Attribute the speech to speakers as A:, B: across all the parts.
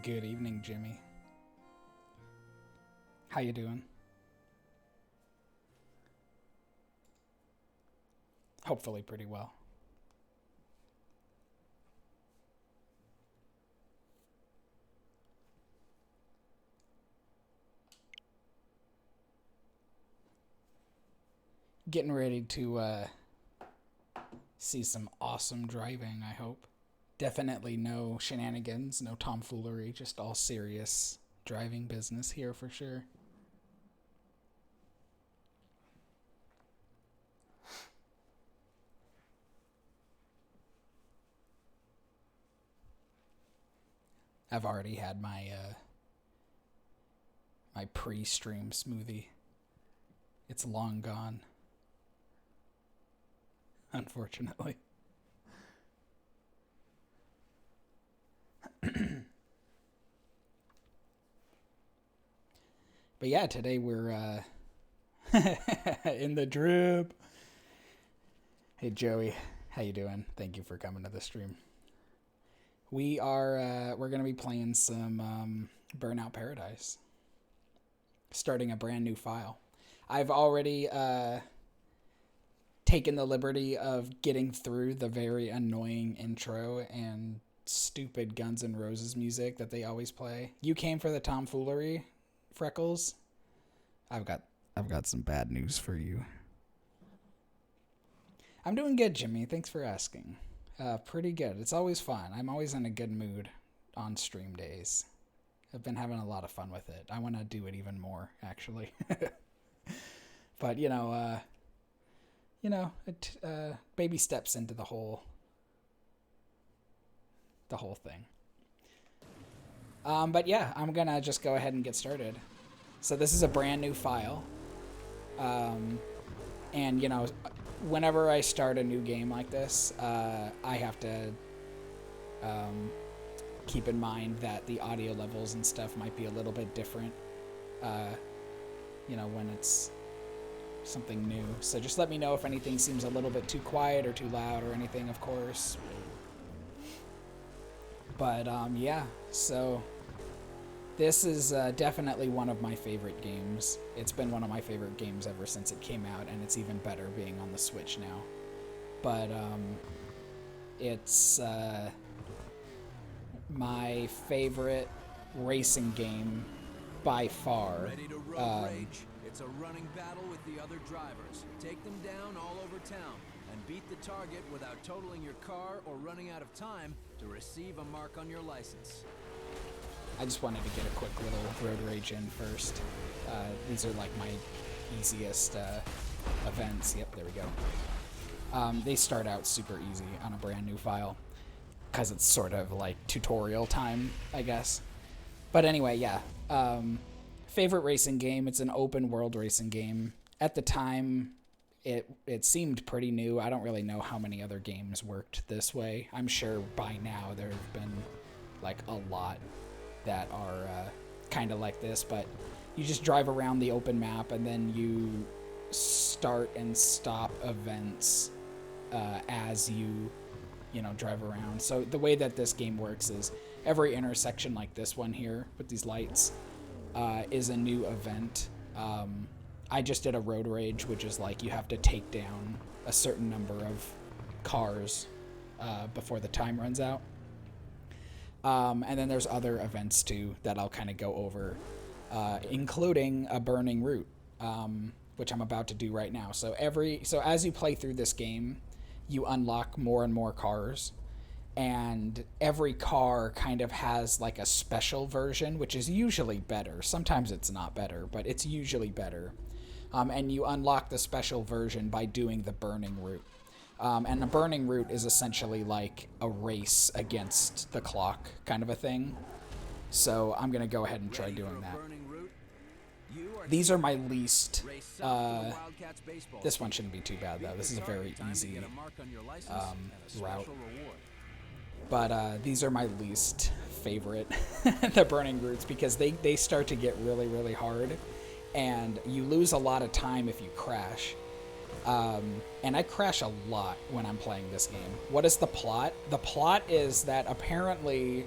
A: Good evening, Jimmy. How you doing? Hopefully pretty well. Getting ready to see some awesome driving, I hope. Definitely no shenanigans, no tomfoolery, just all serious driving business here for sure. I've already had my pre-stream smoothie. It's long gone, unfortunately. But yeah, today we're in the drip. Hey Joey, how you doing? Thank you for coming to the stream. We're gonna be playing some Burnout Paradise, starting a brand new file. I've already taken the liberty of getting through the very annoying intro and stupid Guns N' Roses music that they always play. You came for the tomfoolery, Freckles. I've got some bad news for you. I'm doing good, Jimmy. Thanks for asking. Pretty good. It's always fun. I'm always in a good mood on stream days. I've been having a lot of fun with it. I want to do it even more, actually. But baby steps into the whole thing. But yeah, I'm gonna just go ahead and get started. So this is a brand new file, and whenever I start a new game like this, I have to keep in mind that the audio levels and stuff might be a little bit different, when it's something new. So just let me know if anything seems a little bit too quiet or too loud or anything, of course. But yeah, so this is definitely one of my favorite games. It's been one of my favorite games ever since it came out, and it's even better being on the Switch now. But it's my favorite racing game by far.
B: Ready to road rage? It's a running battle with the other drivers. Take them down all over town and beat the target without totaling your car or running out of time to receive a mark on your license.
A: I just wanted to get a quick little road rage in first. These are like my easiest events. Yep, there we go. They start out super easy on a brand new file because it's sort of like tutorial time, I guess. But anyway, yeah. Favorite racing game. It's an open world racing game. At the time, it seemed pretty new. I don't really know how many other games worked this way. I'm sure by now there have been like a lot that are kind of like this, but you just drive around the open map and then you start and stop events as you drive around. So the way that this game works is every intersection like this one here with these lights is a new event. I just did a road rage, which is like you have to take down a certain number of cars before the time runs out. And then there's other events too that I'll kind of go over, including a burning route, which I'm about to do right now. So as you play through this game, you unlock more and more cars, and every car kind of has like a special version, which is usually better. Sometimes it's not better, but it's usually better. And you unlock the special version by doing the burning route. And the burning route is essentially like a race against the clock kind of a thing. So I'm going to go ahead and try doing that. These are my least... this one shouldn't be too bad, though. This is a very easy route. But these are my least favorite, the burning routes, because they start to get really, really hard. And you lose a lot of time if you crash. And I crash a lot when I'm playing this game. What is the plot? The plot is that apparently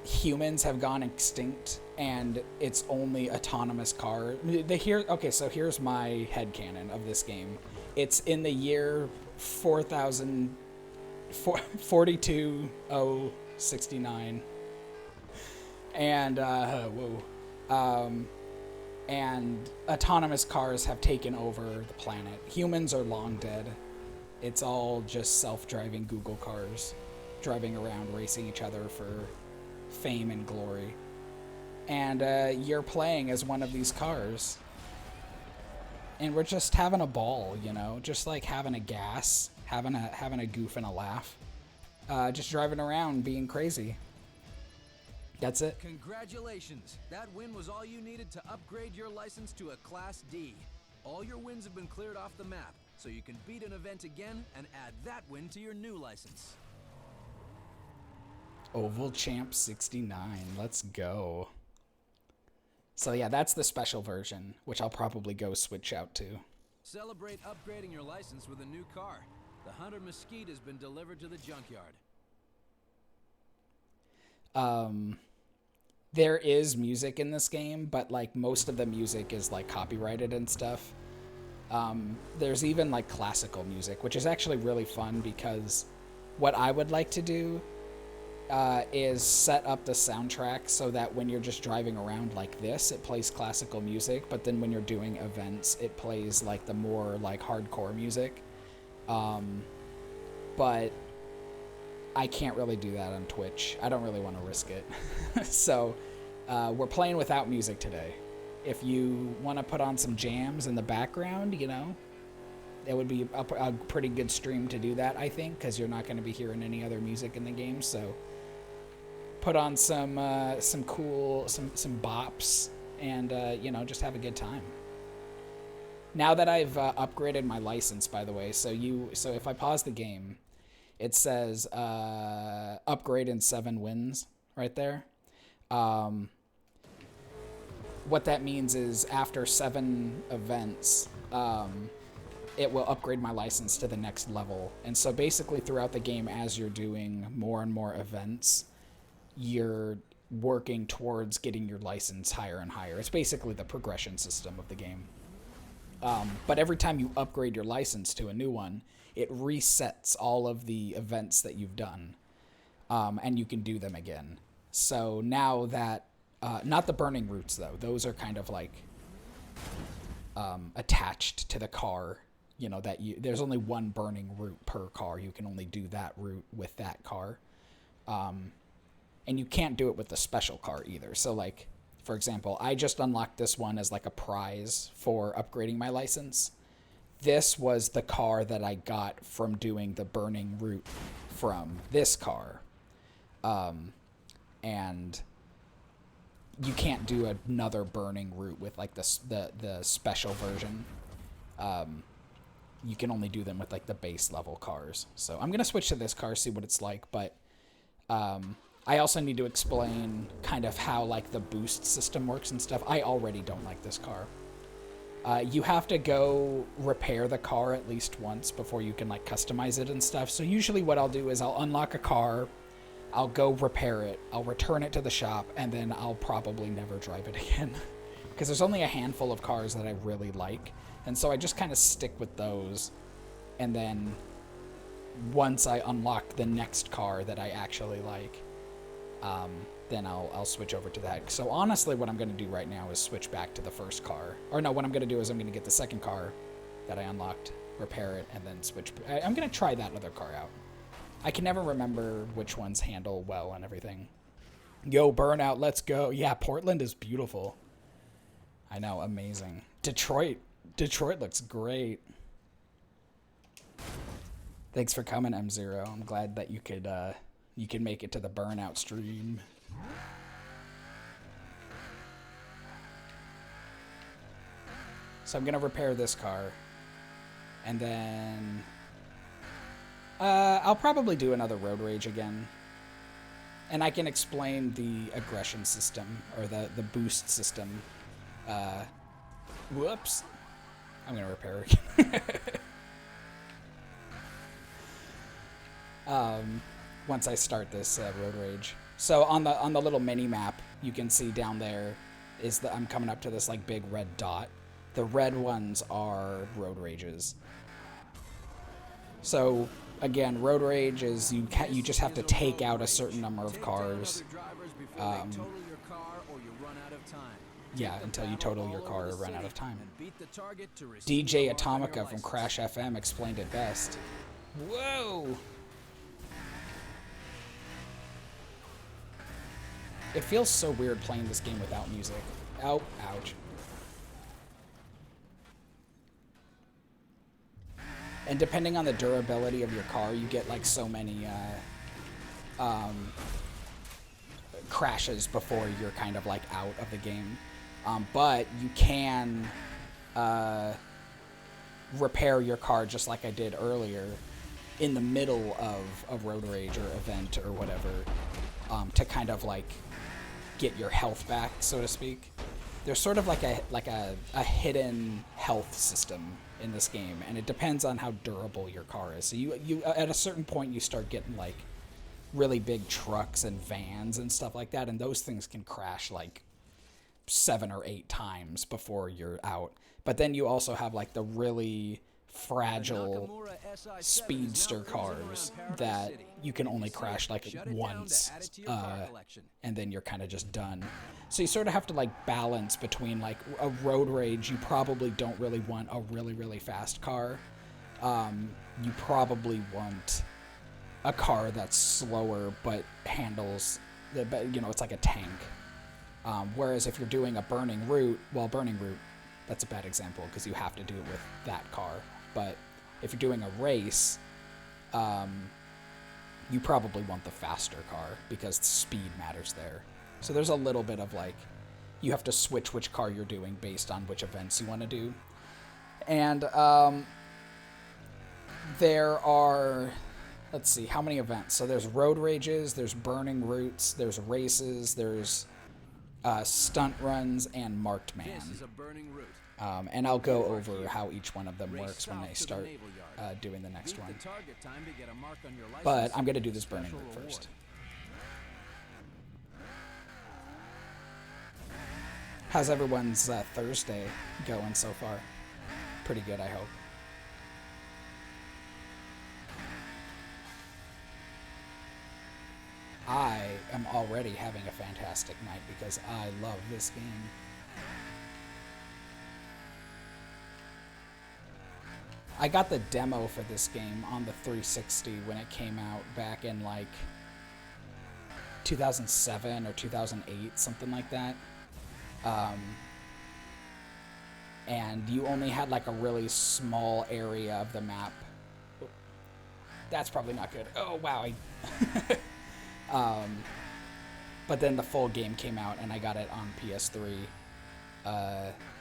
A: humans have gone extinct and it's only autonomous car. Okay, so here's my headcanon of this game. It's in the year 42069, and and autonomous cars have taken over the planet. Humans are long dead. It's all just self-driving Google cars driving around racing each other for fame and glory. And you're playing as one of these cars. And we're just having a ball, you know, just like having a gas, having a goof and a laugh. Just driving around being crazy. That's it.
B: Congratulations! That win was all you needed to upgrade your license to a Class D. All your wins have been cleared off the map, so you can beat an event again and add that win to your new license.
A: Oval Champ 69. Let's go. So yeah, that's the special version, which I'll probably go switch out to.
B: Celebrate upgrading your license with a new car. The Hunter Mesquite has been delivered to the junkyard.
A: There is music in this game, but like most of the music is like copyrighted and stuff. There's even like classical music, which is actually really fun because what I would like to do is set up the soundtrack so that when you're just driving around like this, it plays classical music, but then when you're doing events, it plays like the more like hardcore music. But I can't really do that on Twitch. I don't really want to risk it. So we're playing without music today. If you want to put on some jams in the background, you know, it would be a pretty good stream to do that, I think, because you're not going to be hearing any other music in the game. So put on some cool bops and you know, just have a good time. Now that I've upgraded my license, by the way, so if I pause the game, it says upgrade in 7 wins right there. What that means is after 7 events, it will upgrade my license to the next level. And so basically throughout the game, as you're doing more and more events, you're working towards getting your license higher and higher. It's basically the progression system of the game. But every time you upgrade your license to a new one, it resets all of the events that you've done, and you can do them again. So now that, not the burning routes though, those are kind of like attached to the car, you know, there's only one burning route per car. You can only do that route with that car. And you can't do it with the special car either. So like, for example, I just unlocked this one as like a prize for upgrading my license. This was the car that I got from doing the burning route from this car. And you can't do another burning route with like the special version. You can only do them with like the base level cars. So I'm going to switch to this car, see what it's like. But I also need to explain kind of how like the boost system works and stuff. I already don't like this car. You have to go repair the car at least once before you can like customize it and stuff. So usually what I'll do is I'll unlock a car, I'll go repair it, I'll return it to the shop, and then I'll probably never drive it again. Because there's only a handful of cars that I really like. And so I just kind of stick with those. And then once I unlock the next car that I actually like, then I'll switch over to that. So honestly, what I'm going to do right now is switch back to the first car. Or no, what I'm going to do is I'm going to get the second car that I unlocked, repair it, and then switch. I'm going to try that other car out. I can never remember which ones handle well and everything. Yo, Burnout, let's go. Yeah, Portland is beautiful. I know, amazing. Detroit looks great. Thanks for coming, M0. I'm glad that you could make it to the Burnout stream. So I'm gonna repair this car, and then I'll probably do another road rage again, and I can explain the aggression system or the boost system. Whoops! I'm gonna repair again. once I start this road rage. So on the little mini map, you can see down there is that I'm coming up to this like big red dot. The red ones are road rages. So again, road rage is you just have to take out a certain number of cars. Yeah, until you total your car or run out of time. DJ Atomica from Crash FM explained it best. Whoa! It feels so weird playing this game without music. Oh, ouch. And depending on the durability of your car, you get like so many crashes before you're kind of like out of the game. But you can repair your car just like I did earlier in the middle of a road rage or event or whatever, to kind of like get your health back, so to speak. There's sort of like a hidden health system in this game, and it depends on how durable your car is. So you at a certain point you start getting like really big trucks and vans and stuff like that, and those things can crash like 7 or 8 times before you're out. But then you also have like the really fragile speedster cars that you can only crash like once, and then you're kind of just done. So you sort of have to like balance between like a road rage. You probably don't really want a really fast car. You probably want a car that's slower but handles, it's like a tank. Whereas if you're doing a burning route, that's a bad example because you have to do it with that car. But if you're doing a race, you probably want the faster car because speed matters there. So there's a little bit of like, you have to switch which car you're doing based on which events you want to do. And there are, let's see, how many events? So there's road rages, there's burning routes, there's races, there's stunt runs, and marked man.
B: This is a burning route.
A: And I'll go over how each one of them works when I start doing the next one. But I'm going to do this burning route first. How's everyone's Thursday going so far? Pretty good, I hope. I am already having a fantastic night because I love this game. I got the demo for this game on the 360 when it came out back in like 2007 or 2008, something like that. And you only had like a really small area of the map. That's probably not good. Oh, wow. But then the full game came out and I got it on PS3.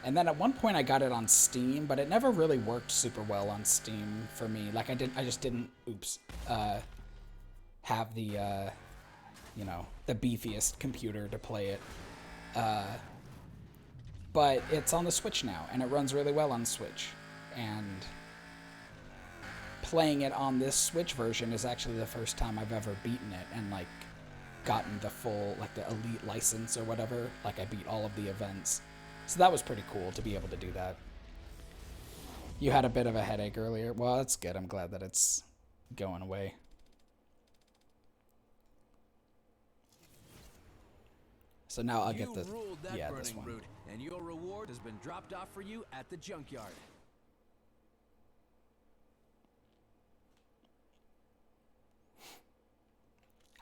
A: And then at one point I got it on Steam, but it never really worked super well on Steam for me. Like I just didn't, have the, the beefiest computer to play it. But it's on the Switch now, and it runs really well on Switch. And playing it on this Switch version is actually the first time I've ever beaten it and, like, gotten the full, like, the Elite license or whatever. Like, I beat all of the events. So that was pretty cool to be able to do that. You had a bit of a headache earlier. Well, that's good. I'm glad that it's going away. So now I'll get the, this one.
B: Route, and your reward has been dropped off for you at the junkyard.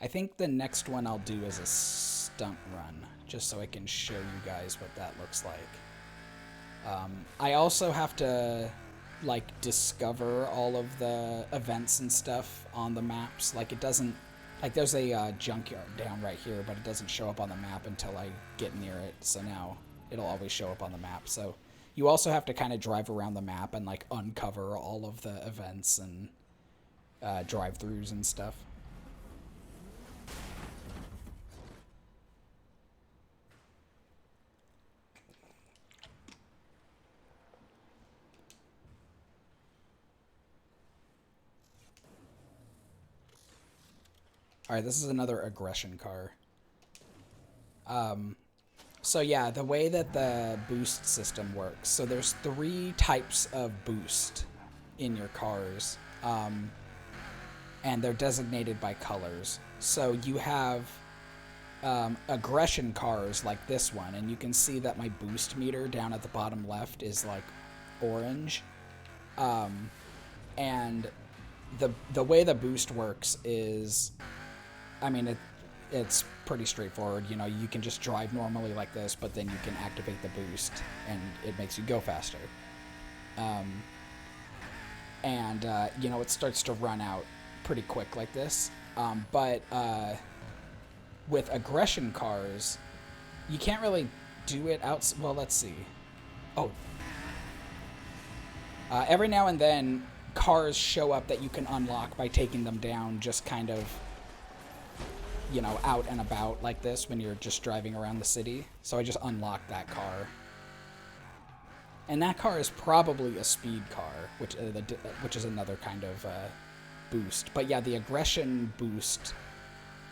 A: I think the next one I'll do is a stunt run, just so I can show you guys what that looks like. I also have to, like, discover all of the events and stuff on the maps. Like, it doesn't... Like, there's a junkyard down right here, but it doesn't show up on the map until I get near it. So now it'll always show up on the map. So you also have to kind of drive around the map and, like, uncover all of the events and drive-thrus and stuff. Alright, this is another aggression car. So yeah, the way that the boost system works. So there's 3 types of boost in your cars. And they're designated by colors. So you have aggression cars like this one, and you can see that my boost meter down at the bottom left is like orange. And the way the boost works is, I mean, it's pretty straightforward. You know, you can just drive normally like this, but then you can activate the boost, and it makes you go faster. You know, it starts to run out pretty quick like this. But with aggression cars, you can't really do it out. Well, let's see. Oh. Every now and then, cars show up that you can unlock by taking them down just kind of, you know, out and about like this when you're just driving around the city. So I just unlocked that car. And that car is probably a speed car, which is another kind of boost. But yeah, the aggression boost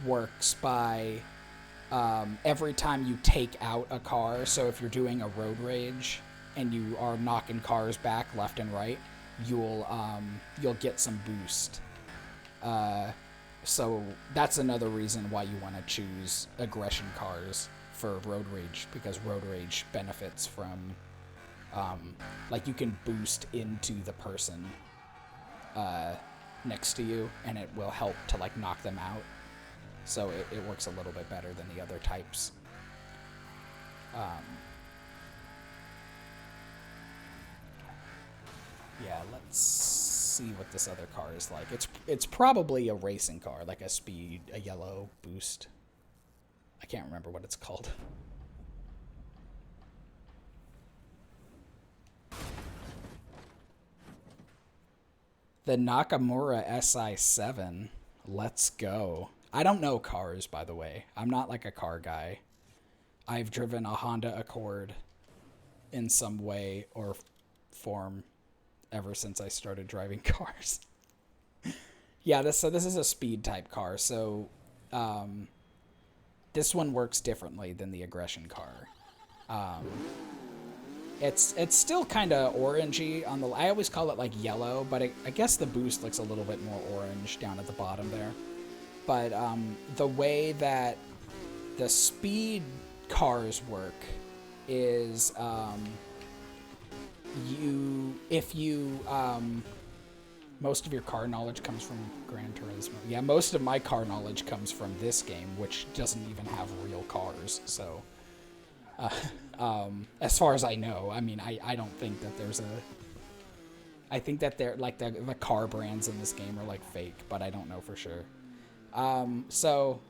A: works by every time you take out a car. So if you're doing a road rage and you are knocking cars back left and right, you'll get some boost. So that's another reason why you want to choose aggression cars for road rage, because road rage benefits from like you can boost into the person next to you, and it will help to like knock them out. So it works a little bit better than the other types. Yeah, let's see what this other car is like. It's probably a racing car, like a yellow boost. I can't remember what it's called. The Nakamura SI7. Let's go. I don't know cars, by the way. I'm not like a car guy. I've driven a Honda Accord in some way or form ever since I started driving cars. Yeah, this is a speed type car, so this one works differently than the aggression car. It's still kind of orangey on the. I always call it like yellow, but I guess the boost looks a little bit more orange down at the bottom there. But the way that the speed cars work is most of your car knowledge comes from Gran Turismo. Yeah, most of my car knowledge comes from this game, which doesn't even have real cars. So, as far as I know, I mean, I don't think that there's a. I think that they're like the car brands in this game are like fake, but I don't know for sure. So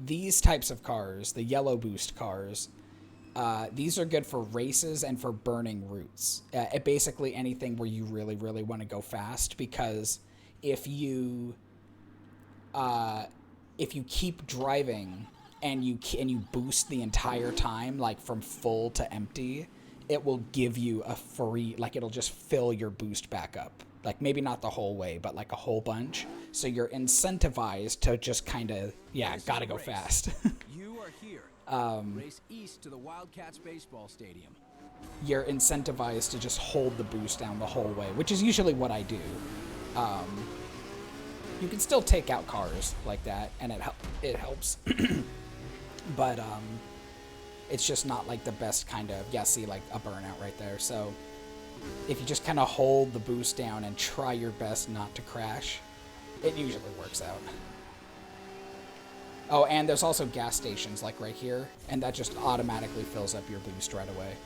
A: these types of cars, the yellow boost cars, these are good for races and for burning routes. Basically anything where you really, really want to go fast, because if you keep driving and you boost the entire time, like from full to empty, it will give you a free, like it'll just fill your boost back up. Like maybe not the whole way, but like a whole bunch. So you're incentivized to just kind of, gotta go fast.
B: You are here. Race east to the Wildcats baseball stadium.
A: You're incentivized to just hold the boost down the whole way, which is usually what I do. You can still take out cars like that, and it helps. But it's just not like the best kind of, see, like a burnout right there. So if you just kind of hold the boost down and try your best not to crash, it usually works out. Oh, and there's also gas stations like right here, and that just automatically fills up your boost right away.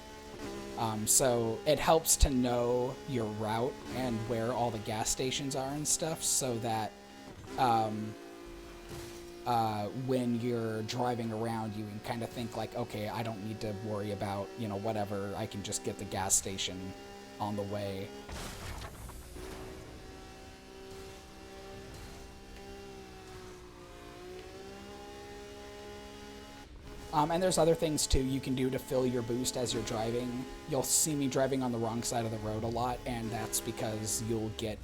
A: So it helps to know your route and where all the gas stations are and stuff, so that when you're driving around, you can kind of think like, okay, I don't need to worry about, whatever. I can just get the gas station on the way. And there's other things too you can do to fill your boost as you're driving. You'll see me driving on the wrong side of the road a lot, and that's because you'll get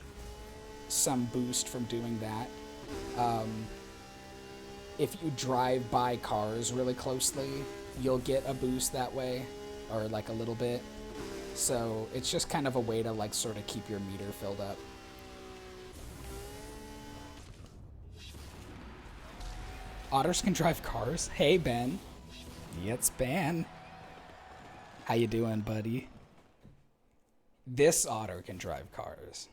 A: some boost from doing that. if you drive by cars really closely, you'll get a boost that way, or like a little bit. So it's just kind of a way to like sort of keep your meter filled up. Otters can drive cars? Hey, Ben. It's Ben. How you doing, buddy? This otter can drive cars.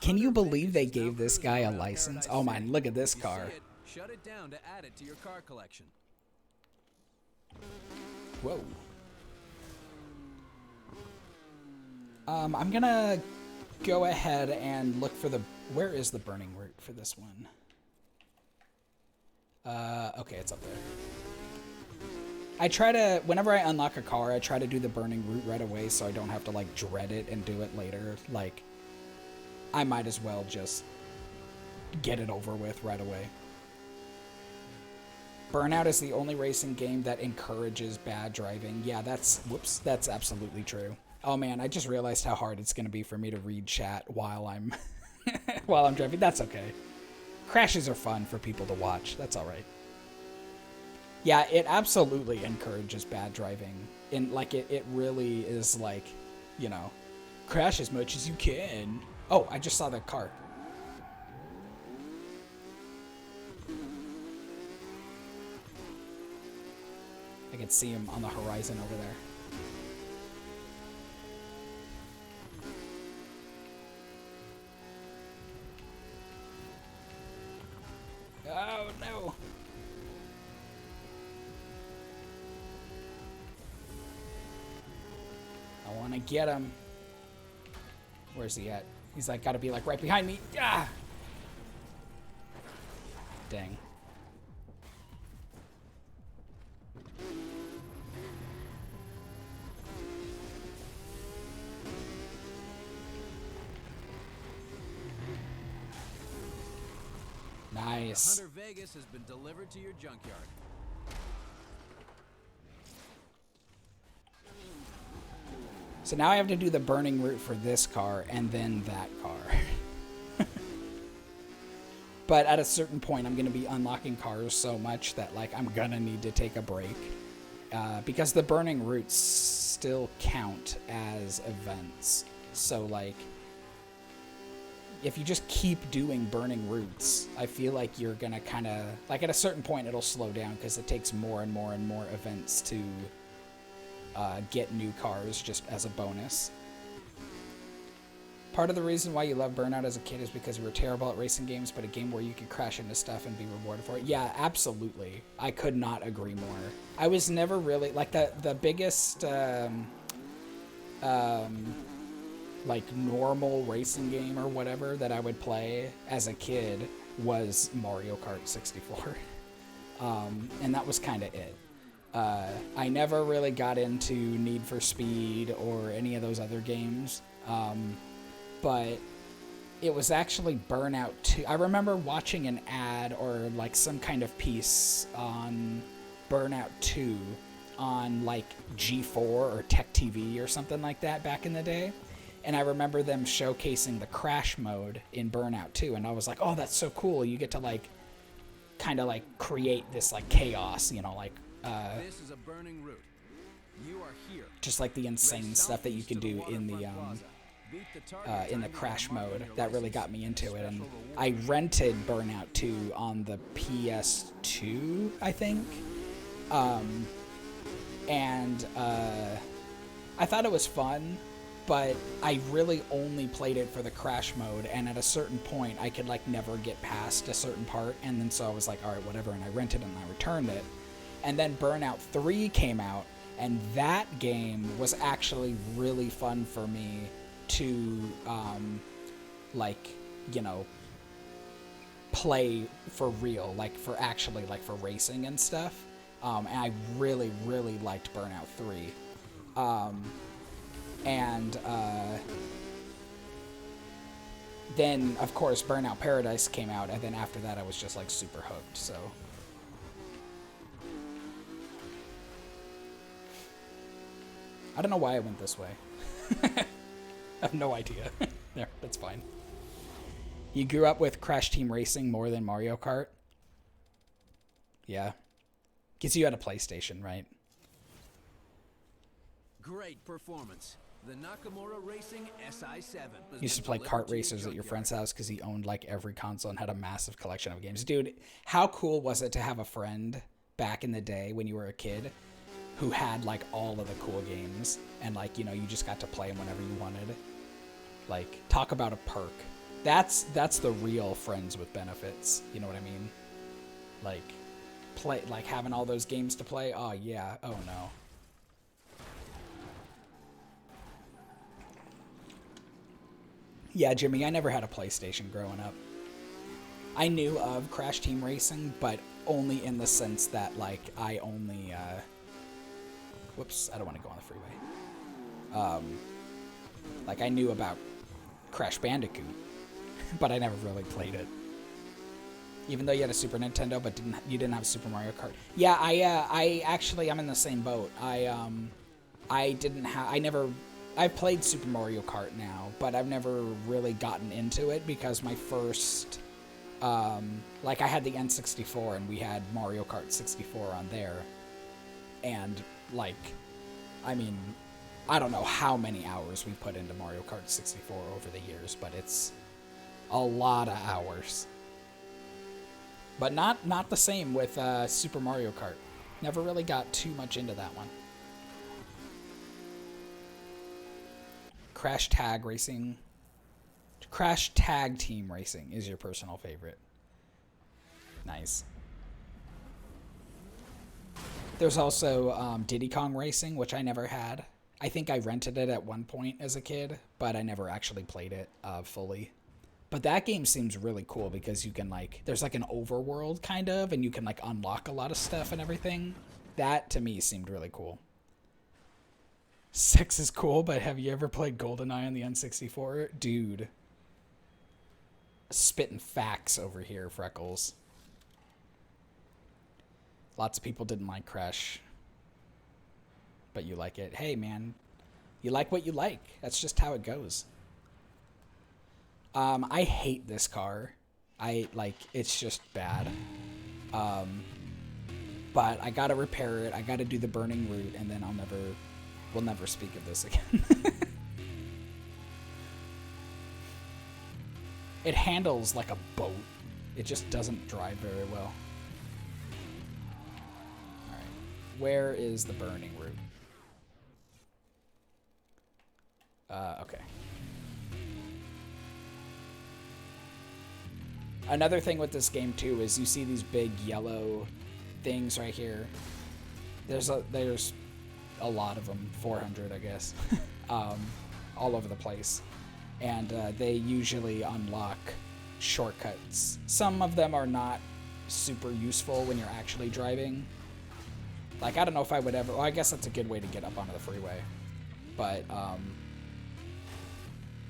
A: Can you believe they gave this guy a license? Oh man, look at this car.
B: Shut it down to add it to your car collection.
A: Whoa. I'm gonna go ahead and look for the... Where is the burning route for this one? Okay, it's up there. I try to... Whenever I unlock a car, I try to do the burning route right away so I don't have to, like, dread it and do it later. Like, I might as well just get it over with right away. Burnout is the only racing game that encourages bad driving. Yeah, that's absolutely true. Oh man, I just realized how hard it's going to be for me to read chat while I'm while I'm driving. That's okay. Crashes are fun for people to watch. That's all right. Yeah, it absolutely encourages bad driving. It really is like, you know, crash as much as you can. Oh, I just saw the car. I can see him on the horizon over there. Oh, no. I want to get him. Where's he at? He's like, gotta be like right behind me. Ah! Dang. Nice.
B: Hunter Vegas has been delivered to your junkyard.
A: So now I have to do the burning route for this car and then that car. But at a certain point, I'm going to be unlocking cars so much that like I'm going to need to take a break. Because the burning routes still count as events. So like, if you just keep doing burning routes, I feel like you're going to kind of... Like at a certain point, it'll slow down because it takes more and more and more events to get new cars just as a bonus. Part of the reason why you loved Burnout as a kid is because you were terrible at racing games, but a game where you could crash into stuff and be rewarded for it. Yeah, absolutely. I could not agree more. I was never really... Like the biggest... like normal racing game or whatever that I would play as a kid was Mario Kart 64. And that was kind of it. I never really got into Need for Speed or any of those other games. But it was actually Burnout 2. I remember watching an ad or like some kind of piece on Burnout 2 on like G4 or Tech TV or something like that back in the day. And I remember them showcasing the crash mode in Burnout 2. And I was like, oh, that's so cool. You get to like kind of like create this like chaos, you know, like
B: This is a burning route. You are here.
A: Just like the insane stuff that you can do in the crash mode. That really got me into it. And I rented Burnout 2 on the PS2, I think. And I thought it was fun, but I really only played it for the crash mode, and at a certain point I could like never get past a certain part, and then so I was like, all right, whatever, and I rented it and I returned it. And then Burnout 3 came out, and that game was actually really fun for me to like, you know, play for real, like for actually like for racing and stuff. And I really, really liked Burnout 3. Then, of course, Burnout Paradise came out, and then after that I was just, like, super hooked, so... I don't know why I went this way. I have no idea. There, that's fine. You grew up with Crash Team Racing more than Mario Kart? Yeah. Because you had a PlayStation, right?
B: Great performance. The Nakamura Racing SI7.
A: Used to play kart racers at your friend's house because he owned like every console and had a massive collection of games. Dude, how cool was it to have a friend back in the day when you were a kid who had like all of the cool games and like, you know, you just got to play them whenever you wanted. Like, talk about a perk. That's the real friends with benefits. You know what I mean? Like having all those games to play. Oh yeah. Oh no. Yeah, Jimmy, I never had a PlayStation growing up. I knew of Crash Team Racing, but only in the sense that, like, I only, whoops, I don't want to go on the freeway. Like, I knew about Crash Bandicoot, but I never really played it. Even though you had a Super Nintendo, but you didn't have Super Mario Kart. Yeah, I'm in the same boat. I've played Super Mario Kart now, but I've never really gotten into it because my first, like I had the N64 and we had Mario Kart 64 on there. And like, I mean, I don't know how many hours we put into Mario Kart 64 over the years, but it's a lot of hours. But not the same with Super Mario Kart. Never really got too much into that one. Crash Tag Team Racing is your personal favorite. Nice. There's also Diddy Kong Racing, which I never had. I think I rented it at one point as a kid, but I never actually played it fully. But that game seems really cool because you can, like, there's like an overworld kind of, and you can like unlock a lot of stuff and everything. That to me seemed really cool. Sex is cool, but have you ever played GoldenEye on the N64? Dude. Spitting facts over here, Freckles. Lots of people didn't like Crash, but you like it. Hey, man. You like what you like. That's just how it goes. I hate this car. It's just bad. But I gotta repair it. I gotta do the burning route, and then we'll never speak of this again. It handles like a boat. It just doesn't drive very well. Alright. Where is the burning route? Okay. Another thing with this game too is you see these big yellow things right here. There's a lot of them, 400 I guess, all over the place. And they usually unlock shortcuts. Some of them are not super useful when you're actually driving. Like, I don't know if I would ever, well, I guess that's a good way to get up onto the freeway. But,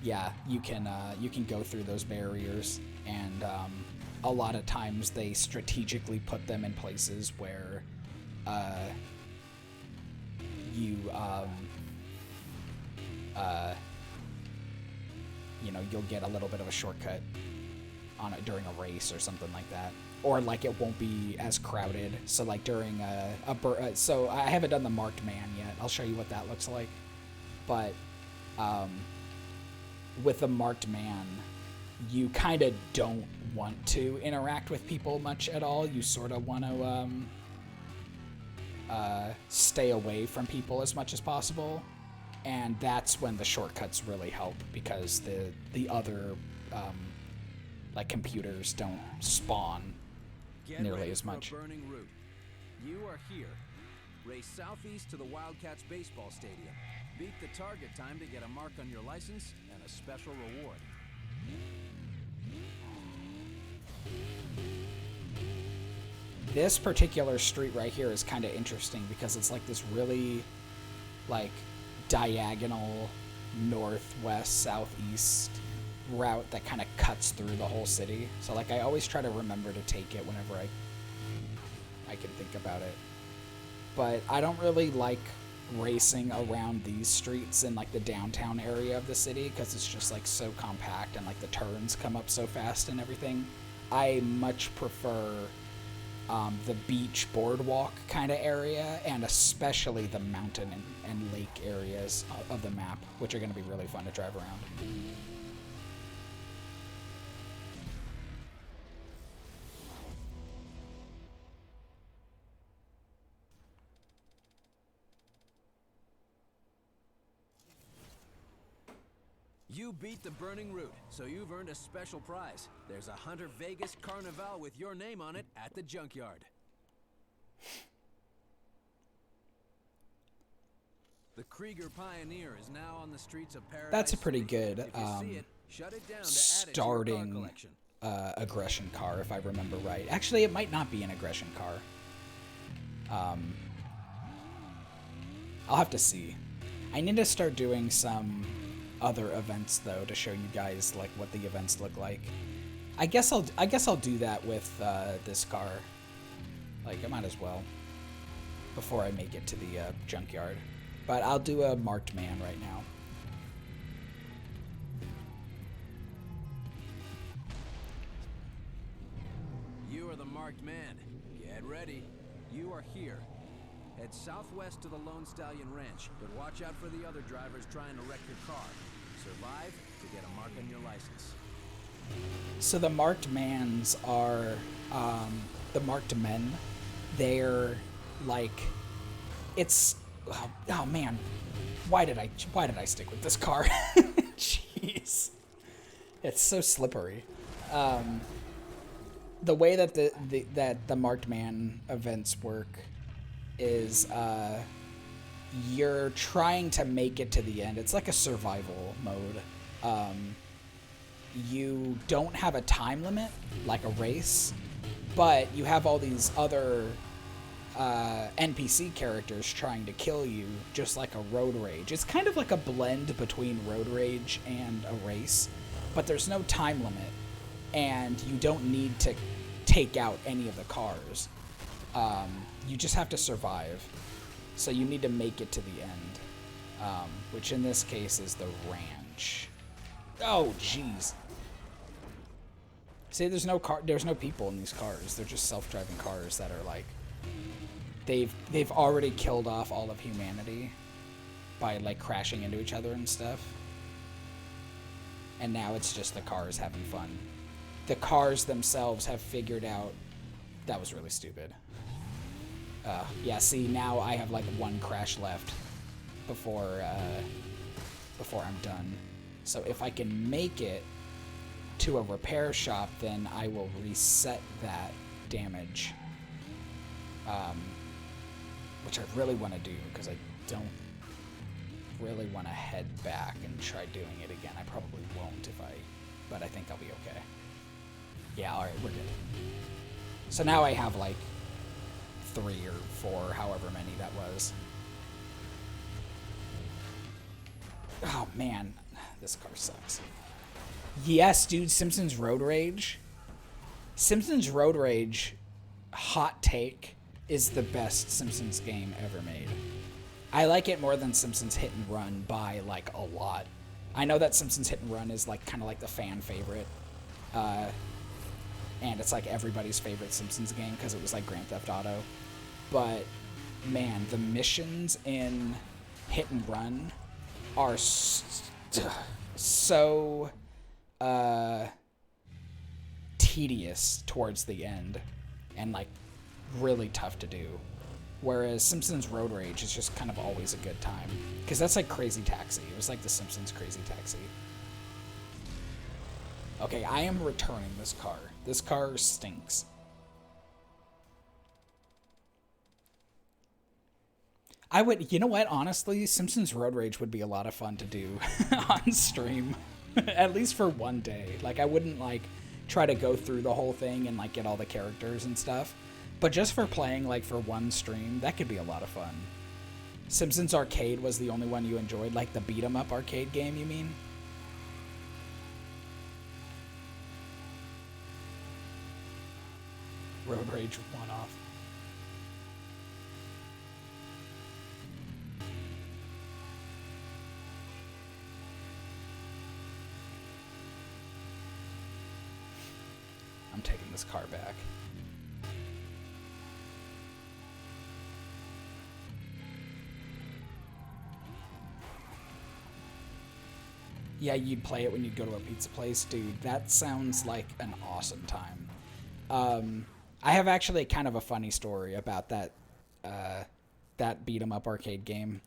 A: yeah, you can go through those barriers, and a lot of times they strategically put them in places where you'll get a little bit of a shortcut on it during a race or something like that, or like it won't be as crowded. So like during so I haven't done the marked man yet. I'll show you what that looks like, but with the marked man, you kind of don't want to interact with people much at all. You sort of want to stay away from people as much as possible, and that's when the shortcuts really help, because the other like computers don't spawn nearly as much.
B: Burning route. You are here. Race southeast to the Wildcats baseball stadium. Beat the target time to get a mark on your license and a special reward.
A: This particular street right here is kind of interesting because it's like this really like diagonal northwest southeast route that kind of cuts through the whole city. So like I always try to remember to take it whenever I can think about it. But I don't really like racing around these streets in like the downtown area of the city because it's just like so compact and like the turns come up so fast and everything. I much prefer the beach boardwalk kind of area, and especially the mountain and lake areas of the map, which are going to be really fun to drive around.
B: You beat the burning route, so you've earned a special prize. There's a Hunter Vegas Carnival with your name on it at the junkyard. The Krieger Pioneer is now on the streets of Paradise.
A: That's a pretty
B: City.
A: good
B: If you see it, shut it down to
A: starting
B: add it to your car collection.
A: Aggression car, if I remember right. Actually, it might not be an aggression car. I'll have to see. I need to start doing some other events though to show you guys like what the events look like. I guess I'll do that with this car. Like I might as well before I make it to the junkyard. But I'll do a marked man right now.
B: You are the marked man. Get ready. You are here. Head southwest to the Lone Stallion Ranch, but watch out for the other drivers trying to wreck your car. Survive to get a mark on your license.
A: So the marked mans are the marked men. They're like, it's oh man, why did I stick with this car? Jeez, it's so slippery. The way that the marked man events work is you're trying to make it to the end. It's like a survival mode. You don't have a time limit like a race, but you have all these other NPC characters trying to kill you, just like a road rage. It's kind of like a blend between road rage and a race, but there's no time limit, and you don't need to take out any of the cars. You just have to survive. So you need to make it to the end, which in this case is the ranch. Oh, jeez. See, there's no people in these cars. They're just self-driving cars that are like, they've already killed off all of humanity by like crashing into each other and stuff. And now it's just the cars having fun. The cars themselves have figured out that was really stupid. Yeah, see, now I have like one crash left before I'm done. So if I can make it to a repair shop, then I will reset that damage. Which I really want to do, because I don't really want to head back and try doing it again. I probably won't but I think I'll be okay. Yeah, alright, we're good. So now I have like 3 or 4, however many that was. Oh man, this car sucks. Yes, dude, Simpsons Road Rage. Simpsons Road Rage, hot take, is the best Simpsons game ever made. I like it more than Simpsons Hit and Run by like a lot. I know that Simpsons Hit and Run is like kind of like the fan favorite. And it's like everybody's favorite Simpsons game because it was like Grand Theft Auto. But man, the missions in Hit and Run are so tedious towards the end and like really tough to do. Whereas Simpsons Road Rage is just kind of always a good time. Because that's like Crazy Taxi. It was like the Simpsons Crazy Taxi. Okay, I am returning this car. This car stinks. I would, you know what, honestly, Simpsons Road Rage would be a lot of fun to do on stream. At least for one day. Like, I wouldn't, like, try to go through the whole thing and, like, get all the characters and stuff. But just for playing, like, for one stream, that could be a lot of fun. Simpsons Arcade was the only one you enjoyed? Like, the beat-em-up arcade game, you mean? Road Rage one-off. I'm taking this car back. Yeah, you'd play it when you'd go to a pizza place. Dude, that sounds like an awesome time. I have actually kind of a funny story about that beat 'em up arcade game.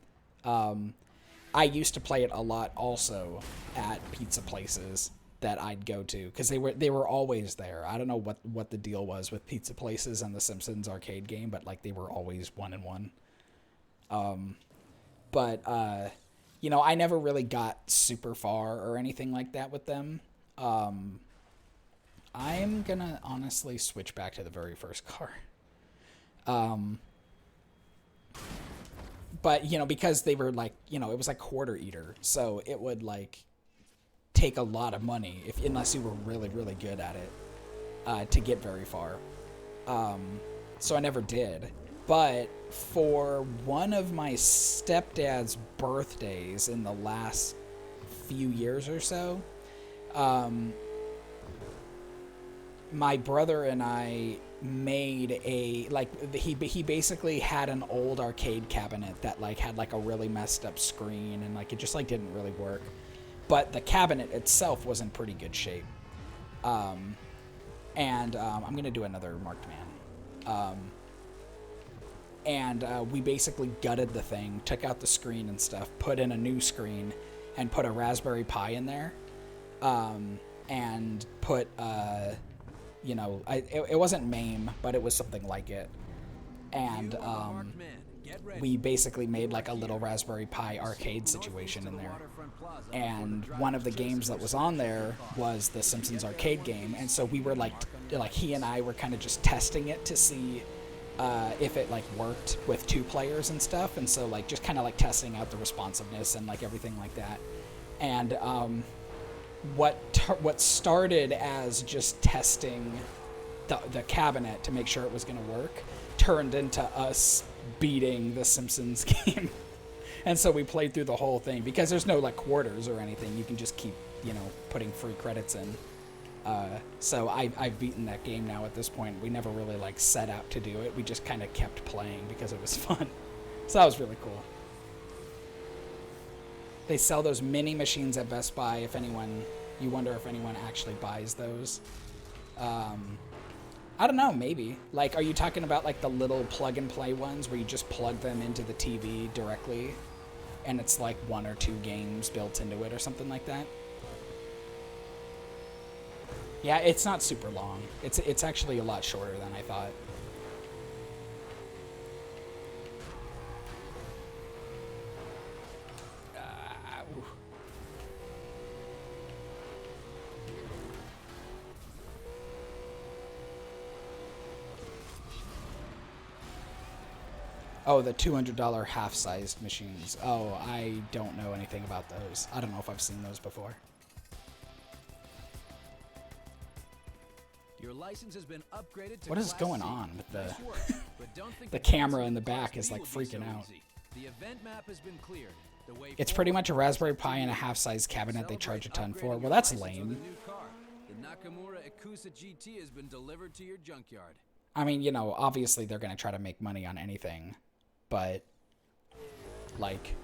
A: I used to play it a lot also at pizza places that I'd go to because they were always there. I don't know what the deal was with pizza places and the Simpsons arcade game, but like they were always 1-1. But I never really got super far or anything like that with them. I'm gonna honestly switch back to the very first car. But, because they were like, it was like quarter eater. So it would like take a lot of money unless you were really, really good at it to get very far. So I never did. But for one of my stepdad's birthdays in the last few years or so, my brother and I made he basically had an old arcade cabinet that like had like a really messed up screen and like it just like didn't really work, but the cabinet itself was in pretty good shape. I'm gonna do another marked man. We basically gutted the thing, took out the screen and stuff, put in a new screen, and put a Raspberry Pi in there, and put it wasn't MAME, but it was something like it. And we basically made like a little Raspberry Pi arcade situation in there. And one of the games that was on there was the Simpsons arcade game. And so we were like he and I were kind of just testing it to see if it like worked with 2 players and stuff. And so like just kind of like testing out the responsiveness and like everything like that. And what started as just testing the cabinet to make sure it was going to work turned into us beating the Simpsons game. And so we played through the whole thing because there's no like quarters or anything. You can just keep putting free credits in. So I've beaten that game now at this point. We never really like set out to do it. We just kind of kept playing because it was fun. So that was really cool. They sell those mini machines at Best Buy. You wonder if anyone actually buys those. I don't know, maybe. Like, are you talking about like the little plug and play ones where you just plug them into the TV directly and it's like 1 or 2 games built into it or something like that? Yeah, it's not super long. It's actually a lot shorter than I thought. Oh, the $200 half-sized machines. Oh, I don't know anything about those. I don't know if I've seen those before.
B: Your license has been upgraded to
A: What is
B: Class
A: going
B: C.
A: on with
B: Nice work, but don't think
A: the
B: the
A: camera in the
B: Class
A: back is
B: B
A: like
B: would be
A: freaking
B: so
A: out?
B: easy. The event map has been cleared. The way
A: It's pretty
B: forward
A: much a
B: is
A: Raspberry
B: up to
A: Pi and a
B: you.
A: half-sized cabinet they charge a ton
B: Celebrate
A: for.
B: upgrading
A: Well,
B: your
A: that's
B: license with a
A: lame.
B: new car. The Nakamura Ikusa GT has been delivered to your junkyard.
A: I mean, obviously they're going to try to make money on anything, but like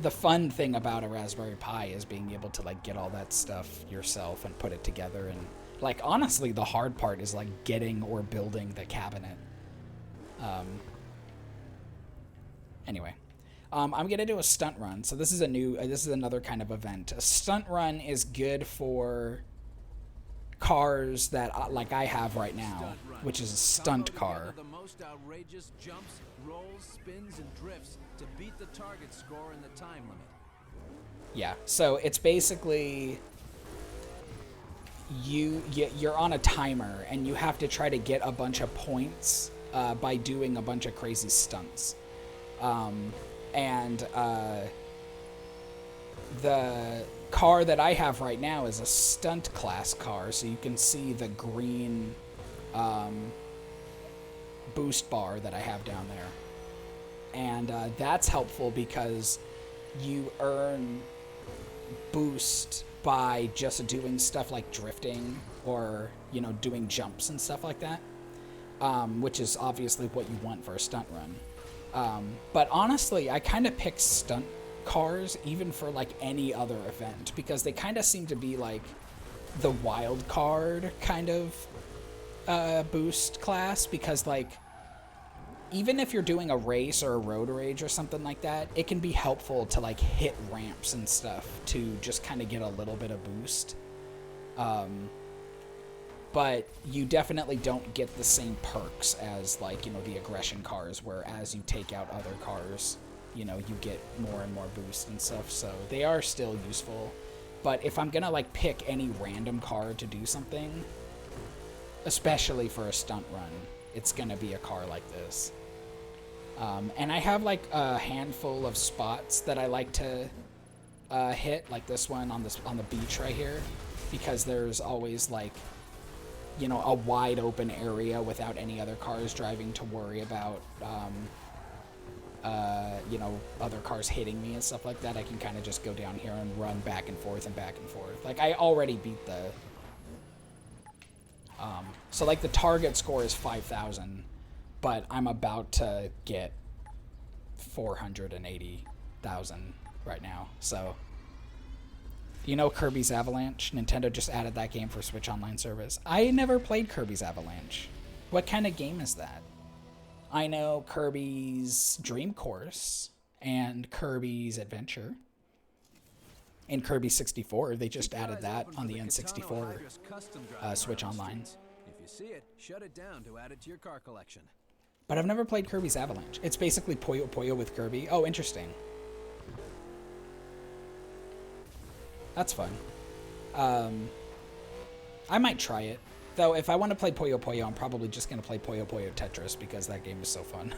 A: the fun thing about a Raspberry Pi is being able to like get all that stuff yourself and put it together. And like honestly the hard part is like getting or building the cabinet. Anyway, I'm gonna do a stunt run. So this is another kind of event. A stunt run is good for cars that like I have right now, which is a stunt car.
B: The most outrageous jumps, rolls, spins, and drifts to beat the target score in the time limit.
A: Yeah, so it's basically you're on a timer and you have to try to get a bunch of points by doing a bunch of crazy stunts. The car that I have right now is a stunt class car, so you can see the green boost bar that I have down there. And that's helpful because you earn boost by just doing stuff like drifting or, doing jumps and stuff like that, which is obviously what you want for a stunt run. But honestly, I kind of picked stunt cars even for like any other event, because they kind of seem to be like the wild card kind of boost class, because like even if you're doing a race or a road rage or something like that, it can be helpful to like hit ramps and stuff to just kind of get a little bit of boost. But you definitely don't get the same perks as like, you know, the aggression cars, where as you take out other cars, you know, you get more and more boost and stuff. So they are still useful. But if I'm gonna like pick any random car to do something, especially for a stunt run, it's gonna be a car like this. And I have like a handful of spots that I like to hit, like this one on the beach right here, because there's always like, you know, a wide open area without any other cars driving to worry about, you know, other cars hitting me and stuff like that. I can kind of just go down here and run back and forth and back and forth. Like, I already beat the... so, like, the target score is 5,000, but I'm about to get 480,000 right now, so... You know Kirby's Avalanche? Nintendo just added that game for Switch Online service. I never played Kirby's Avalanche. What kind of game is that? I know Kirby's Dream Course and Kirby's Adventure. And Kirby 64, they just added that on the N64 Switch Online.
B: If you see it, shut it down to add it to your car collection.
A: But I've never played Kirby's Avalanche. It's basically Puyo Puyo with Kirby. Oh, interesting. That's fun. I might try it. Though, if I want to play Puyo Puyo, I'm probably just going to play Puyo Puyo Tetris, because that game is so fun.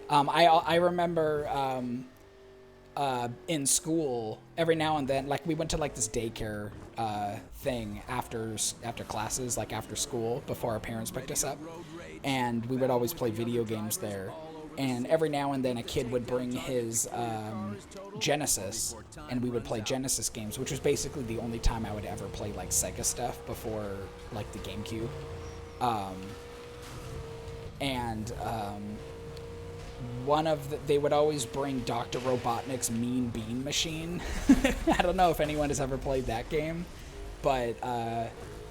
A: I remember in school, every now and then, like, we went to, like, this daycare thing after classes, like, after school, before our parents picked us up. And we would always play video games there. And every now and then a kid would bring his Genesis, and we would play Genesis games, which was basically the only time I would ever play like Sega stuff before like the GameCube. They would always bring Dr. Robotnik's Mean Bean Machine. I don't know if anyone has ever played that game, but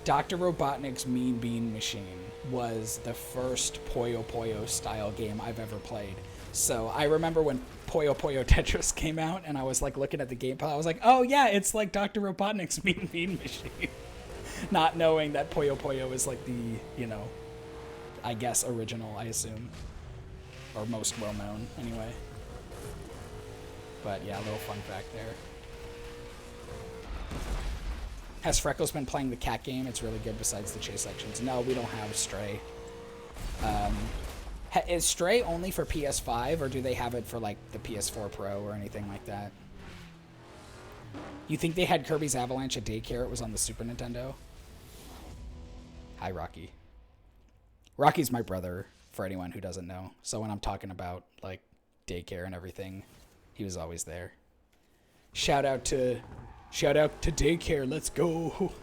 A: Dr. Robotnik's Mean Bean Machine was the first Puyo Puyo style game I've ever played. So I remember when Puyo Puyo Tetris came out, and I was like looking at the gameplay, I was like, oh yeah, it's like Dr. Robotnik's Mean Bean Machine. Not knowing that Puyo Puyo is like the, you know, I guess original, I assume. Or most well known, anyway. But yeah, a little fun fact there. Has Freckles been playing the cat game? It's really good besides the chase sections. No, we don't have Stray. Is Stray only for PS5, or do they have it for like the PS4 Pro or anything like that? You think they had Kirby's Avalanche at daycare? It was on the Super Nintendo? Hi, Rocky. Rocky's my brother, for anyone who doesn't know. So when I'm talking about like daycare and everything, he was always there. Shout out to daycare, let's go.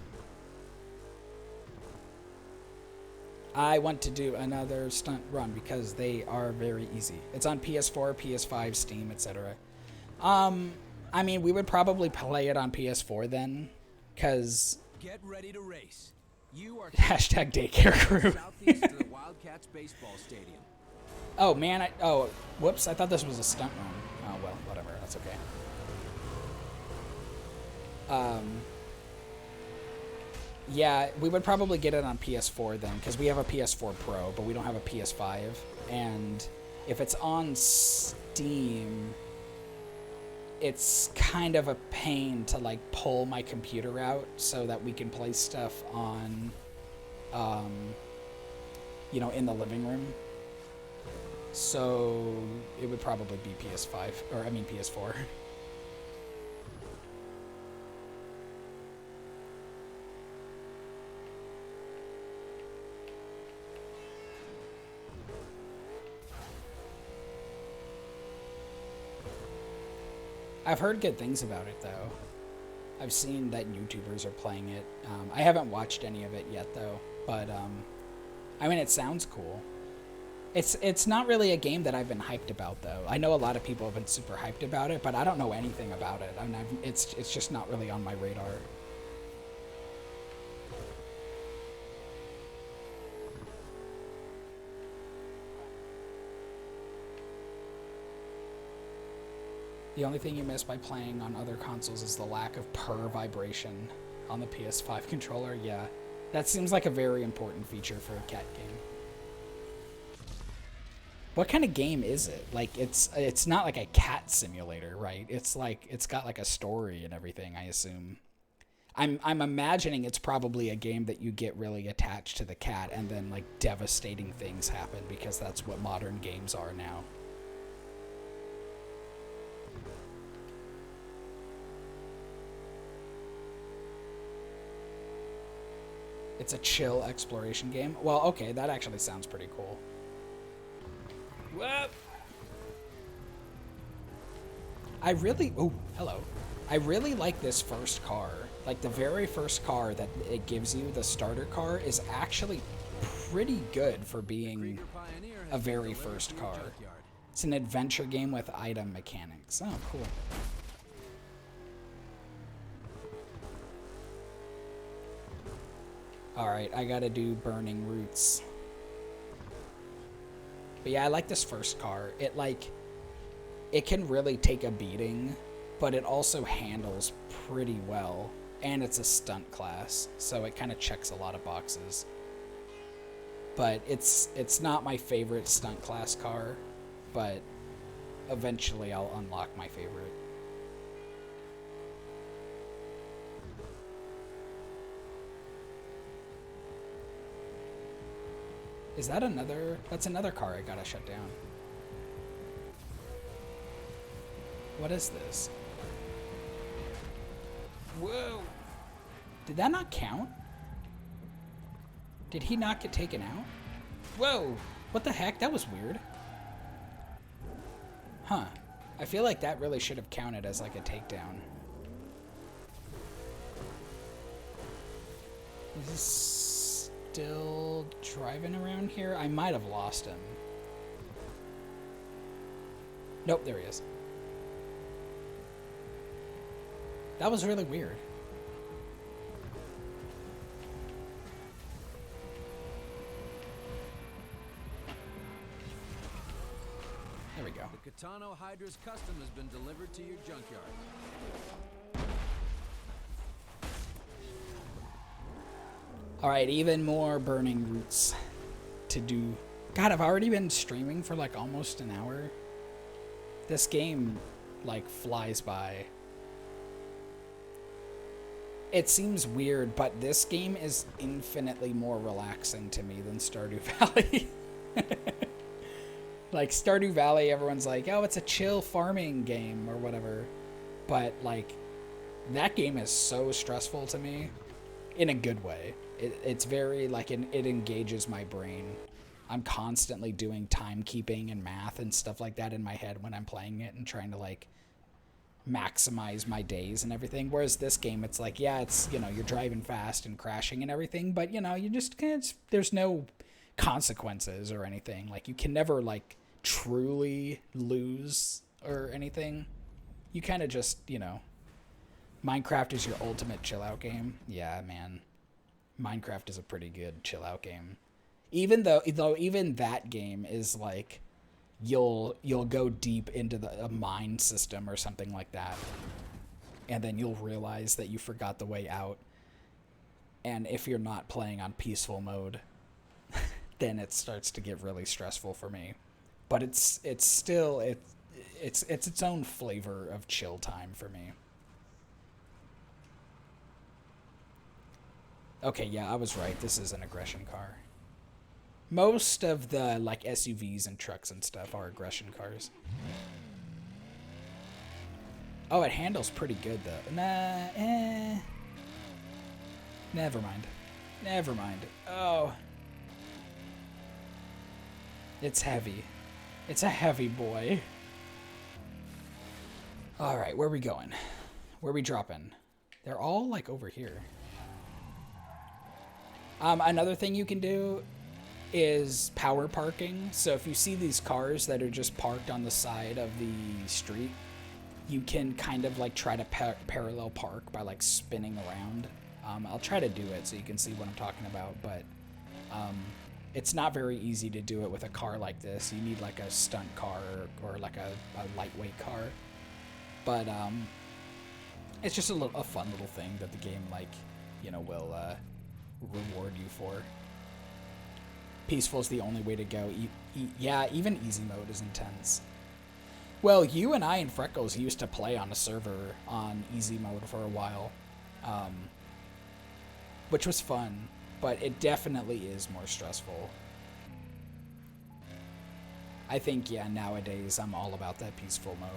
A: I want to do another stunt run because they are very easy. It's on PS4, PS5, Steam, etc. I mean, we would probably play it on PS4 then, because...
B: Get ready to race. You are
A: Hashtag daycare crew.
B: southeast to the Wildcats baseball stadium.
A: Oh, man, whoops, I thought this was a stunt run. Oh, well, whatever, that's okay. Yeah, we would probably get it on PS4 then, because we have a PS4 Pro, but we don't have a PS5. And if it's on Steam, it's kind of a pain to like pull my computer out so that we can play stuff on, you know, in the living room. So it would probably be PS5, or I mean PS4. I've heard good things about it, though. I've seen that YouTubers are playing it. I haven't watched any of it yet, though. But, I mean, it sounds cool. It's not really a game that I've been hyped about though. I know a lot of people have been super hyped about it, but I don't know anything about it. I mean, it's just not really on my radar. The only thing you miss by playing on other consoles is the lack of purr vibration on the PS5 controller. Yeah, that seems like a very important feature for a cat game. What kind of game is it? Like, it's not like a cat simulator, right? It's like it's got like a story and everything, I assume. I'm imagining it's probably a game that you get really attached to the cat and then like devastating things happen because that's what modern games are now. It's a chill exploration game. Well, okay, that actually sounds pretty cool. Whoop! Oh, hello. I really like this first car. Like, the very first car that it gives you, the starter car, is actually pretty good for being a very first car. It's an adventure game with item mechanics. Oh, cool. Alright, I gotta do Burning Roots. But yeah, I like this first car. It can really take a beating, but it also handles pretty well. And it's a stunt class, so it kind of checks a lot of boxes. But it's not my favorite stunt class car, but eventually I'll unlock my favorite. Is that another? That's another car I gotta shut down. What is this? Whoa! Did that not count? Did he not get taken out? Whoa! What the heck? That was weird. Huh. I feel like that really should have counted as like a takedown. Is this still driving around here? I might have lost him. Nope, there he is. That was really weird. There we go.
B: The Katano Hydra's custom has been delivered to your junkyard.
A: Alright, even more Burning Roots to do. God, I've already been streaming for like almost an hour. This game, like, flies by. It seems weird, but this game is infinitely more relaxing to me than Stardew Valley. Like, Stardew Valley, everyone's like, oh, it's a chill farming game or whatever. But, like, that game is so stressful to me in a good way. It's very, like, it engages my brain. I'm constantly doing timekeeping and math and stuff like that in my head when I'm playing it and trying to, like, maximize my days and everything. Whereas this game, it's like, yeah, it's, you know, you're driving fast and crashing and everything, but, you know, you just can't, there's no consequences or anything. Like, you can never, like, truly lose or anything. You kind of just, you know, Minecraft is your ultimate chill out game. Yeah, man. Minecraft is a pretty good chill out game. Even though even that game is like, you'll go deep into a mine system or something like that, and then you'll realize that you forgot the way out. And if you're not playing on peaceful mode, then it starts to get really stressful for me. But it's still its own flavor of chill time for me. Okay, yeah, I was right. This is an aggression car. Most of the, like, SUVs and trucks and stuff are aggression cars. Oh, it handles pretty good, though. Never mind. Never mind. Oh. It's heavy. It's a heavy boy. Alright, where are we going? Where are we dropping? They're all, like, over here. Another thing you can do is power parking. So if you see these cars that are just parked on the side of the street, you can kind of like try to parallel park by like spinning around. I'll try to do it so you can see what I'm talking about, but it's not very easy to do it with a car like this. You need like a stunt car or like a lightweight car. But it's just a fun little thing that the game, like, you know, will reward you for. Peaceful is the only way to go. Yeah, even easy mode is intense. Well, you and I and Freckles used to play on a server on easy mode for a while, which was fun, but it definitely is more stressful. I think, yeah, nowadays I'm all about that peaceful mode.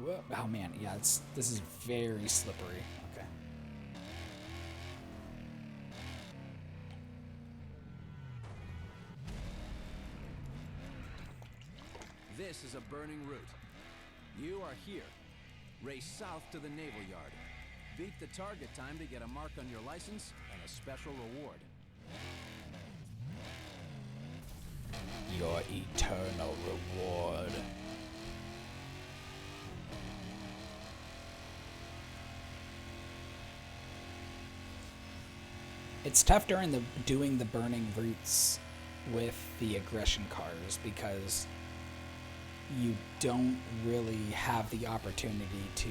A: Whoa. Oh man, yeah, this is very slippery. Okay.
B: This is a burning route. You are here. Race south to the naval yard. Beat the target time to get a mark on your license and a special reward.
A: Your eternal reward. It's tough during doing the burning routes with the aggression cars because you don't really have the opportunity to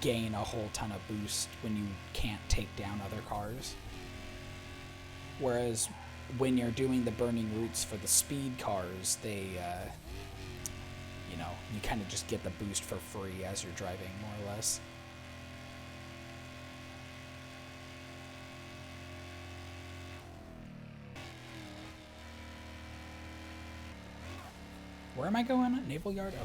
A: gain a whole ton of boost when you can't take down other cars. Whereas when you're doing the burning routes for the speed cars, they, you know, you kind of just get the boost for free as you're driving, more or less. Where am I going? Naval Yard? Okay.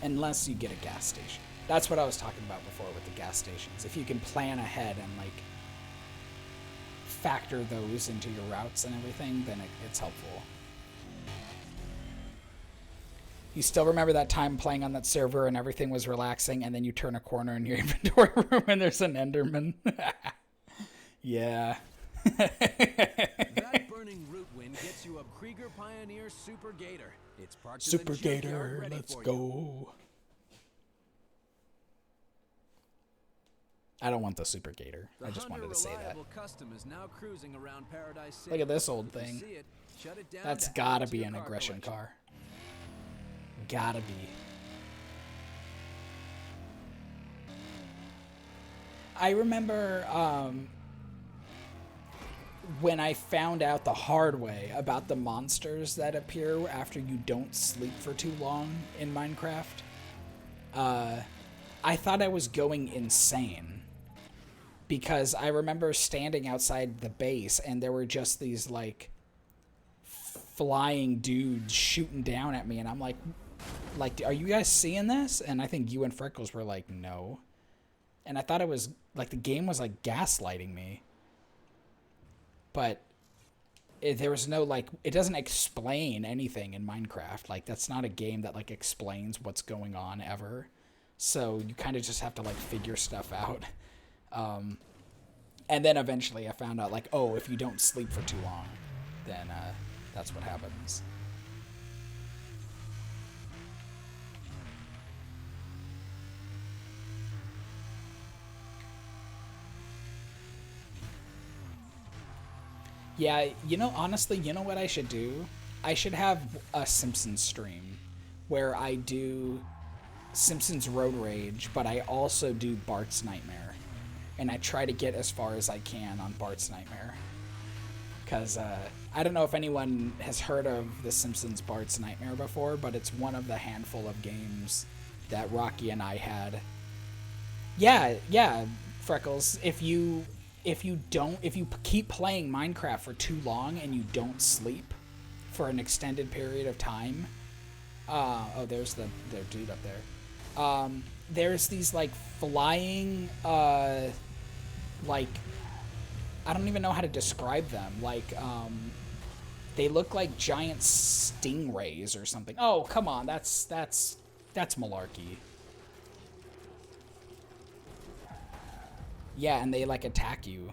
A: Unless you get a gas station. That's what I was talking about before with the gas stations. If you can plan ahead and like factor those into your routes and everything, then it's helpful. You still remember that time playing on that server and everything was relaxing, and then you turn a corner in your inventory room and there's an Enderman? Yeah.
B: That burning route win gets you a Krieger Pioneer Super Gator. It's parked
A: Super
B: in the junkyard
A: Gator,
B: ready
A: let's
B: for
A: go.
B: You.
A: I don't want the Super Gator.
B: The
A: I just wanted to say that.
B: Custom is now cruising around Paradise City.
A: Look at this old thing.
B: See it, shut it down.
A: That's
B: to
A: gotta
B: add
A: be
B: to
A: an
B: your car
A: aggression
B: collection.
A: car. Gotta be. I remember when I found out the hard way about the monsters that appear after you don't sleep for too long in Minecraft. I thought I was going insane. Because I remember standing outside the base and there were just these like flying dudes shooting down at me, and I'm like, are you guys seeing this? And I think you and Freckles were like, no. And I thought it was like the game was like gaslighting me. But there was no like, it doesn't explain anything in Minecraft. Like that's not a game that like explains what's going on ever. So you kind of just have to like figure stuff out. And then eventually I found out like, oh, if you don't sleep for too long, then that's what happens. Yeah, you know, honestly, you know what I should do? I should have a Simpsons stream where I do Simpsons Road Rage, but I also do Bart's Nightmare. And I try to get as far as I can on Bart's Nightmare. Because I don't know if anyone has heard of the Simpsons Bart's Nightmare before, but it's one of the handful of games that Rocky and I had. Yeah, Freckles, if you keep playing Minecraft for too long and you don't sleep for an extended period of time, oh, there's their dude up there. There's these like flying like, I don't even know how to describe them. Like, they look like giant stingrays or something. Oh, come on, that's malarkey. Yeah, and they like attack you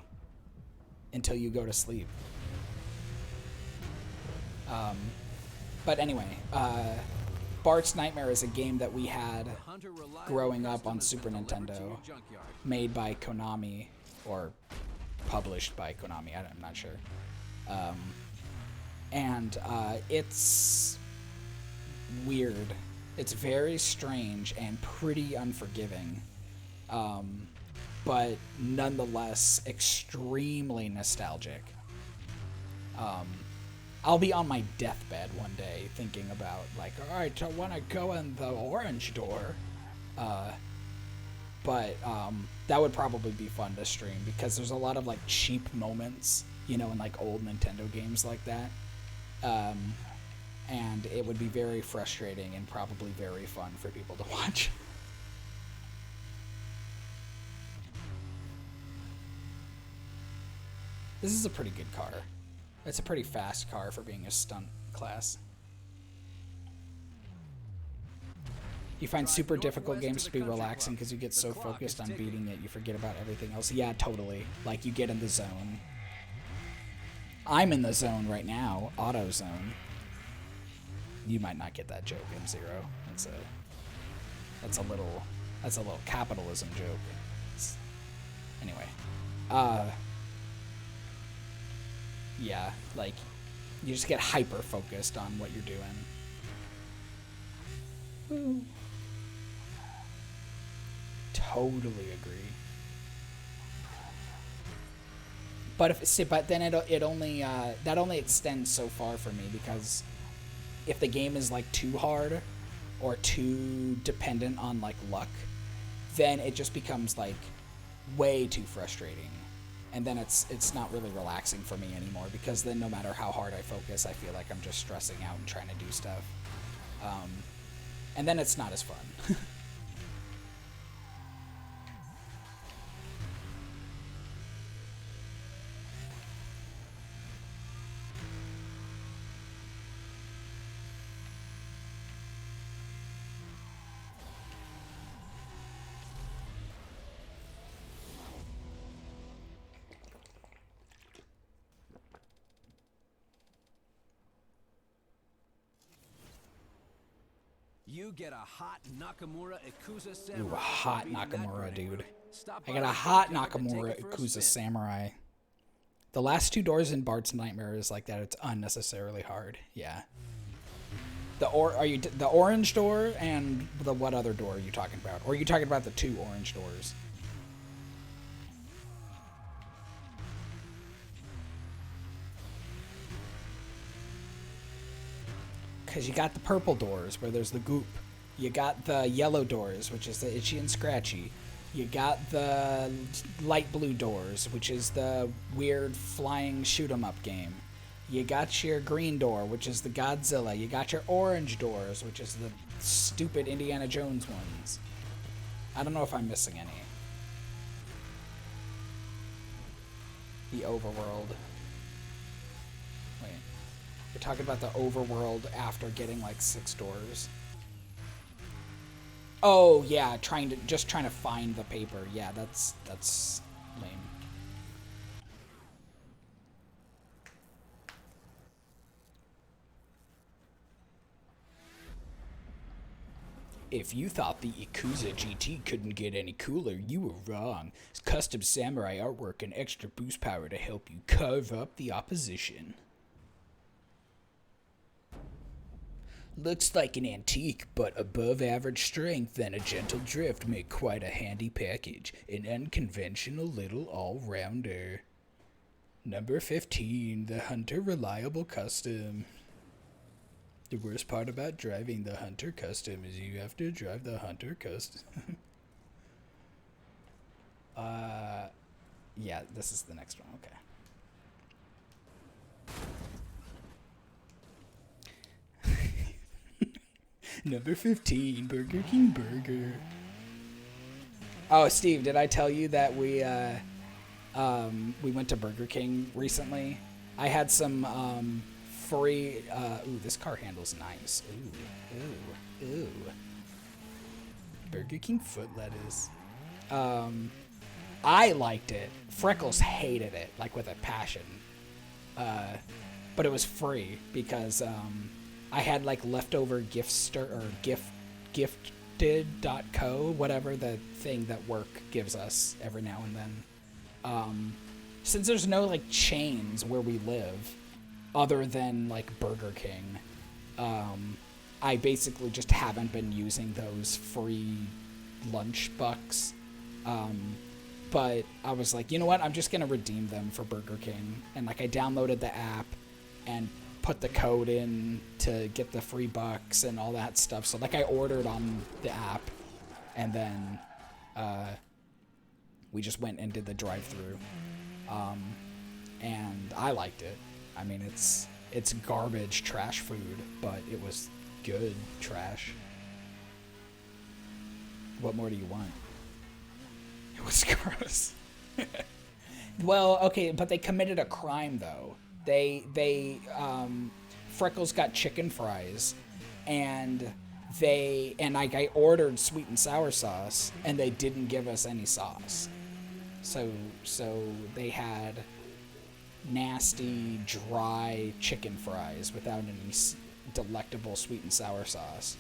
A: until you go to sleep. But anyway, Bart's Nightmare is a game that we had growing up on Super Nintendo, made by Konami, or published by Konami, I'm not sure. And it's weird. It's very strange and pretty unforgiving, but nonetheless extremely nostalgic. I'll be on my deathbed one day thinking about, like, all right, I want to go in the orange door. But that would probably be fun to stream, because there's a lot of, like, cheap moments, you know, in, like, old Nintendo games like that. And it would be very frustrating and probably very fun for people to watch. This is a pretty good car. It's a pretty fast car for being a stunt class. You find super difficult games to be relaxing because you get so focused on beating it, you forget about everything else. Yeah, totally. Like, you get in the zone. I'm in the zone right now. Auto zone. You might not get that joke, M0. That's a little capitalism joke. Anyway. Yeah, like, you just get hyper-focused on what you're doing. Totally agree. But then it only that only extends so far for me, because if the game is like too hard or too dependent on like luck, then it just becomes like way too frustrating. And then it's not really relaxing for me anymore, because then no matter how hard I focus, I feel like I'm just stressing out and trying to do stuff. And then it's not as fun.
B: You get a hot Nakamura Ikuza Samurai.
A: Ooh, a hot Nakamura, dude. I got a hot Nakamura Ikuza Samurai. The last two doors in Bart's Nightmare is like that. It's unnecessarily hard. Yeah. The orange door and the what other door are you talking about? Or are you talking about the two orange doors? Because you got the purple doors where there's the goop. You got the yellow doors, which is the itchy and scratchy. You got the light blue doors, which is the weird flying shoot 'em up game. You got your green door, which is the Godzilla. You got your orange doors, which is the stupid Indiana Jones ones. I don't know if I'm missing any. The overworld. Wait. You're talking about the overworld after getting like 6 doors. Oh yeah, trying to find the paper. Yeah, that's lame. If you thought the Ikuza GT couldn't get any cooler, you were wrong. It's custom samurai artwork and extra boost power to help you carve up the opposition. Looks like an antique, but above average strength and a gentle drift make quite a handy package. An unconventional little all-rounder. Number 15, the Hunter Reliable Custom. The worst part about driving the Hunter Custom is you have to drive the Hunter Custom. Yeah, this is the next one, okay. Number 15, Burger King Burger. Oh, Steve, did I tell you that we We went to Burger King recently. I had some free. Ooh, this car handles nice. Ooh. Burger King foot lettuce. I liked it. Freckles hated it, like with a passion. But it was free because I had like leftover gifted.co, whatever the thing that work gives us every now and then. Since there's no like chains where we live other than like Burger King, I basically just haven't been using those free lunch bucks. But I was like, you know what? I'm just going to redeem them for Burger King. And like I downloaded the app and put the code in to get the free bucks and all that stuff. So like I ordered on the app and then we just went and did the drive-through. And I liked it. I mean, it's garbage trash food, but it was good trash. What more do you want? It was gross. Well, okay, but they committed a crime though. Freckles got chicken fries, and I ordered sweet and sour sauce, and they didn't give us any sauce. So they had nasty, dry chicken fries without any delectable sweet and sour sauce.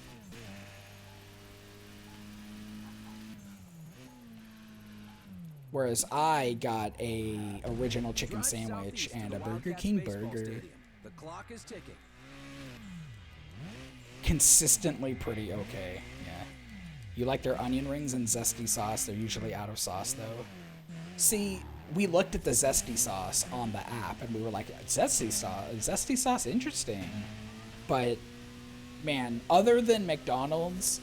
A: Whereas I got a original chicken sandwich and a Burger King burger.
B: The clock is ticking.
A: Consistently pretty okay, yeah. You like their onion rings and zesty sauce. They're usually out of sauce, though. See, we looked at the zesty sauce on the app, and we were like, zesty sauce, interesting. But, man, other than McDonald's,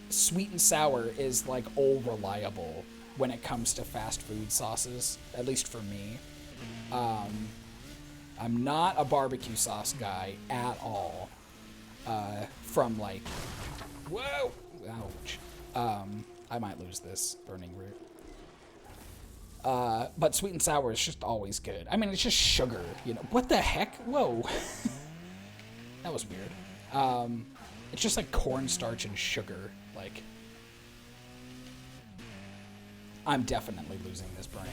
A: sweet and sour is, like, all reliable when it comes to fast food sauces, at least for me. I'm not a barbecue sauce guy at all. From like, whoa, ouch. I might lose this burning root. But sweet and sour is just always good. I mean, it's just sugar, you know. What the heck? Whoa. That was weird. It's just like cornstarch and sugar, like. I'm definitely losing this burning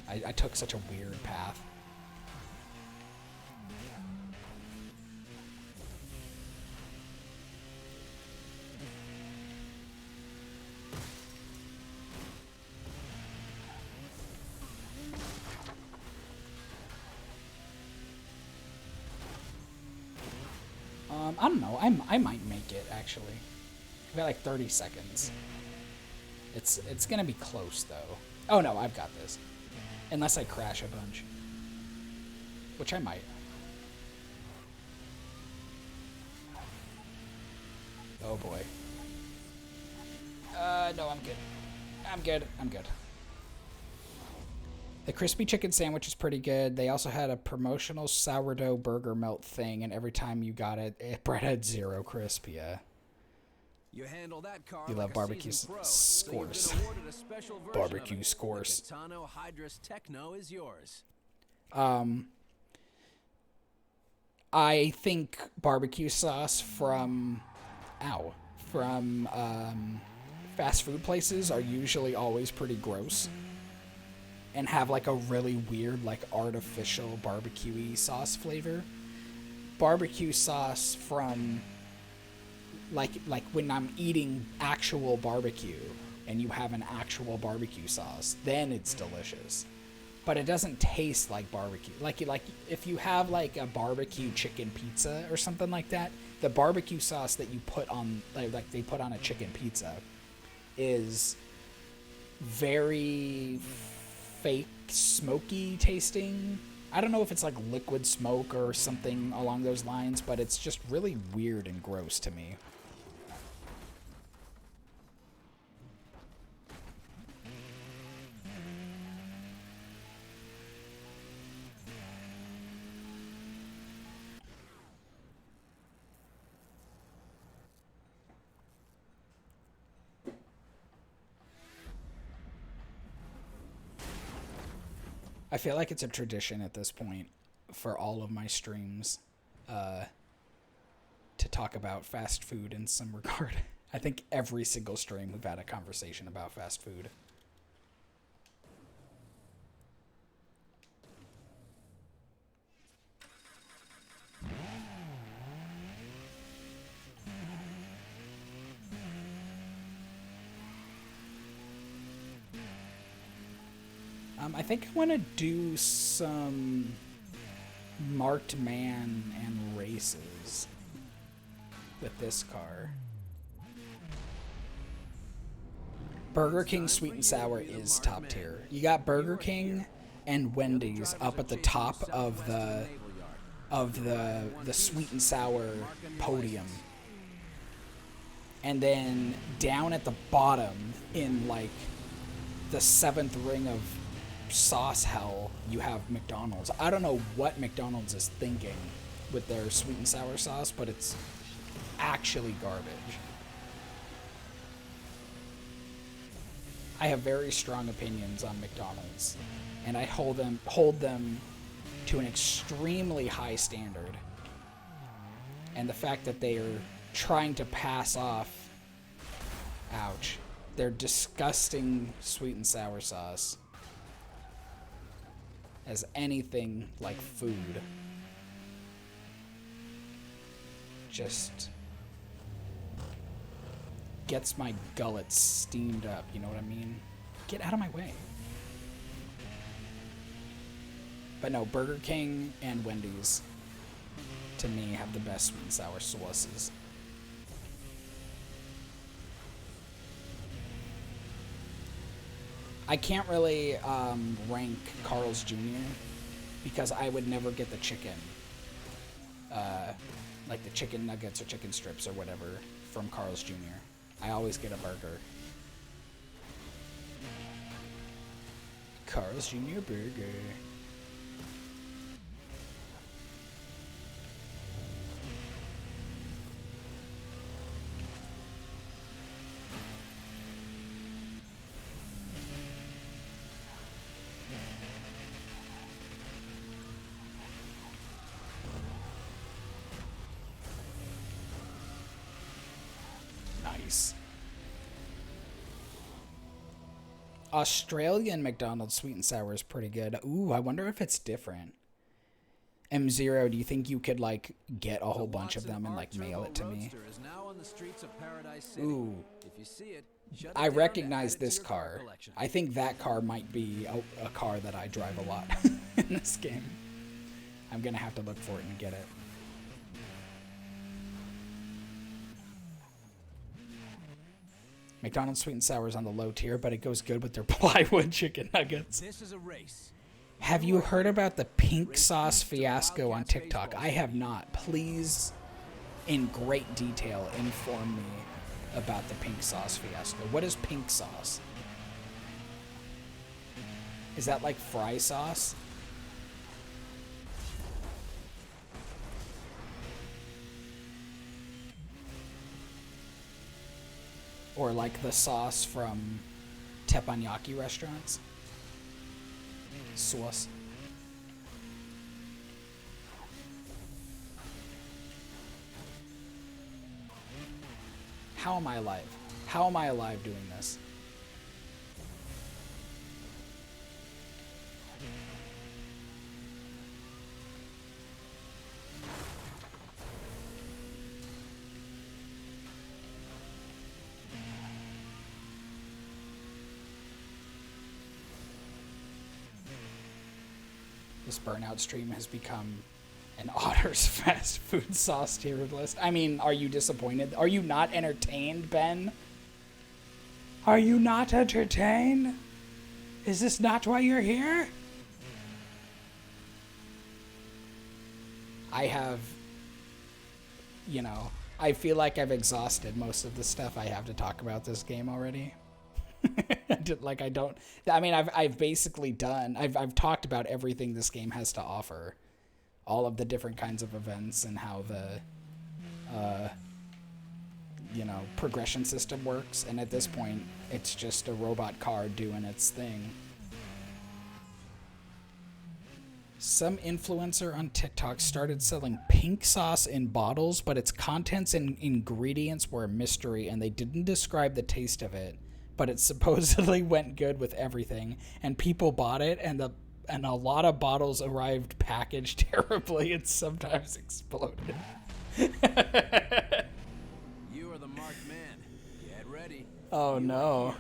A: root. I took such a weird path. I don't know. I might make it, actually. I've got like 30 seconds. It's gonna be close, though. Oh, no, I've got this. Unless I crash a bunch. Which I might. Oh, boy. No, I'm good. The crispy chicken sandwich is pretty good. They also had a promotional sourdough burger melt thing, and every time you got it, bread had zero crisp, yeah.
B: You handle that car
A: You
B: like
A: love barbecue scores. Barbecue scores.
B: The Katano Hydrus Techno is yours.
A: I think barbecue sauce from fast food places are usually always pretty gross and have like a really weird, like artificial barbecue-y sauce flavor. Barbecue sauce from like when I'm eating actual barbecue and you have an actual barbecue sauce, then it's delicious. But it doesn't taste like barbecue. Like if you have like a barbecue chicken pizza or something like that, the barbecue sauce that you put on like they put on a chicken pizza is very fake smoky tasting. I don't know if it's like liquid smoke or something along those lines, but it's just really weird and gross to me. I feel like it's a tradition at this point for all of my streams to talk about fast food in some regard. I think every single stream we've had a conversation about fast food. I think I want to do some marked man and races with this car. Burger King sweet and sour is top tier. You got Burger King and Wendy's up at the top of the sweet and sour podium. And then down at the bottom in like the 7th ring of sauce hell, you have McDonald's. I don't know what McDonald's is thinking with their sweet and sour sauce, but it's actually garbage. I have very strong opinions on McDonald's, and I hold them to an extremely high standard. And the fact that they are trying to pass off, ouch, their disgusting sweet and sour sauce as anything like food just gets my gullet steamed up, you know what I mean? Get out of my way. But no, Burger King and Wendy's, to me, have the best sweet and sour sauces. I can't really rank Carl's Jr. because I would never get the chicken. Like the chicken nuggets or chicken strips or whatever from Carl's Jr. I always get a burger. Carl's Jr. burger. Nice. Australian McDonald's sweet and sour is pretty good. Ooh, I wonder if it's different. M0, do you think you could like get a whole bunch of them and like mail it to me? Ooh.
B: If you see it,
A: I recognize this car. I think that car might be a car that I drive a lot in this game. I'm gonna have to look for it and get it. McDonald's sweet and sour is on the low tier, but it goes good with their plywood chicken nuggets.
B: This is a race.
A: Have you heard about the pink sauce fiasco on TikTok? I have not. Please, in great detail, inform me about the pink sauce fiasco. What is pink sauce? Is that like fry sauce? Or like the sauce from teppanyaki restaurants? Sauce. How am I alive? How am I alive doing this? This Burnout stream has become an Otter's fast food sauce tier list. I mean, are you disappointed? Are you not entertained, Ben? Are you not entertained? Is this not why you're here? I have, you know, I feel like I've exhausted most of the stuff I have to talk about this game already. I've basically done, I've talked about everything this game has to offer. All of the different kinds of events and how the, progression system works. And at this point, it's just a robot car doing its thing. Some influencer on TikTok started selling pink sauce in bottles, but its contents and ingredients were a mystery, and they didn't describe the taste of it. But it supposedly went good with everything, and people bought it, and a lot of bottles arrived packaged terribly and sometimes exploded.
B: You are the marked man. Get ready.
A: Oh no.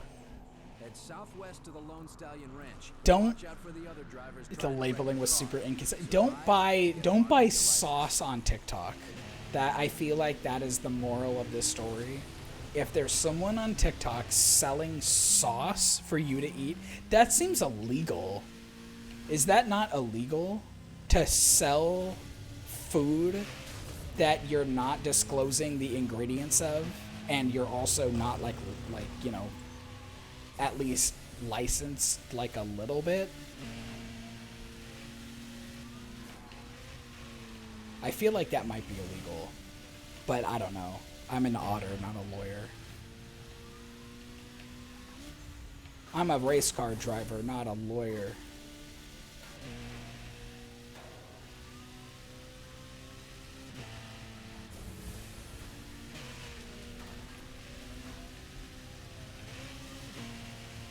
B: Head southwest to the Lone Stallion Ranch.
A: Don't.
B: Watch out for the other drivers.
A: The labeling was super inconsistent. Don't buy sauce on TikTok. That, I feel like that is the moral of this story. If there's someone on TikTok selling sauce for you to eat, that seems illegal. Is that not illegal to sell food that you're not disclosing the ingredients of, and you're also not like you know, at least licensed like a little bit? I feel like that might be illegal, but I don't know. I'm an otter, not a lawyer. I'm a race car driver, not a lawyer.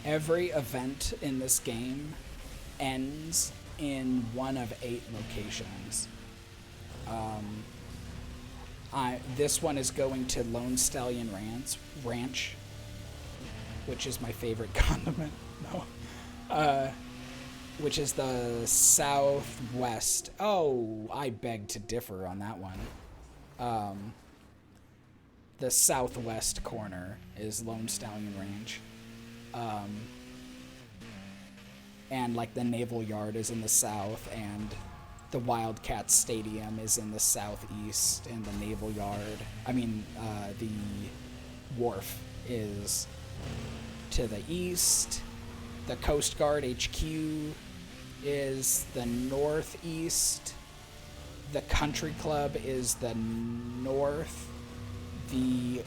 A: Every event in this game ends in one of 8 locations. This one is going to Lone Stallion Ranch, which is my favorite condiment. No. Which is the southwest. Oh, I beg to differ on that one. The southwest corner is Lone Stallion Ranch. And like the Naval Yard is in the south, and the Wildcat Stadium is in the southeast, and the Naval Yard, the wharf is to the east. The Coast Guard HQ is the northeast. The Country Club is the north. The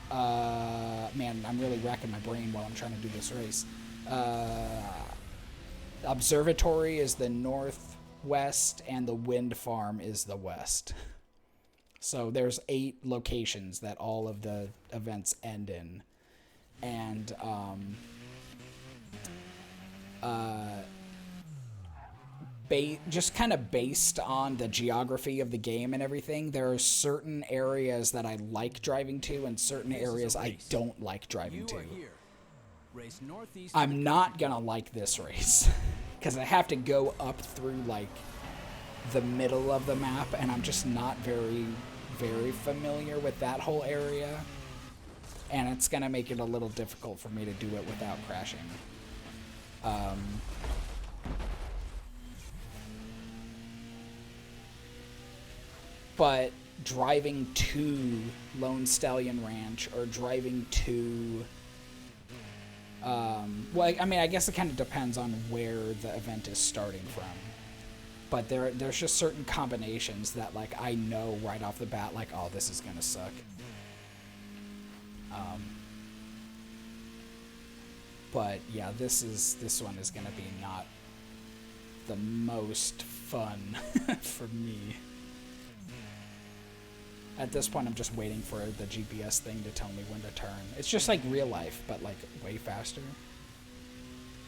A: man, I'm really racking my brain while I'm trying to do this race. Observatory is the northwest, and the Wind Farm is the west. So there's 8 locations that all of the events end in. And just kind of based on the geography of the game and everything, there are certain areas that I like driving to and certain areas I don't like driving to. I'm not gonna like this race because I have to go up through like the middle of the map, and I'm just not very familiar with that whole area, and it's gonna make it a little difficult for me to do it without crashing. But driving to Lone Stallion Ranch or driving to well, I mean, I guess it kind of depends on where the event is starting from. But there's just certain combinations that, like, I know right off the bat, like, oh, this is gonna suck. But yeah, this one is gonna be not the most fun for me. At this point, I'm just waiting for the GPS thing to tell me when to turn. It's just like real life, but like way faster.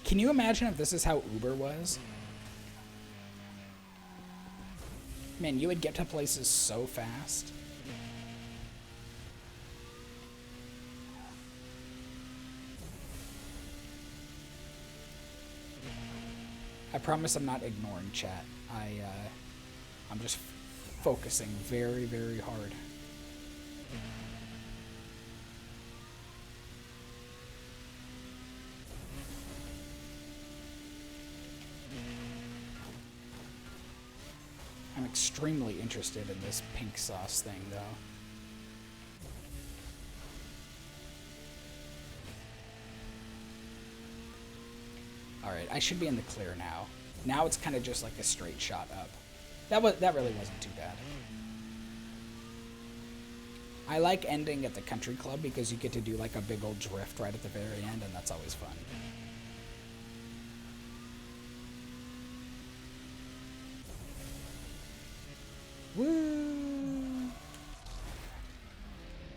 A: Can you imagine if this is how Uber was? Man, you would get to places so fast. I promise I'm not ignoring chat. I'm just focusing very, very hard. I'm extremely interested in this pink sauce thing, though. Alright, I should be in the clear now. Now it's kind of just like a straight shot up. That really wasn't too bad. I like ending at the Country Club because you get to do like a big old drift right at the very end, and that's always fun. Woo!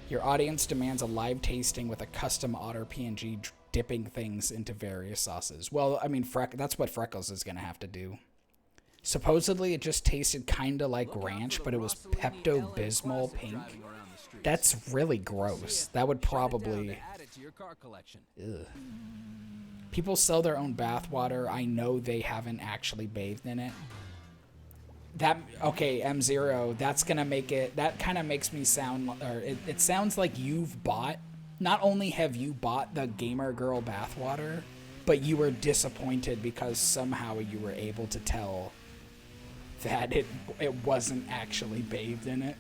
A: Your audience demands a live tasting with a custom otter PNG dipping things into various sauces. Well, I mean, that's what Freckles is going to have to do. Supposedly, it just tasted kind of like ranch, but it was Pepto-Bismol pink. That's really gross. That would probably... Ugh. People sell their own bathwater. I know they haven't actually bathed in it. Okay, M0, that's gonna make it, that kind of makes me sound, or it sounds like you've bought, not only have you bought the Gamer Girl bathwater, but you were disappointed because somehow you were able to tell that it wasn't actually bathed in it.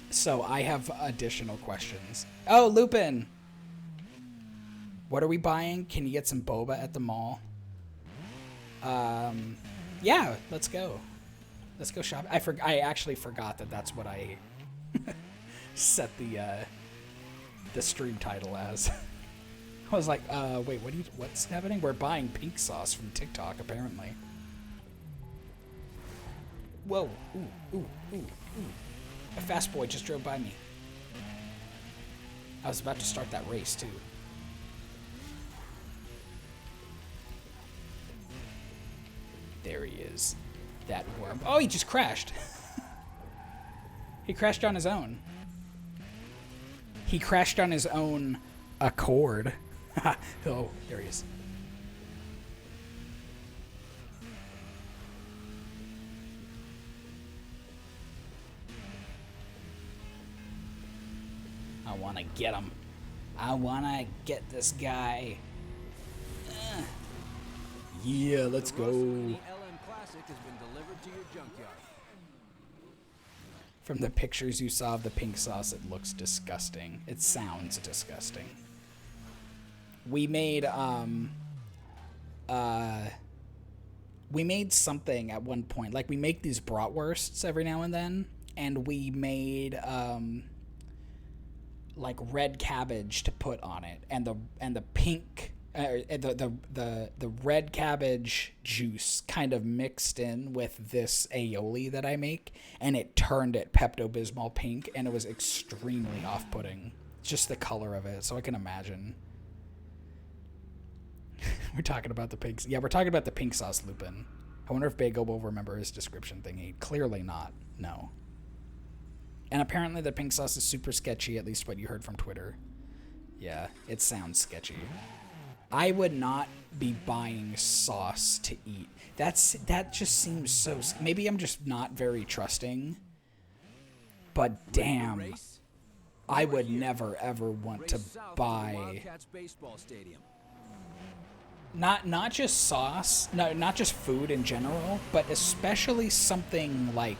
A: So I have additional questions. Oh, Lupin! What are we buying? Can you get some boba at the mall? Yeah, let's go. Let's go shop. I actually forgot that that's what I set the stream title as. I was like, wait, what's happening? We're buying pink sauce from TikTok, apparently. Whoa, ooh, ooh, ooh, ooh. A fast boy just drove by me. I was about to start that race, too. There he is. That worm. Oh, he just crashed. He crashed on his own. He crashed on his own accord. Oh, there he is. I want to get him. I want to get this guy. Yeah, let's go. From the pictures you saw of the pink sauce, it looks disgusting. It sounds disgusting. We made something at one point. Like, we make these bratwursts every now and then, and we made like red cabbage to put on it, and the pink the red cabbage juice kind of mixed in with this aioli that I make, and it turned it Pepto-Bismol pink, and it was extremely off-putting. Just the color of it, so I can imagine. We're talking about the pink... Yeah, we're talking about the pink sauce, Lupin. I wonder if Bagel will remember his description thingy. Clearly not. No. And apparently the pink sauce is super sketchy, at least what you heard from Twitter. Yeah, it sounds sketchy. I would not be buying sauce to eat. That just seems so... Maybe I'm just not very trusting. But damn, I would never ever want to buy... Not just sauce, no, not just food in general, but especially something like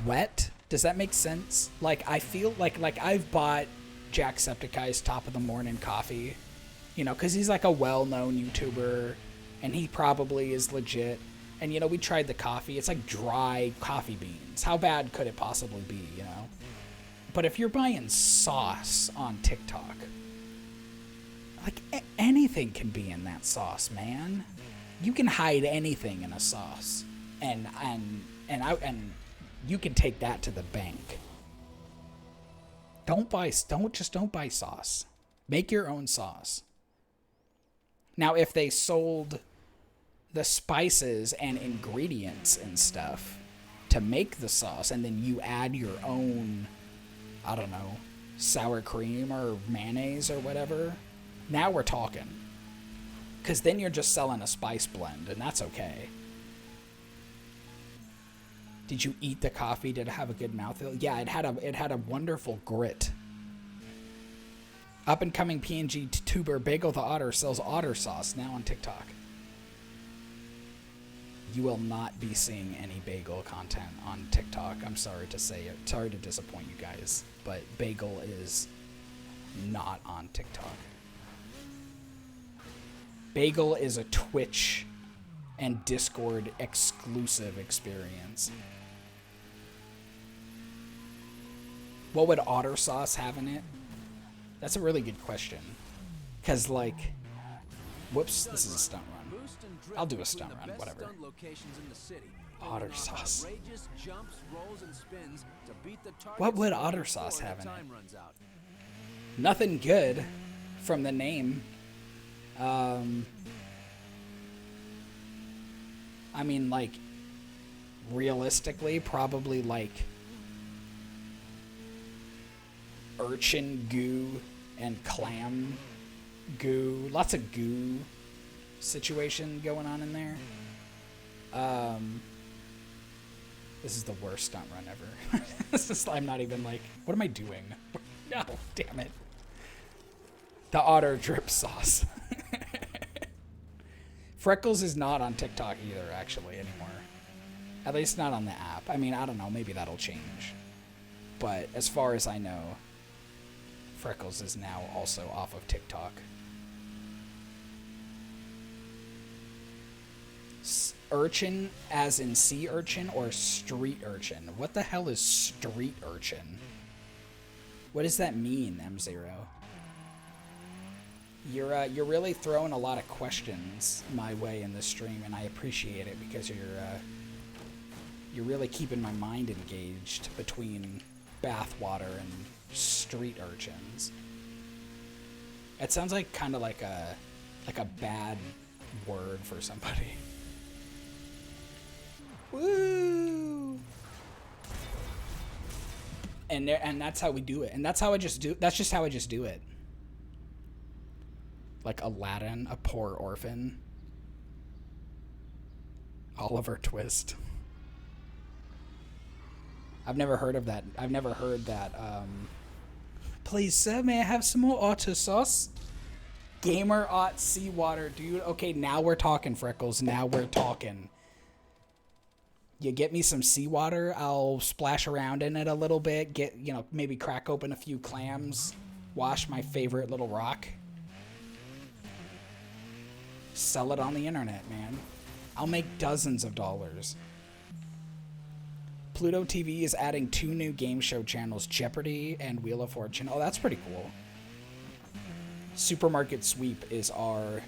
A: wet. Does that make sense? Like, I feel like I've bought Jacksepticeye's top of the morning coffee. You know, because he's like a well-known YouTuber, and he probably is legit. And, you know, we tried the coffee. It's like dry coffee beans. How bad could it possibly be, you know? But if you're buying sauce on TikTok, like, anything can be in that sauce, man. You can hide anything in a sauce. And you can take that to the bank. Don't buy sauce. Make your own sauce. Now, if they sold the spices and ingredients and stuff to make the sauce, and then you add your own, I don't know, sour cream or mayonnaise or whatever, now we're talking. Because then you're just selling a spice blend, and that's okay. Did you eat the coffee? Did it have a good mouthfeel? Yeah, it had a wonderful grit. Up-and-coming PNG tuber Bagel the Otter sells otter sauce now on TikTok. You will not be seeing any Bagel content on TikTok. I'm sorry to say it. Sorry to disappoint you guys, but Bagel is not on TikTok. Bagel is a Twitch and Discord exclusive experience. What would otter sauce have in it? That's a really good question. Because, like... Whoops, this is a stunt run. I'll do a stunt run, whatever. Otter
B: pulling off
A: sauce.
B: outrageous jumps, rolls, and spins to beat the target
A: What would
B: score
A: otter
B: before
A: sauce
B: the
A: have in it?
B: time runs out.
A: Nothing good from the name. I mean, like, realistically, probably like urchin goo and clam goo. Lots of goo situation going on in there. This is the worst stunt run ever. This is, I'm not even like, what am I doing? No, damn it. The otter drip sauce. Freckles is not on TikTok either, actually, anymore. At least not on the app. I mean, I don't know. Maybe that'll change. But as far as I know, Freckles is now also off of TikTok. Urchin as in sea urchin or street urchin? What the hell is street urchin? What does that mean, M0? You're really throwing a lot of questions my way in this stream, and I appreciate it because you're really keeping my mind engaged between bathwater and street urchins. It sounds like kind of like a bad word for somebody. Woo! And that's how we do it. And that's how I just do. That's just how I just do it. Like Aladdin, a poor orphan. Oliver Twist. I've never heard of that. I've never heard that. Please, sir, may I have some more otter sauce? Gamer Ot Seawater, dude. Okay, now we're talking, Freckles. Now we're talking. You get me some seawater, I'll splash around in it a little bit, maybe crack open a few clams, wash my favorite little rock. Sell it on the internet, man. I'll make dozens of dollars. Pluto TV is adding 2 new game show channels, Jeopardy and Wheel of Fortune. Oh, that's pretty cool. Supermarket Sweep is our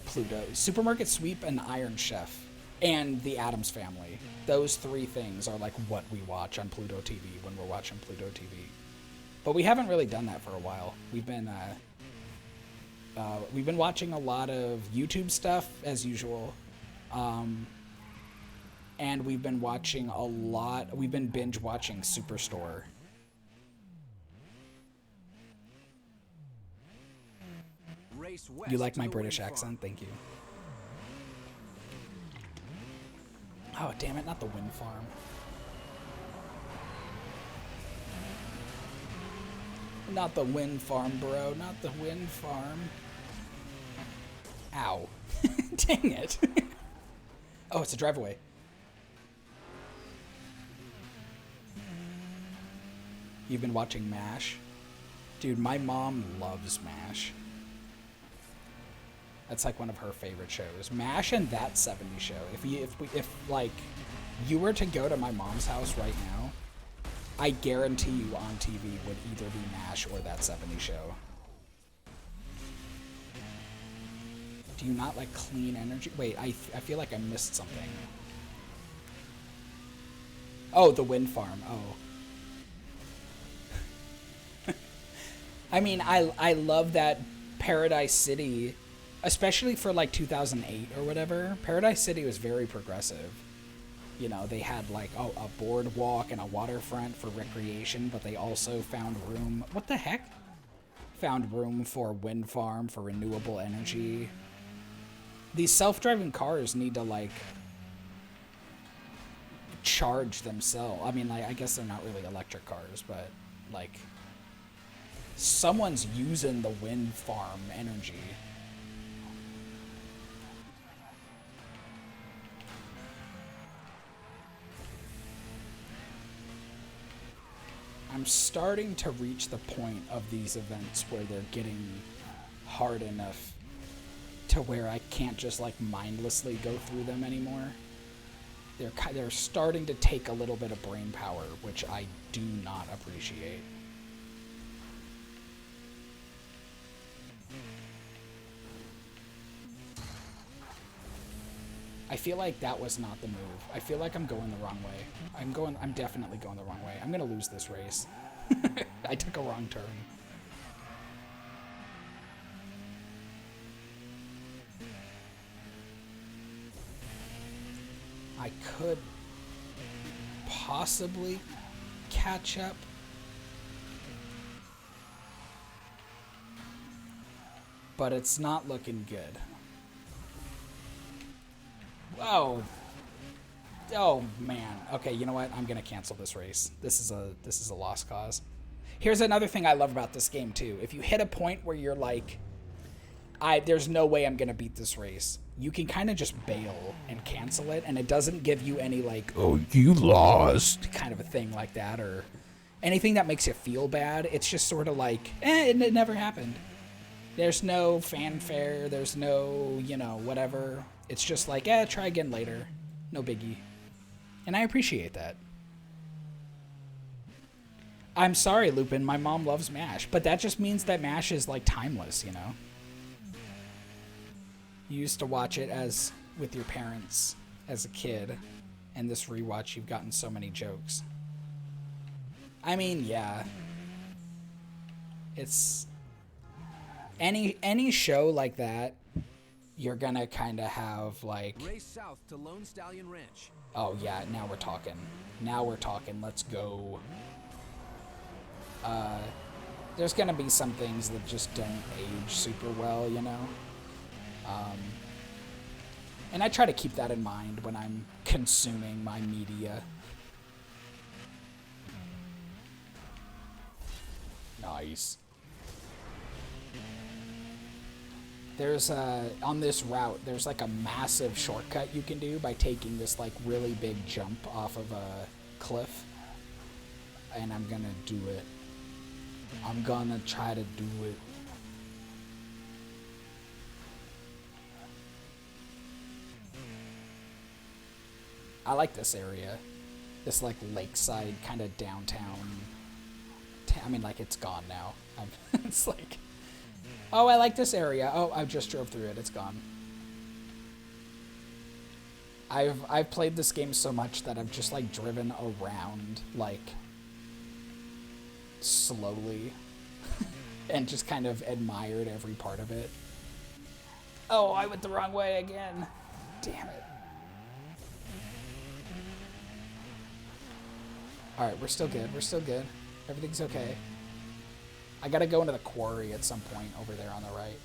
A: Pluto. Supermarket Sweep and Iron Chef and The Addams Family. Those 3 things are like what we watch on Pluto TV when we're watching Pluto TV. But we haven't really done that for a while. We've been watching a lot of YouTube stuff as usual. And we've been binge watching Superstore. You like my British accent? Thank you. Oh, damn it, not the wind farm. Not the wind farm, bro. Not the wind farm. Ow. Dang it. Oh, it's a drive-away. You've been watching MASH? Dude, my mom loves MASH. That's like one of her favorite shows. MASH and That 70s Show. If you were to go to my mom's house right now, I guarantee you on TV would either be MASH or That 70s Show. Do you not like clean energy? Wait, I feel like I missed something. Oh, the wind farm. Oh. I mean, I love that Paradise City, especially for like 2008 or whatever. Paradise City was very progressive. You know, they had like a boardwalk and a waterfront for recreation, but they also found room. What the heck? Found room for wind farm, for renewable energy. These self-driving cars need to like charge themselves. I mean, like, I guess they're not really electric cars, but like someone's using the wind farm energy. I'm starting to reach the point of these events where they're getting hard enough to where I can't just like mindlessly go through them anymore. They're starting to take a little bit of brain power, which I do not appreciate. I feel like that was not the move. I feel like I'm going the wrong way. I'm definitely going the wrong way. I'm gonna lose this race. I took a wrong turn. I could possibly catch up. But it's not looking good. Whoa. Oh man. Okay, you know what? I'm gonna cancel this race. This is a lost cause. Here's another thing I love about this game too. If you hit a point where you're like, there's no way I'm gonna beat this race, you can kind of just bail and cancel it, and it doesn't give you any like, oh, you lost kind of a thing like that, or anything that makes you feel bad. It's just sort of like, it never happened. There's no fanfare. There's no, whatever. It's just like, try again later. No biggie. And I appreciate that. I'm sorry, Lupin. My mom loves MASH. But that just means that MASH is, like, timeless, You used to watch it with your parents as a kid. And this rewatch, you've gotten so many jokes. I mean, yeah. It's... Any show like that, you're gonna kind of have like.
B: Race south to Lone Stallion Ranch.
A: Oh yeah, now we're talking. Now we're talking. Let's go. There's gonna be some things that just don't age super well, And I try to keep that in mind when I'm consuming my media. Nice. There's on this route, there's like a massive shortcut you can do by taking this like really big jump off of a cliff. And I'm gonna do it. I'm gonna try to do it. I like this area. This like lakeside kind of downtown. I mean, like it's gone now. It's like... Oh, I like this area. Oh, I just drove through it. It's gone. I've played this game so much that I've just like driven around like slowly and just kind of admired every part of it. Oh, I went the wrong way again. Damn it. All right, we're still good. We're still good. Everything's okay. I gotta go into the quarry at some point over there on the right.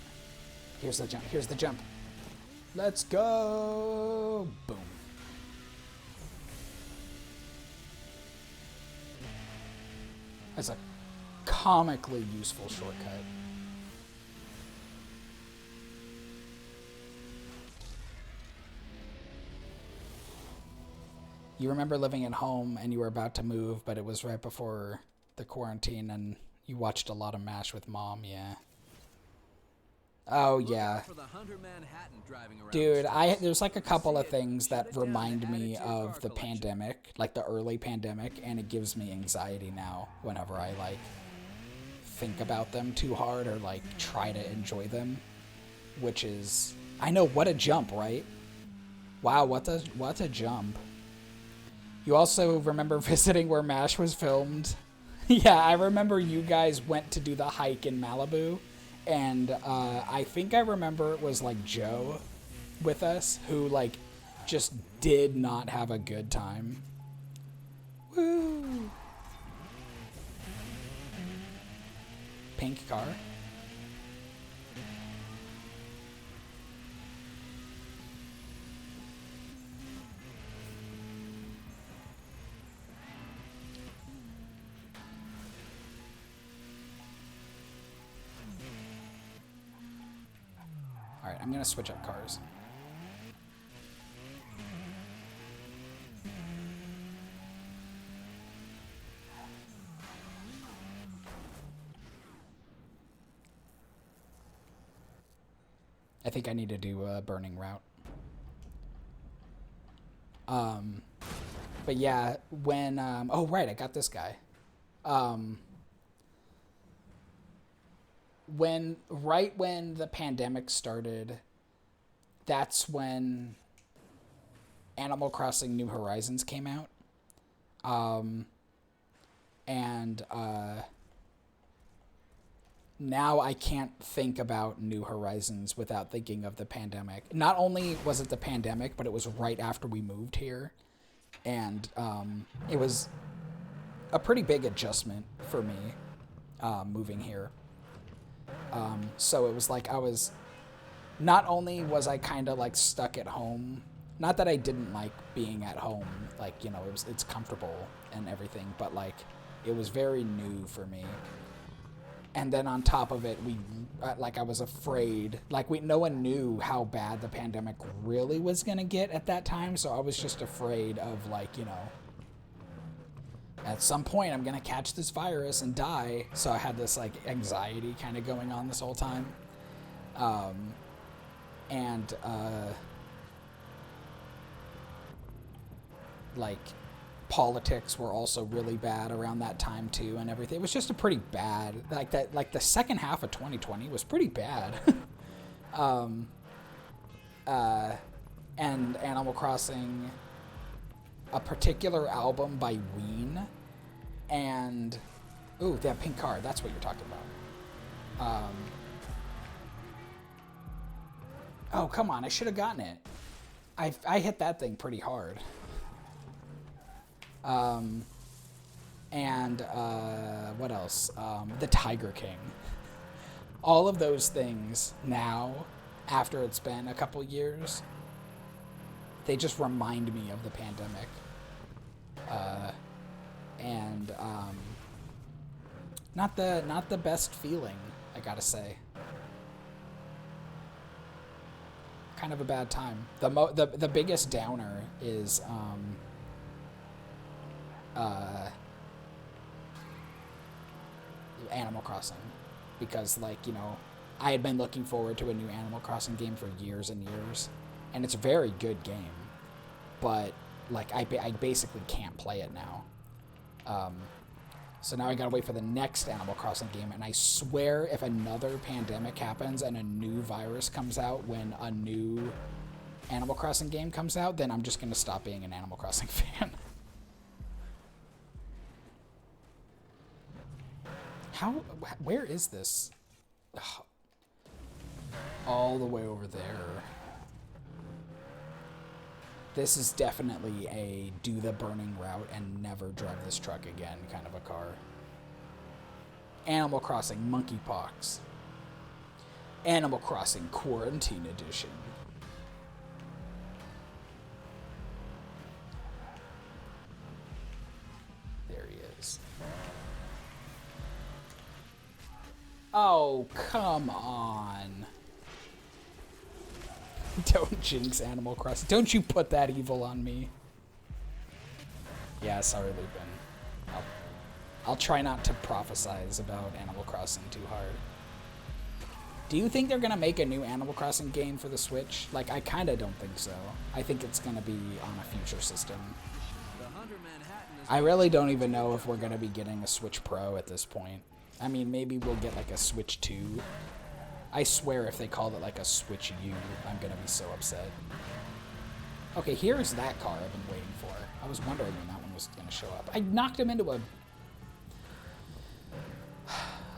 A: Here's the jump. Here's the jump. Let's go. Boom. That's a comically useful shortcut. You remember living at home and you were about to move, but it was right before the quarantine and you watched a lot of MASH with Mom, yeah. Oh, yeah. Dude, there's like a couple of things that remind me of the pandemic, like the early pandemic, and it gives me anxiety now whenever I like think about them too hard or like try to enjoy them, which is, I know, what a jump, right? Wow, what a jump. You also remember visiting where MASH was filmed? Yeah, I remember you guys went to do the hike in Malibu, and I think I remember it was like Joe with us, who like just did not have a good time. Woo! Pink car. Alright, I'm gonna switch up cars. I think I need to do a burning route. But yeah, when, oh right, I got this guy. Right when the pandemic started, that's when Animal Crossing New Horizons came out. And now I can't think about New Horizons without thinking of the pandemic. Not only was it the pandemic, but it was right after we moved here. And it was a pretty big adjustment for me moving here. So it was like not only was I kind of like stuck at home, not that I didn't like being at home, like, it's comfortable and everything, but like it was very new for me. And then on top of it, I was afraid, no one knew how bad the pandemic really was going to get at that time. So I was just afraid of at some point I'm going to catch this virus and die. So I had this anxiety kind of going on this whole time. Politics were also really bad around that time too, and everything. It was just a pretty bad, the second half of 2020 was pretty bad. And Animal Crossing, a particular album by Ween, and that pink card, that's what you're talking about. Oh, come on, I should have gotten it. I hit that thing pretty hard. What else? The Tiger King. All of those things now, after it's been a couple years, they just remind me of the pandemic. Not the best feeling, I gotta say. Kind of a bad time. The biggest downer is Animal Crossing, because I had been looking forward to a new Animal Crossing game for years and years, and it's a very good game, but I basically can't play it now. So now I gotta wait for the next Animal Crossing game, and I swear if another pandemic happens and a new virus comes out when a new Animal Crossing game comes out, then I'm just gonna stop being an Animal Crossing fan. Where is this? Ugh. All the way over there. This is definitely a do the burning route and never drive this truck again kind of a car. Animal Crossing Monkeypox. Animal Crossing Quarantine Edition. There he is. Oh, come on. Don't jinx Animal Crossing. Don't you put that evil on me. Yeah, sorry, Lupin. I'll try not to prophesize about Animal Crossing too hard. Do you think they're going to make a new Animal Crossing game for the Switch? I kind of don't think so. I think it's going to be on a future system. I really don't even know if we're going to be getting a Switch Pro at this point. I mean, maybe we'll get a Switch 2. I swear if they called it a Switch U, I'm going to be so upset. Okay, here's that car I've been waiting for. I was wondering when that one was going to show up. I knocked him into a...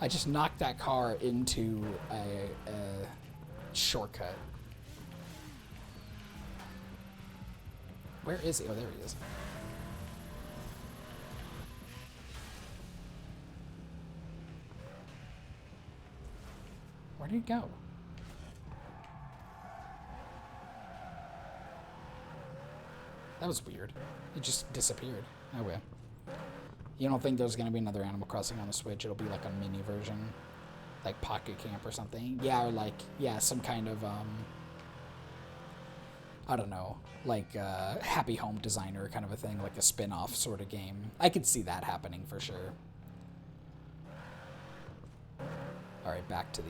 A: I just knocked that car into a shortcut. Where is he? Oh, there he is. Where did he go? That was weird. He just disappeared. Oh, well. You don't think there's going to be another Animal Crossing on the Switch? It'll be like a mini version? Like Pocket Camp or something? Yeah, or some kind of, I don't know, Happy Home Designer kind of a thing, like a spin-off sort of game. I could see that happening for sure. Alright, back to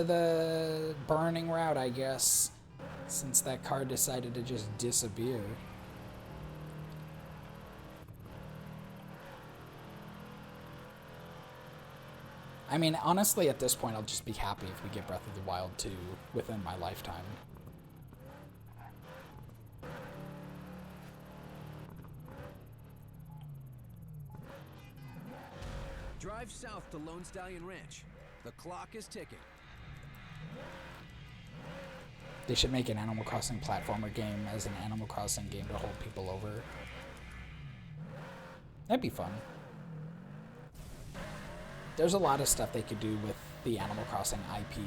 A: the burning route, I guess, since that car decided to just disappear. I mean, honestly, at this point, I'll just be happy if we get Breath of the Wild 2 within my lifetime.
B: Drive south to Lone Stallion Ranch. The clock is ticking.
A: They should make an Animal Crossing platformer game as an Animal Crossing game to hold people over. That'd be fun. There's a lot of stuff they could do with the Animal Crossing IP.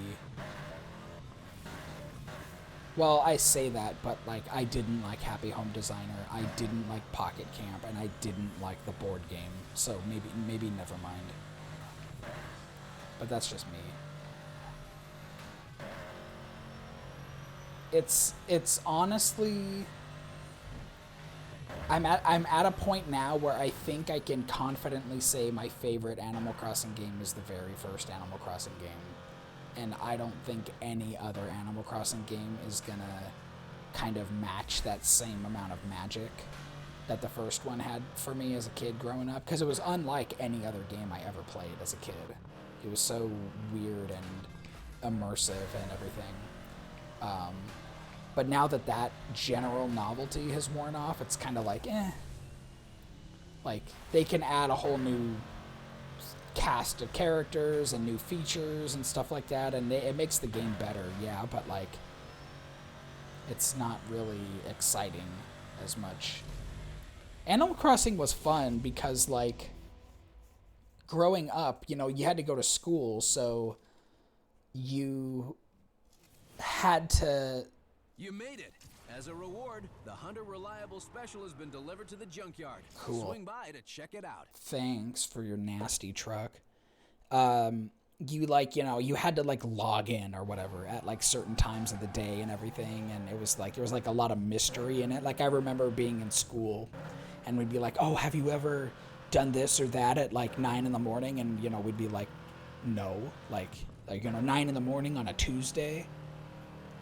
A: Well, I say that, but like I didn't like Happy Home Designer, I didn't like Pocket Camp, and I didn't like the board game. So maybe never mind. But that's just me. It's honestly, I'm at a point now where I think I can confidently say my favorite Animal Crossing game is the very first Animal Crossing game. And I don't think any other Animal Crossing game is gonna kind of match that same amount of magic that the first one had for me as a kid growing up, because it was unlike any other game I ever played as a kid. It was so weird and immersive and everything. But now that that general novelty has worn off, it's kind of like, eh. Like, they can add a whole new cast of characters and new features and stuff like that, and it makes the game better, yeah, but, like, it's not really exciting as much. Animal Crossing was fun because, like, growing up, you know, you had to go to school, so you had to...
B: You made it! As a reward, the Hunter Reliable Special has been delivered to the junkyard.
A: Cool.
B: Swing by to check it out.
A: Thanks for your nasty truck. You, like, you know, you had to, like, log in or whatever at, like, certain times of the day and everything, and it was, like, there was, like, a lot of mystery in it. Like, I remember being in school, and we'd be like, oh, have you ever done this or that at, like, 9 in the morning? And, you know, we'd be like, no. Like, you know, 9 in the morning on a Tuesday?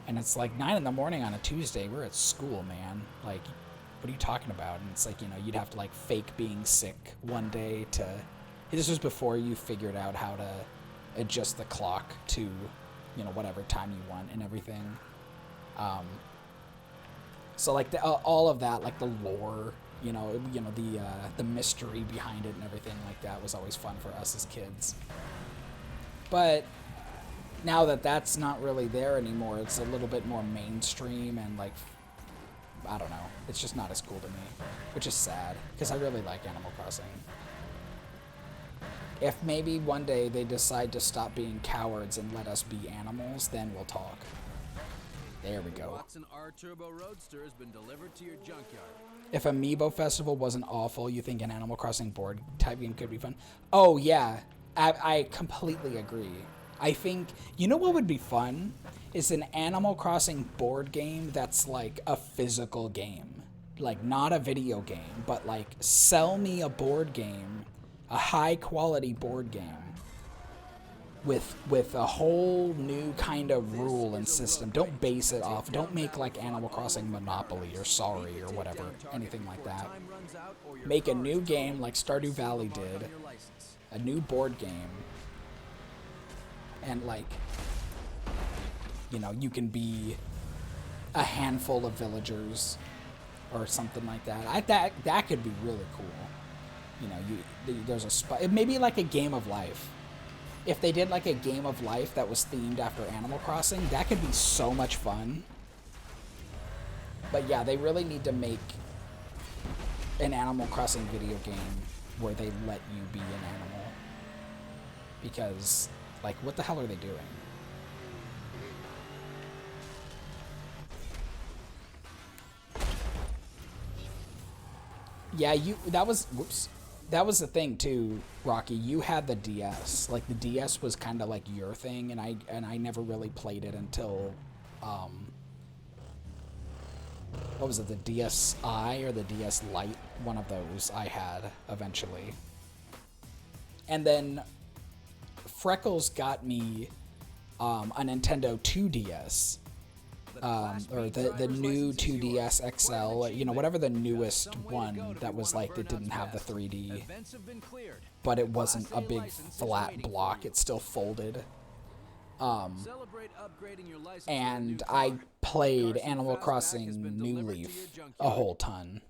A: And it's like 9 in the morning on a Tuesday. We're at school, man. Like, what are you talking about? And it's like, you know, you'd have to like fake being sick one day to. This was before you figured out how to adjust the clock to, you know, whatever time you want and everything. So like all of that, like the lore, you know, the mystery behind it and everything like that was always fun for us as kids. But now that that's not really there anymore, it's a little bit more mainstream and, like, I don't know. It's just not as cool to me, which is sad, because I really like Animal Crossing. If maybe one day they decide to stop being cowards and let us be animals, then we'll talk. There we go.
B: Watson R Turbo Roadster has been delivered to your junkyard.
A: If Amiibo Festival wasn't awful, you think an Animal Crossing board type game could be fun? Oh, yeah. I completely agree. I think, you know what would be fun? Is an Animal Crossing board game that's like a physical game. Like, not a video game, but like, sell me a board game, a high quality board game, with a whole new kind of rule and system. Don't base it off, don't make like Animal Crossing Monopoly or Sorry or whatever, anything like that. Make a new game like Stardew Valley did, a new board game, and, like, you know, you can be a handful of villagers or something like that. That could be really cool. You know, there's a spot, maybe like a Game of Life. If they did like a Game of Life that was themed after Animal Crossing, that could be so much fun. But yeah, they really need to make an Animal Crossing video game where they let you be an animal. Because, like, what the hell are they doing? Yeah, that was the thing too, Rocky. You had the DS. Like, the DS was kind of like your thing, and I never really played it until what was it, the DSi or the DS Lite? One of those I had eventually. And then Freckles got me a Nintendo 2DS, or the new 2DS XL, you know, whatever the newest one that was like that didn't have the 3D, but it wasn't a big flat block. It still folded. And I played Animal Crossing New Leaf a whole ton.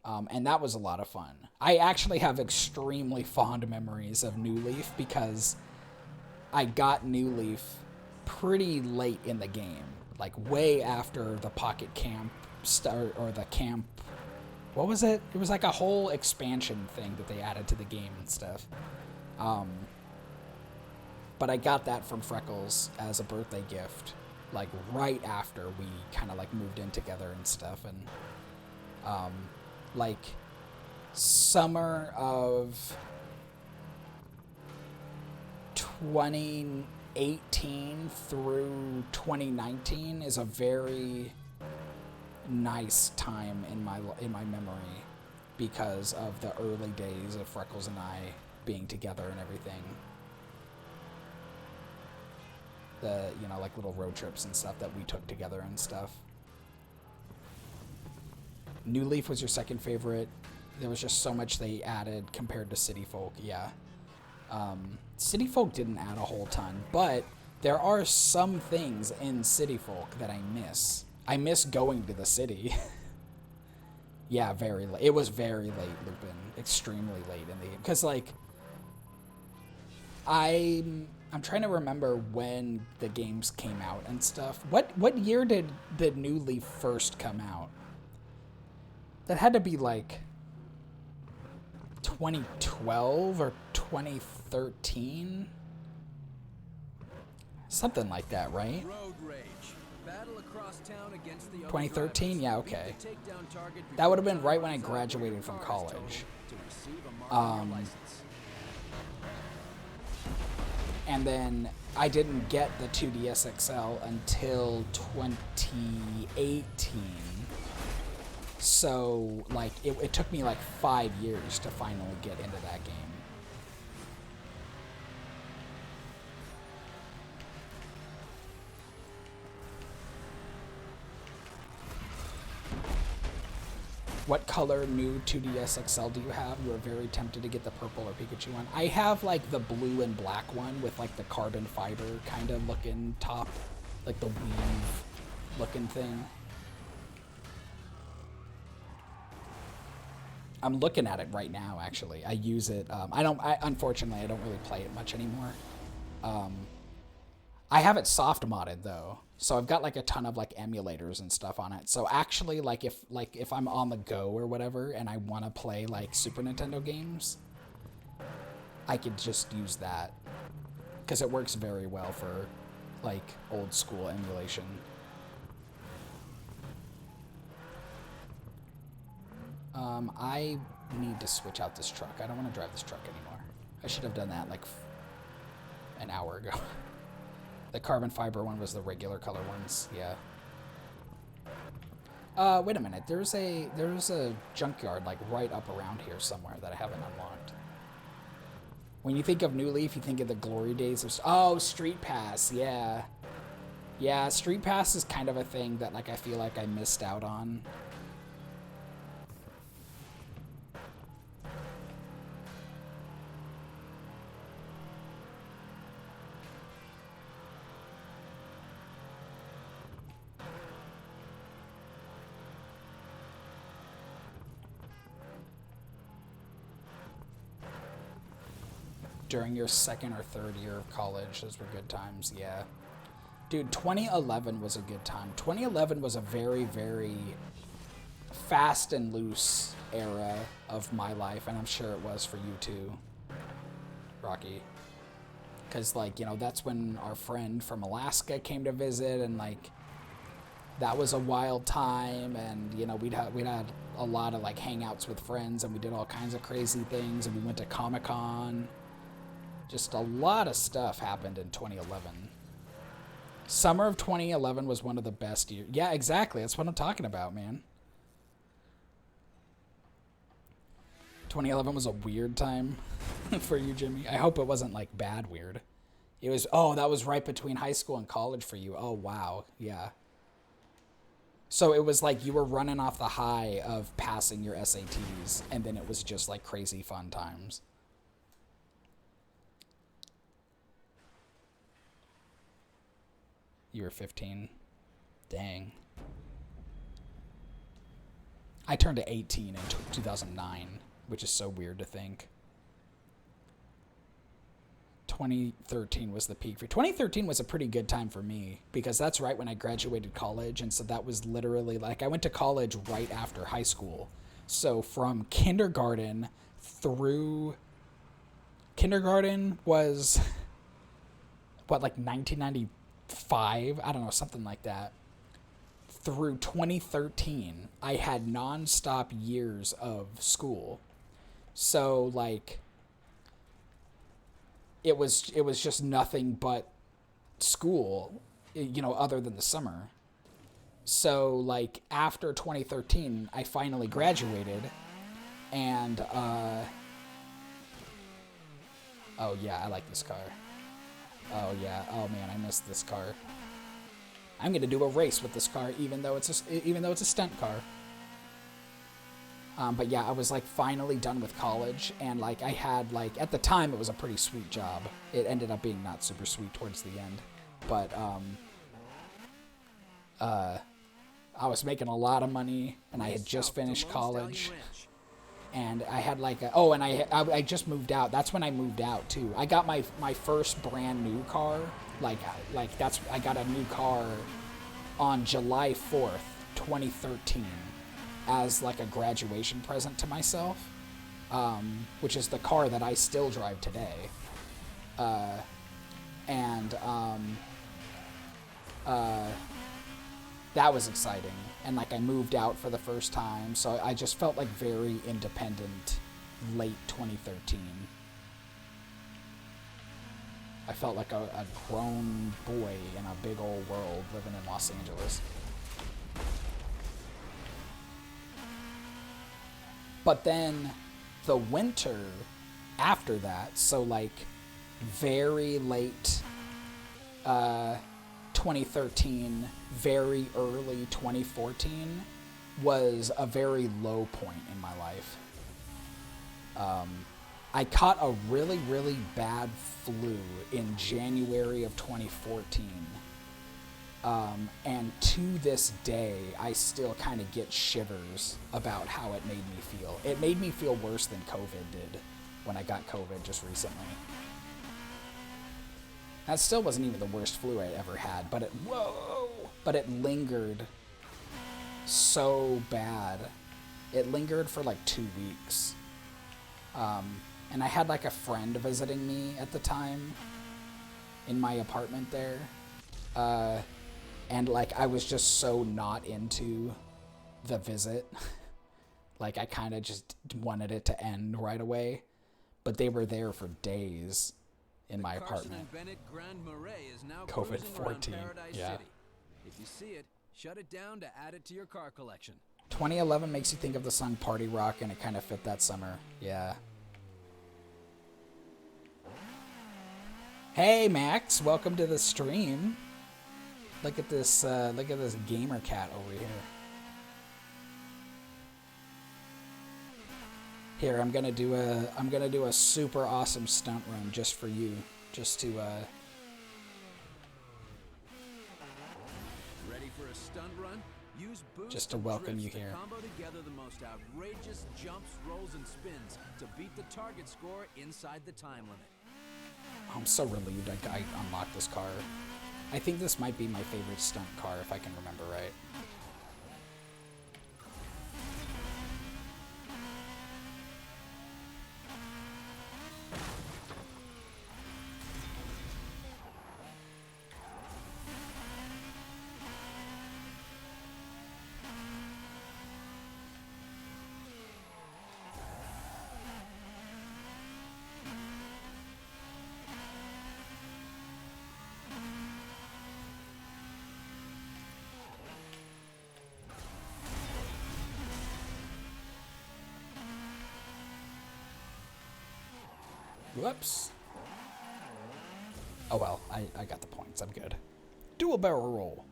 A: And that was a lot of fun. I actually have extremely fond memories of New Leaf because I got New Leaf pretty late in the game, like way after the Pocket Camp or the camp. What was it? It was like a whole expansion thing that they added to the game and stuff. But I got that from Freckles as a birthday gift, like right after we kind of like moved in together and stuff, and like summer of 2018 through 2019 is a very nice time in my memory because of the early days of Freckles and I being together and everything. The, you know, like little road trips and stuff that we took together and stuff. New Leaf was your second favorite. There was just so much they added compared to City Folk, yeah. City Folk didn't add a whole ton, but there are some things in City Folk that I miss. I miss going to the city. Yeah, very late. It was very late, Lupin. Extremely late in the game. Because, like, I'm trying to remember when the games came out and stuff. What year did the New Leaf first come out? That had to be like 2012 or 2013? Something like that, right?
B: Road rage. Battle across town against the
A: 2013? Yeah, okay. That would have been right when I graduated from college. And then I didn't get the 2DS XL until 2018. So, like, it took me like 5 years to finally get into that game. What color new 2DS XL do you have? You are very tempted to get the purple or Pikachu one. I have like the blue and black one with like the carbon fiber kind of looking top, like the weave looking thing. I'm looking at it right now, actually. I use it. Unfortunately, I don't really play it much anymore. I have it soft modded though, so I've got like a ton of like emulators and stuff on it. So actually, if I'm on the go or whatever and I want to play like Super Nintendo games, I could just use that because it works very well for like old school emulation. I need to switch out this truck. I don't want to drive this truck anymore. I should have done that like an hour ago. The carbon fiber one was the regular color ones, yeah. Wait a minute. There's a junkyard like right up around here somewhere that I haven't unlocked. When you think of New Leaf, you think of the glory days of... Oh, Street Pass, yeah. Yeah, Street Pass is kind of a thing that like I feel like I missed out on. During your second or third year of college, those were good times, yeah. Dude, 2011 was a good time. 2011 was a very, very fast and loose era of my life, and I'm sure it was for you too, Rocky. Because, like, you know, that's when our friend from Alaska came to visit, and, like, that was a wild time, and, you know, we'd had a lot of, like, hangouts with friends, and we did all kinds of crazy things, and we went to Comic-Con. Just a lot of stuff happened in 2011. Summer of 2011 was one of the best years. Yeah, exactly. That's what I'm talking about, man. 2011 was a weird time for you, Jimmy. I hope it wasn't, like, bad weird. It was, oh, that was right between high school and college for you. Oh, wow. Yeah. So it was like you were running off the high of passing your SATs, and then it was just like crazy fun times. You were 15. Dang. I turned to 18 in 2009, which is so weird to think. 2013 was the peak. 2013 was a pretty good time for me because that's right when I graduated college, and so that was literally like I went to college right after high school. So from kindergarten through kindergarten was what, like 1995, I don't know, something like that. Through 2013, I had nonstop years of school. So like it was just nothing but school, you know, other than the summer. So like after 2013, I finally graduated, and oh yeah, I like this car. Oh yeah, oh man, I missed this car. I'm gonna do a race with this car, even though it's a stunt car. But yeah, I was like finally done with college, and like I had like at the time it was a pretty sweet job. It ended up being not super sweet towards the end, but I was making a lot of money, and I had just finished college, and I had like I just moved out. That's when I moved out too. I got my first brand new car. I got a new car on July 4th, 2013. As like a graduation present to myself, which is the car that I still drive today. That was exciting. And like I moved out for the first time, so I just felt like very independent late 2013. I felt like a grown boy in a big old world living in Los Angeles. But then the winter after that, so like very late 2013, very early 2014, was a very low point in my life. I caught a really, really bad flu in January of 2014. And to this day, I still kind of get shivers about how it made me feel. It made me feel worse than COVID did when I got COVID just recently. That still wasn't even the worst flu I ever had, but it lingered so bad. It lingered for like 2 weeks. And I had like a friend visiting me at the time in my apartment there. And like I was just so not into the visit. Like I kind of just wanted it to end right away. But they were there for days in my apartment. COVID-14. Yeah.
B: If you see it, shut it down to add it to your car collection.
A: 2011 makes you think of the song Party Rock, and it kind of fit that summer. Yeah. Hey Max, welcome to the stream. Look at this gamer cat over here. Here, I'm gonna do a super awesome stunt run just for you, just to
B: Ready for a stunt run? Use boost
A: just to welcome you
B: to
A: here.
B: combo together the most outrageous jumps, rolls, and spins to beat the target score inside the time limit.
A: I'm so relieved I unlocked this car. I think this might be my favorite stunt car if I can remember right. Whoops. Oh well, I got the points. I'm good. Do a barrel roll.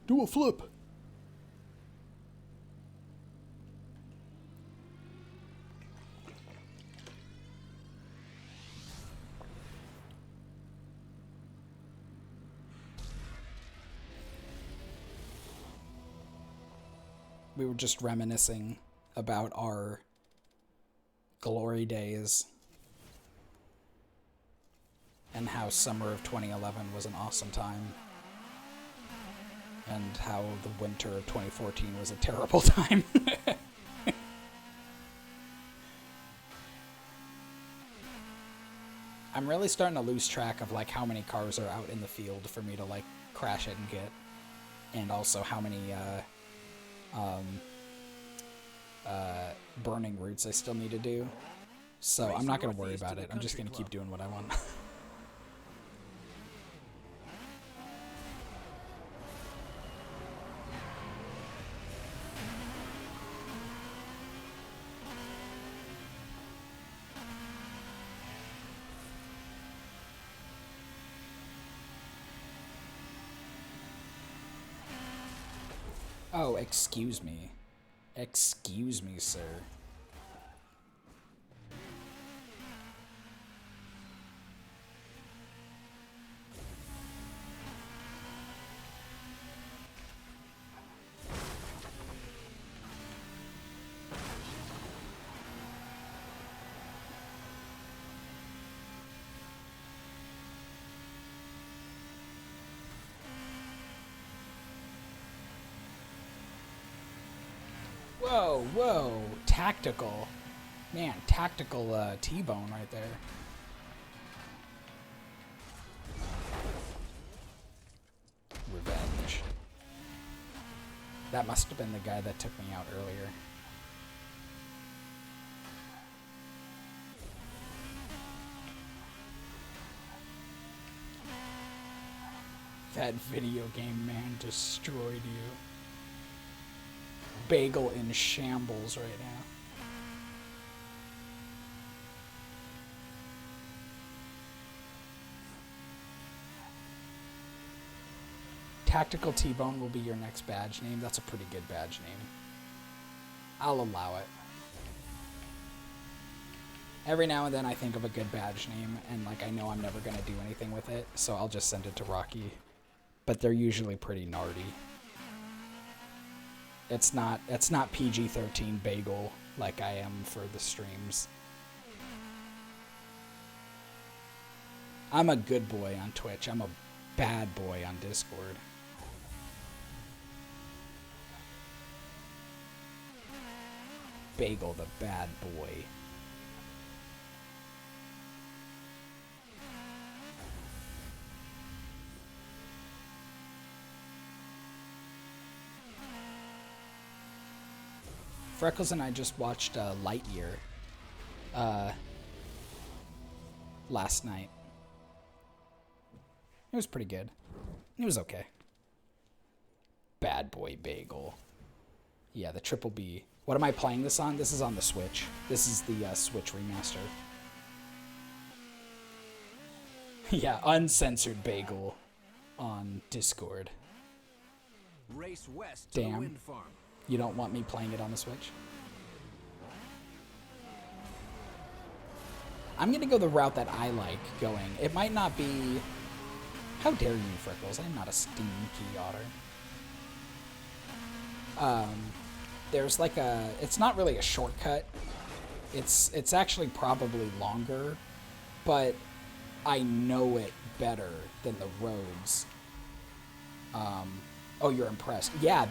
A: Do a flip. we were just reminiscing about our glory days and how summer of 2011 was an awesome time, and how the winter of 2014 was a terrible time. I'm really starting to lose track of like how many cars are out in the field for me to like crash it and get, and also how many burning routes I still need to do. So I'm not going to worry about it. I'm just going to keep doing what I want. Oh, excuse me. Excuse me, sir. Whoa, whoa. Tactical. Man, tactical T-bone right there. Revenge. That must have been the guy that took me out earlier. That video game man destroyed you. Bagel in shambles right now. Tactical T-Bone will be your next badge name. That's a pretty good badge name. I'll allow it. Every now and then I think of a good badge name, and like I know I'm never going to do anything with it, so I'll just send it to Rocky. But they're usually pretty nardy. It's not PG-13 bagel like I am for the streams. I'm a good boy on Twitch. I'm a bad boy on Discord. Bagel the bad boy. Freckles and I just watched Lightyear last night. It was pretty good. It was okay. Bad boy bagel. Yeah, the Triple B. What am I playing this on? This is on the Switch. This is the Switch remaster. Yeah, uncensored bagel on Discord.
B: Race west to the
A: Damn.
B: wind farm.
A: You don't want me playing it on the Switch? I'm going to go the route that I like going. It might not be... How dare you, Freckles? I'm not a stinky otter. There's like a... It's not really a shortcut. It's actually probably longer, but I know it better than the roads. Oh, you're impressed. Yeah,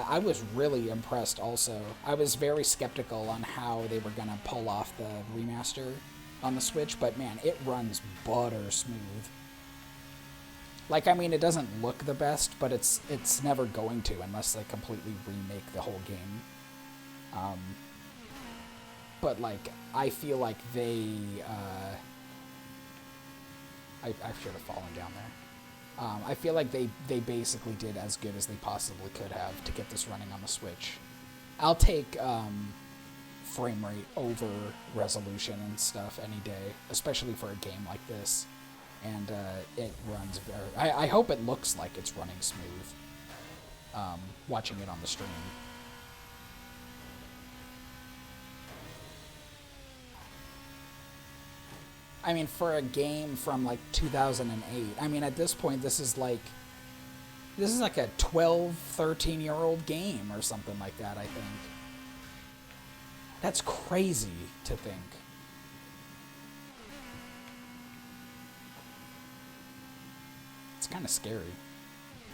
A: I was really impressed also. I was very skeptical on how they were going to pull off the remaster on the Switch, but man, it runs butter smooth. Like, I mean, it doesn't look the best, but it's never going to unless they completely remake the whole game. But, like, I feel like they... I should have fallen down there. I feel like they basically did as good as they possibly could have to get this running on the Switch. I'll take frame rate over resolution and stuff any day, especially for a game like this. And it runs very... I hope it looks like it's running smooth, watching it on the stream. I mean, for a game from, like, 2008, I mean, at this point, this is, like, This is like a 12, 13-year-old game or something like that, I think. That's crazy to think. It's kind of scary.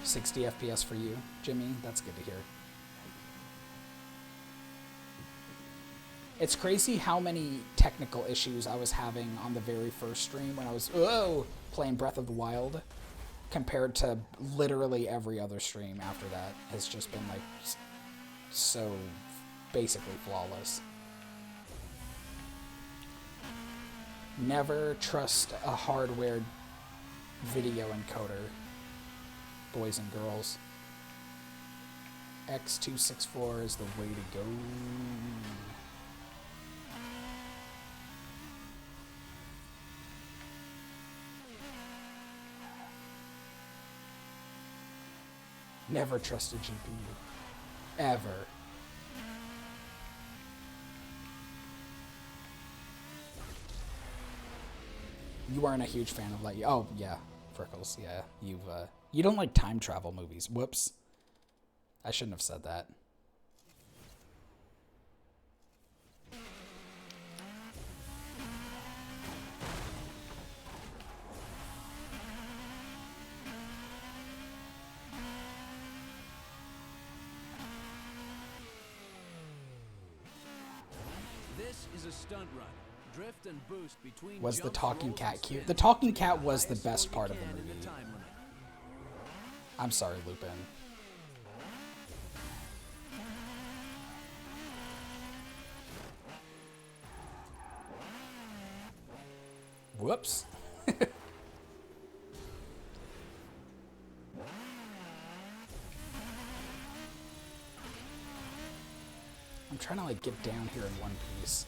A: 60 FPS for you, Jimmy. That's good to hear. It's crazy how many technical issues I was having on the very first stream when I was playing Breath of the Wild, compared to literally every other stream after that has just been like so basically flawless. Never trust a hardware video encoder, boys and girls. X264 is the way to go. Never trust a GPU. Ever. You weren't a huge fan of Lightyear. Oh, yeah. Freckles, yeah. You don't like time travel movies. Whoops. I shouldn't have said that.
B: This is a stunt run. Drift and boost between
A: Was the
B: jumps,
A: talking
B: rolls,
A: cat
B: and
A: cute?
B: spins
A: The talking
B: to get
A: cat
B: the
A: was the
B: highest
A: best
B: score
A: part
B: you
A: of the
B: can in
A: movie.
B: time limit.
A: I'm sorry, Lupin. Whoops. I'm trying to like get down here in one piece.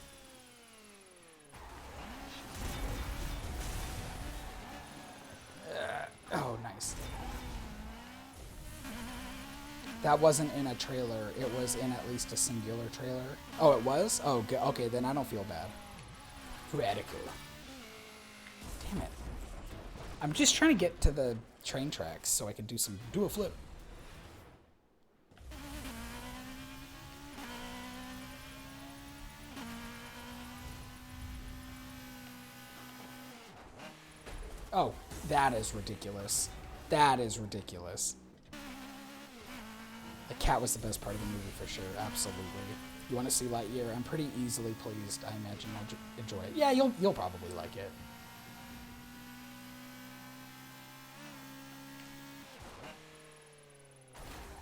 A: Oh, nice. That wasn't in a trailer. It was in at least a singular trailer. Oh, it was? Oh, okay, then I don't feel bad. Radical. Damn it. I'm just trying to get to the train tracks so I can do a flip. Oh, that is ridiculous. That is ridiculous. The cat was the best part of the movie for sure, absolutely. You want to see Lightyear? I'm pretty easily pleased. I imagine I'll enjoy it. Yeah, you'll probably like it.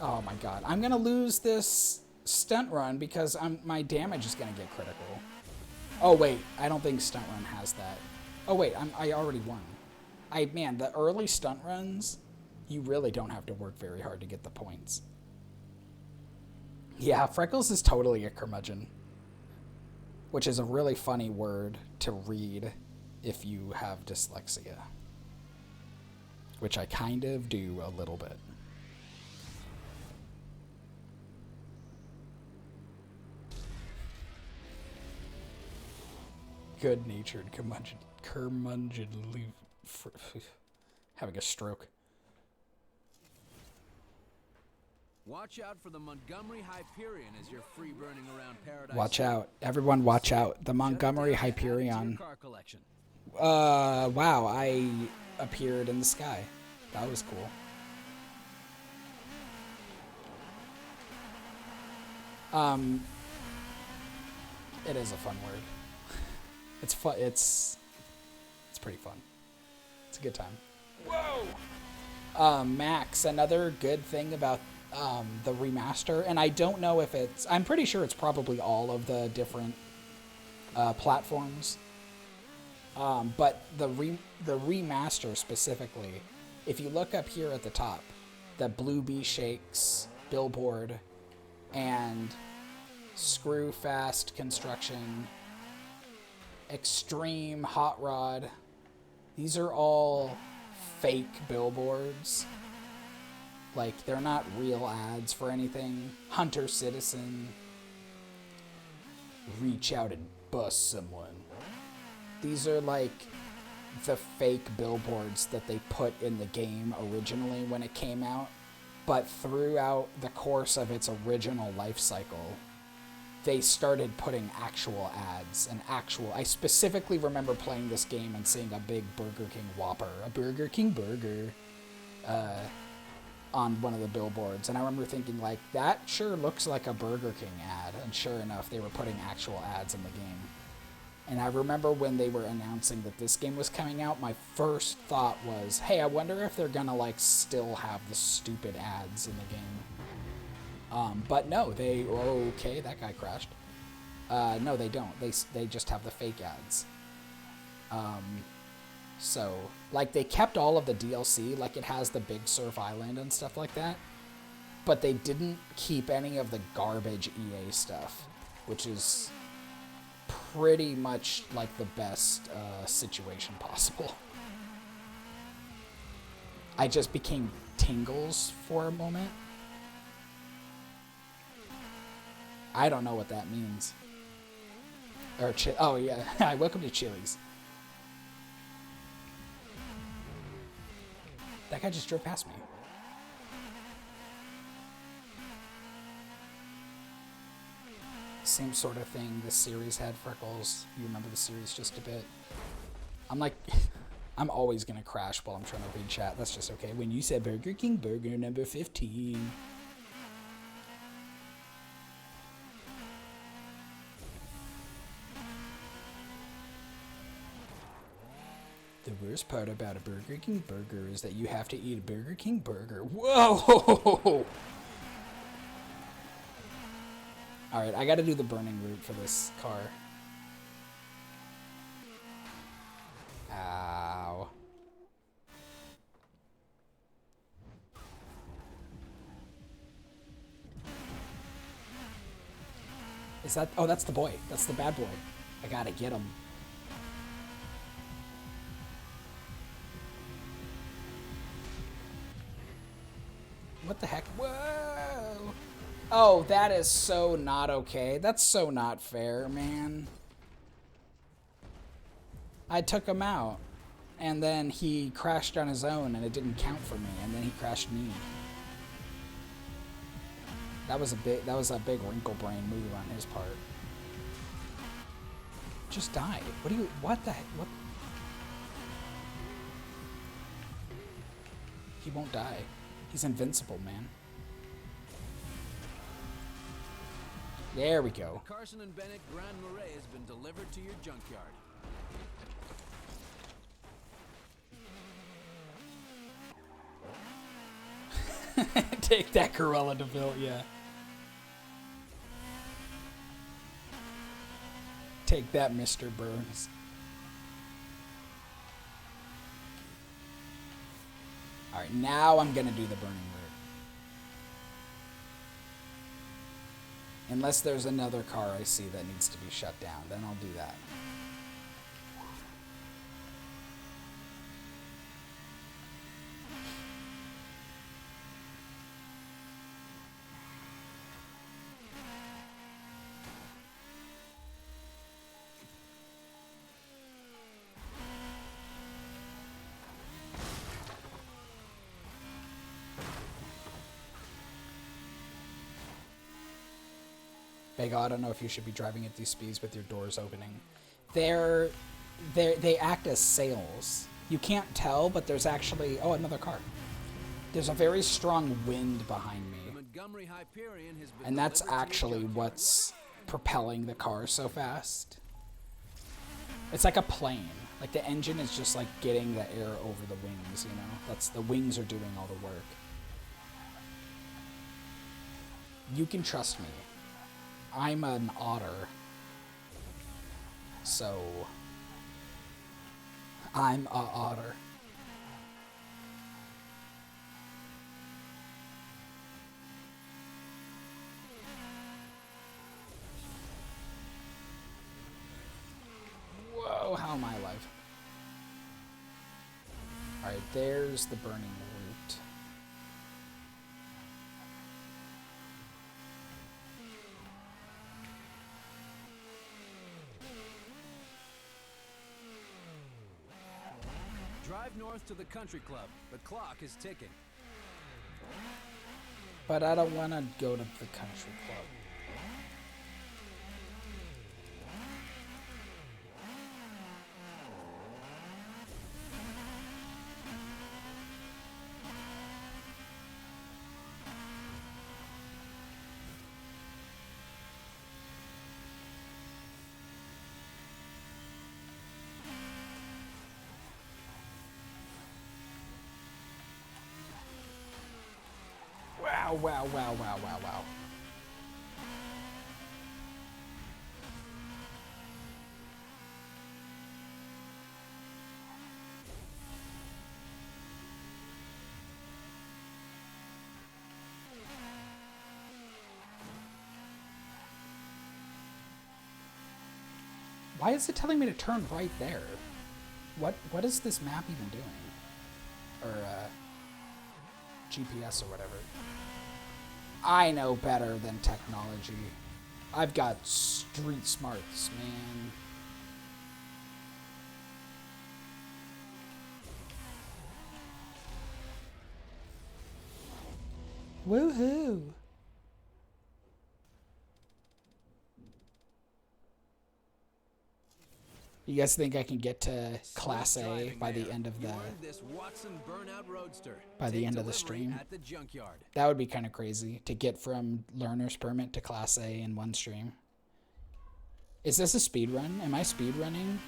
A: Oh my god. I'm going to lose this stunt run because my damage is going to get critical. Oh wait, I don't think stunt run has that. Oh wait, I already won. Man, the early stunt runs, you really don't have to work very hard to get the points. Yeah, Freckles is totally a curmudgeon, which is a really funny word to read if you have dyslexia, which I kind of do a little bit. Good-natured curmudgeonly having a stroke.
B: Watch out for the Montgomery Hyperion as you're free burning around Paradise.
A: Watch out. Everyone watch out. The Montgomery Hyperion. Wow, I appeared in the sky. That was cool. It is a fun word. It's fun. It's pretty fun. It's a good time. Whoa! Max, another good thing about the remaster, and I don't know if it's... I'm pretty sure it's probably all of the different platforms. But the remaster specifically, if you look up here at the top, the Blue Bee Shakes billboard and Screw Fast Construction, Extreme Hot Rod, these are all fake billboards. Like, they're not real ads for anything. Hunter Citizen, reach out and bust someone. These are like the fake billboards that they put in the game originally when it came out. But throughout the course of its original life cycle, they started putting actual ads and actual... I specifically remember playing this game and seeing a big Burger King Whopper, a Burger King burger, on one of the billboards. And I remember thinking, like, that sure looks like a Burger King ad. And sure enough, they were putting actual ads in the game. And I remember when they were announcing that this game was coming out, my first thought was, hey, I wonder if they're gonna, like, still have the stupid ads in the game. But no, they... Okay, that guy crashed. No, they don't. They just have the fake ads. So, like, they kept all of the DLC, like, it has the Big Surf Island and stuff like that. But they didn't keep any of the garbage EA stuff, which is pretty much, like, the best situation possible. I just became Tingles for a moment. I don't know what that means. Or oh yeah, hi, welcome to Chili's. That guy just drove past me. Same sort of thing this series had, Freckles. You remember the series just a bit. I'm like, I'm always gonna crash while I'm trying to read chat. That's just okay. When you said Burger King burger number 15. The worst part about a Burger King burger is that you have to eat a Burger King burger. Whoa! Alright, I gotta do the burning route for this car. Ow. Is that... Oh, that's the boy. That's the bad boy. I gotta get him. What the heck? Whoa! Oh, that is so not okay. That's so not fair, man. I took him out, and then he crashed on his own, and it didn't count for me, and then he crashed me. That was a big wrinkle brain move on his part. Just die. What the heck? What? He won't die. He's invincible, man. There we go.
B: The Carson and Bennett Grand Marais has been delivered to your junkyard.
A: Take that, Cruella DeVille, yeah. Take that, Mr. Burns. Alright, now I'm gonna do the burning route. Unless there's another car I see that needs to be shut down, then I'll do that. Bagel, I don't know if you should be driving at these speeds with your doors opening. They act as sails. You can't tell, but there's actually... Oh, another car. There's a very strong wind behind me. And that's actually what's propelling the car so fast. It's like a plane. Like the engine is just like getting the air over the wings, you know? That's the wings are doing all the work. You can trust me. I'm an otter. So I'm a otter. Whoa, how am I alive? Alright, there's the burning route.
B: Drive north to the country club. The clock is ticking.
A: But I don't want to go to the country club. Wow, wow, wow, wow, wow, wow. Why is it telling me to turn right there? What is this map even doing? Or GPS or whatever. I know better than technology. I've got street smarts, man. Woohoo! You guys think I can get to Class A by the end of the stream?
B: At the junkyard.
A: That would be kind of crazy to get from learner's permit to Class A in one stream. Is this a speed run? Am I speed running?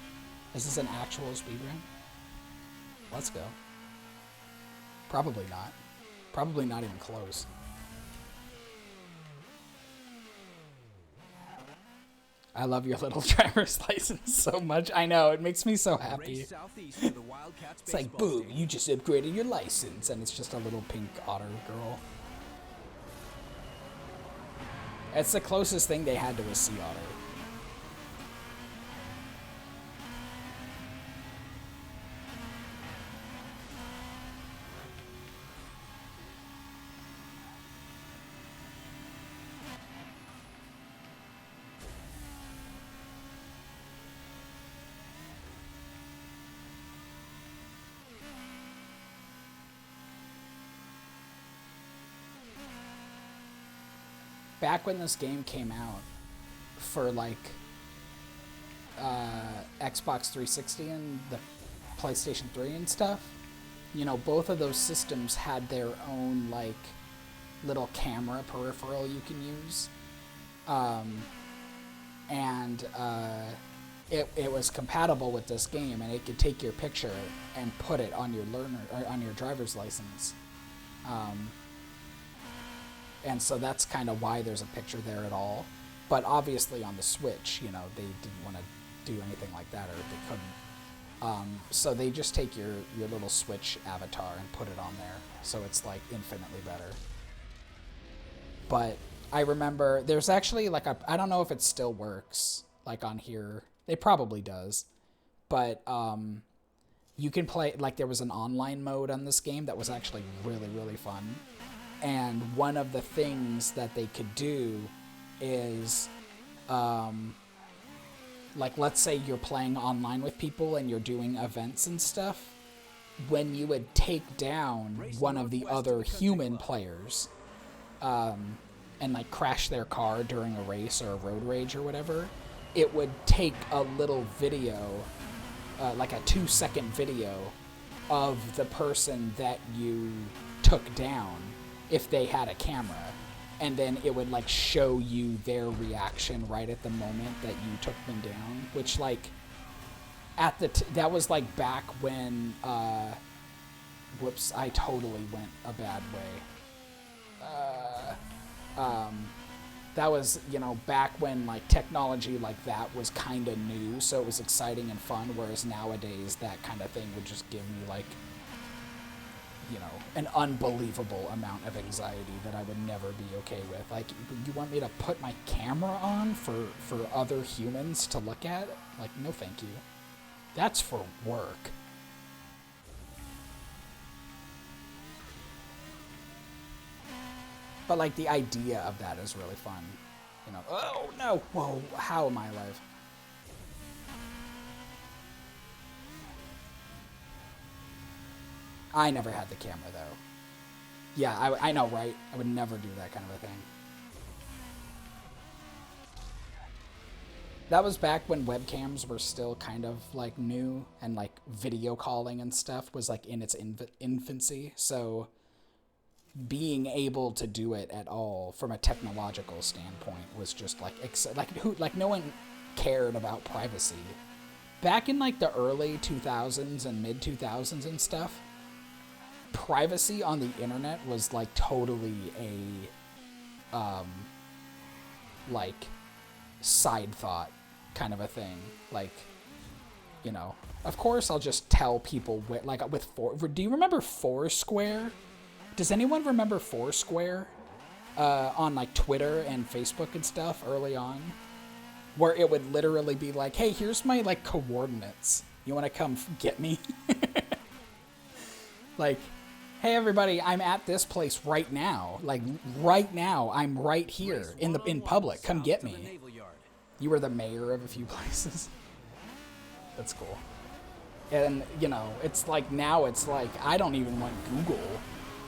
A: Is this an actual speed run? Let's go. Probably not. Probably not even close. I love your little driver's license so much. I know, it makes me so happy. It's like, boom, you just upgraded your license. And it's just a little pink otter girl. It's the closest thing they had to a sea otter. Back when this game came out for like Xbox 360 and the PlayStation 3 and stuff, you know, both of those systems had their own like little camera peripheral you can use, it was compatible with this game, and it could take your picture and put it on your learner or on your driver's license. And so that's kind of why there's a picture there at all. But obviously on the Switch, you know, they didn't want to do anything like that, or they couldn't. So they just take your little Switch avatar and put it on there. So it's like infinitely better. But I remember there's actually like I don't know if it still works like on here. It probably does. But you can play, like there was an online mode on this game that was actually really, really fun. And one of the things that they could do is, like, let's say you're playing online with people and you're doing events and stuff. When you would take down one of the other human players, and, like, crash their car during a race or a road rage or whatever, it would take a little video, like a 2-second video of the person that you took down, if they had a camera, and then it would like show you their reaction right at the moment that you took them down, which like at the that was like back when whoops, I totally went a bad way. That was, you know, back when like technology like that was kind of new, so it was exciting and fun, whereas nowadays that kind of thing would just give me like, you know, an unbelievable amount of anxiety that I would never be okay with. Like, you want me to put my camera on for other humans to look at? Like, no thank you. That's for work. But, like, the idea of that is really fun. You know, oh, no, whoa, how am I alive? I never had the camera, though. Yeah, I know, right? I would never do that kind of a thing. That was back when webcams were still kind of like new, and like video calling and stuff was like in its infancy. So being able to do it at all from a technological standpoint was just like like no one cared about privacy. Back in like the early 2000s and mid 2000s and stuff, privacy on the internet was like totally a like side thought kind of a thing. Like, you know, of course I'll just tell people do you remember Foursquare? Does anyone remember Foursquare on like Twitter and Facebook and stuff early on, where it would literally be like, hey, here's my like coordinates, you want to come get me? Like, hey everybody, I'm at this place right now, like right now I'm right here in public, come get me. You were the mayor of a few places. That's cool. And you know, it's like now it's like I don't even want Google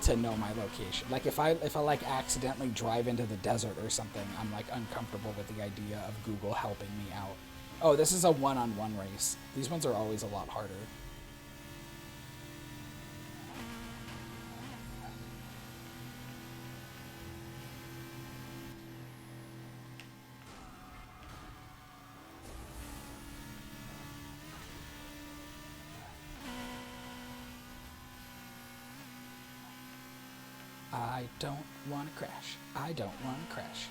A: to know my location. Like if I like accidentally drive into the desert or something, I'm like uncomfortable with the idea of Google helping me out. Oh, this is a one-on-one race. These ones are always a lot harder. I don't want to crash. I don't want to crash.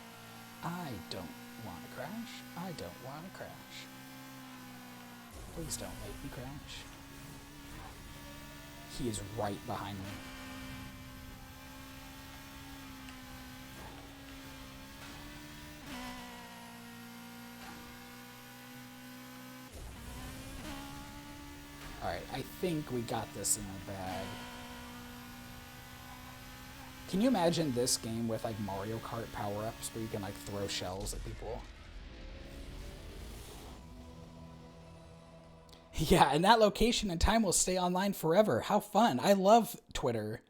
A: I don't want to crash. I don't want to crash. Please don't make me crash. He is right behind me. Alright, I think we got this in the bag. Can you imagine this game with like Mario Kart power-ups where you can like throw shells at people? Yeah, and that location and time will stay online forever. How fun. I love Twitter.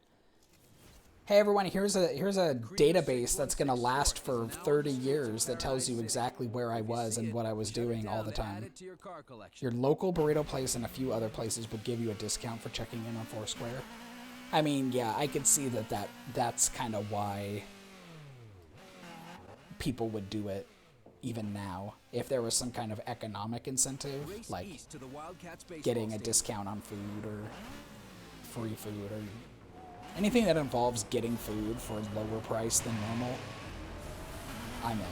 A: Hey everyone, here's a database that's going to last for 30 years that tells you exactly where I was and what I was doing all the time. Your local burrito place and a few other places would give you a discount for checking in on Foursquare. I mean, yeah, I could see that's kind of why people would do it even now. If there was some kind of economic incentive, like getting a discount on food or free food or anything that involves getting food for a lower price than normal, I'm in.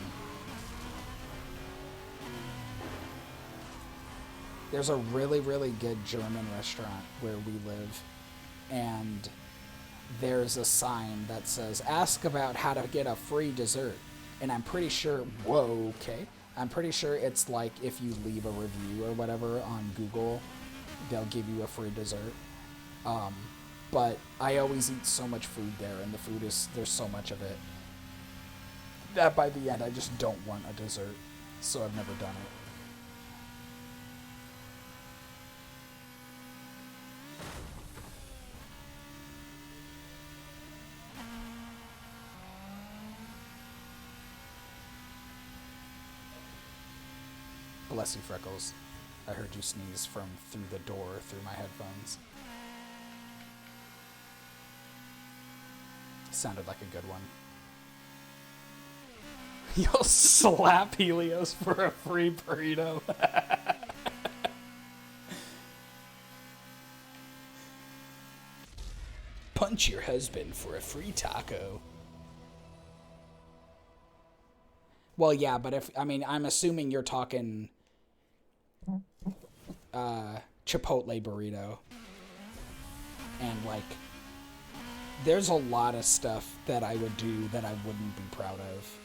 A: There's a really, really good German restaurant where we live, and there's a sign that says, ask about how to get a free dessert. And I'm pretty sure, whoa, okay. I'm pretty sure it's like if you leave a review or whatever on Google, they'll give you a free dessert. But I always eat so much food there, and the food there's so much of it, that by the end I just don't want a dessert. So I've never done it. Bless you, Freckles. I heard you sneeze from through the door through my headphones. Sounded like a good one. You'll slap Helios for a free burrito. Punch your husband for a free taco. Well, yeah, but I'm assuming you're talking Chipotle burrito. And like, there's a lot of stuff that I would do that I wouldn't be proud of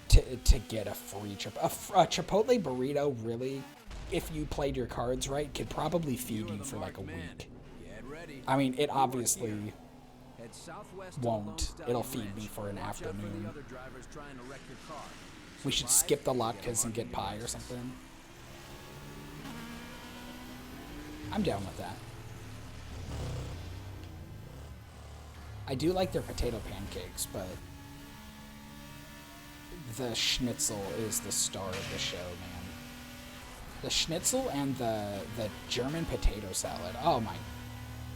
A: to get a free a Chipotle burrito. Really, if you played your cards right, could probably feed you for like a week. I mean, it obviously won't. It'll feed me for an afternoon. We should skip the latkes and get pie or something. I'm down with that. I do like their potato pancakes, but the schnitzel is the star of the show, man. The schnitzel and the German potato salad. Oh my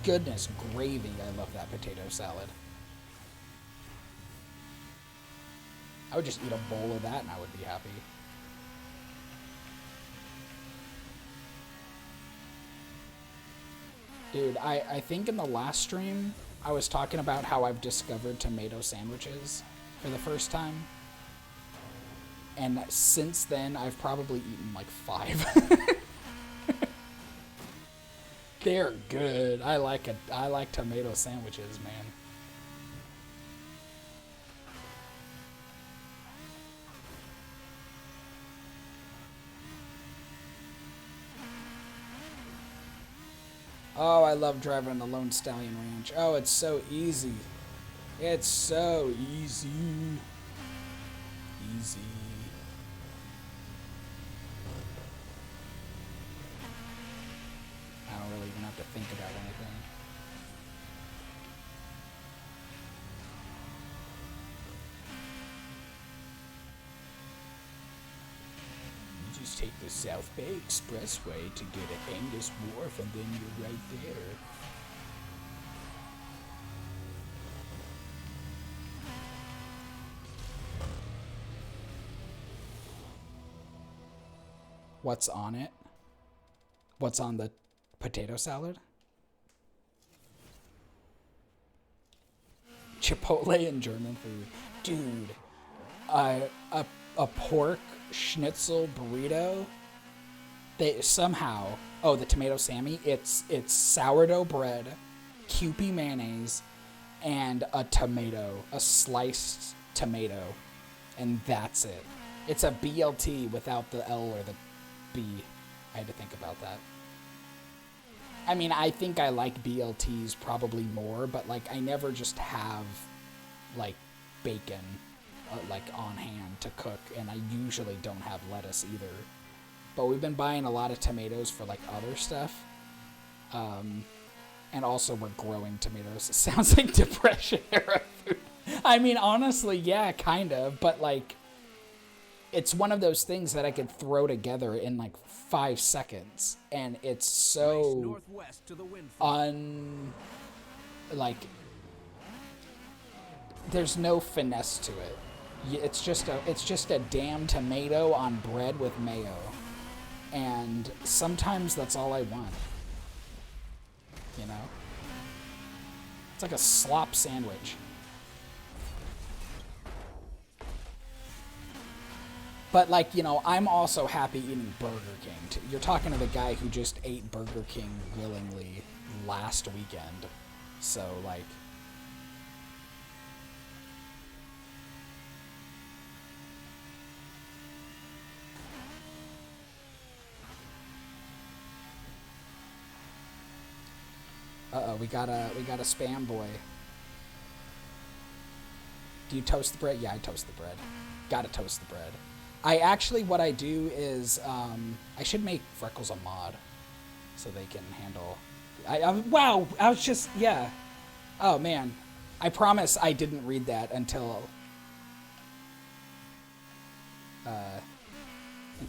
A: goodness gravy, I love that potato salad. I would just eat a bowl of that and I would be happy. Dude, I think in the last stream, I was talking about how I've discovered tomato sandwiches for the first time. And since then, I've probably eaten like 5. They're good. I like tomato sandwiches, man. Oh, I love driving the Lone Stallion Ranch. Oh, it's so easy. It's so easy. Easy. I don't really even have to think about anything. You just take the South Bay Expressway to get at Angus Wharf and then you're right there. What's on it? What's on the potato salad? Chipotle and German food. Dude, a pork schnitzel burrito. They somehow, oh, the tomato Sammy, it's sourdough bread, Kewpie mayonnaise, and a tomato, a sliced tomato, and that's it. It's a BLT without the L or the B. I had to think about that. I mean, I think I like BLTs probably more, but like I never just have like bacon like on hand to cook, and I usually don't have lettuce either. But we've been buying a lot of tomatoes for like other stuff. And also we're growing tomatoes. It sounds like Depression era food. I mean, honestly, yeah, kind of, but like it's one of those things that I could throw together in like 5 seconds, and it's so like there's no finesse to it. It's just a damn tomato on bread with mayo, and sometimes that's all I want. You know, it's like a slop sandwich. But, like, you know, I'm also happy eating Burger King, too. You're talking to the guy who just ate Burger King willingly last weekend. So, like... Uh-oh, we got a spam boy. Do you toast the bread? Yeah, I toast the bread. Gotta toast the bread. I actually, what I do is, I should make Freckles a mod, so they can handle, wow, I was just, yeah. Oh, man. I promise I didn't read that until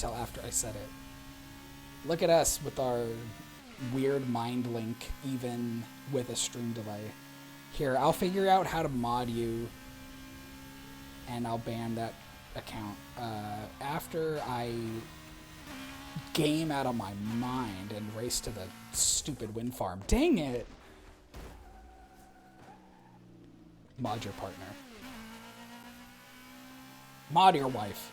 A: after I said it. Look at us with our weird mind link, even with a stream delay. Here, I'll figure out how to mod you, and I'll ban that account after I game out of my mind and race to the stupid wind farm. Dang it! Mod your partner. Mod your wife.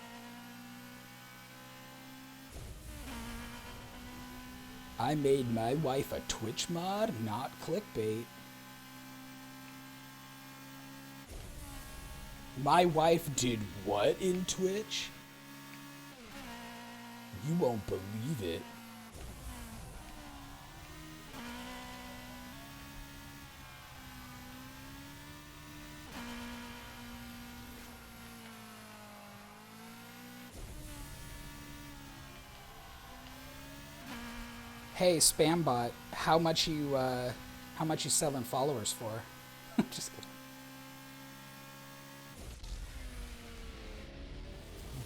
A: I made my wife a Twitch mod, not clickbait. My wife did what in Twitch? You won't believe it. Hey, Spambot, how much you selling followers for? Just kidding.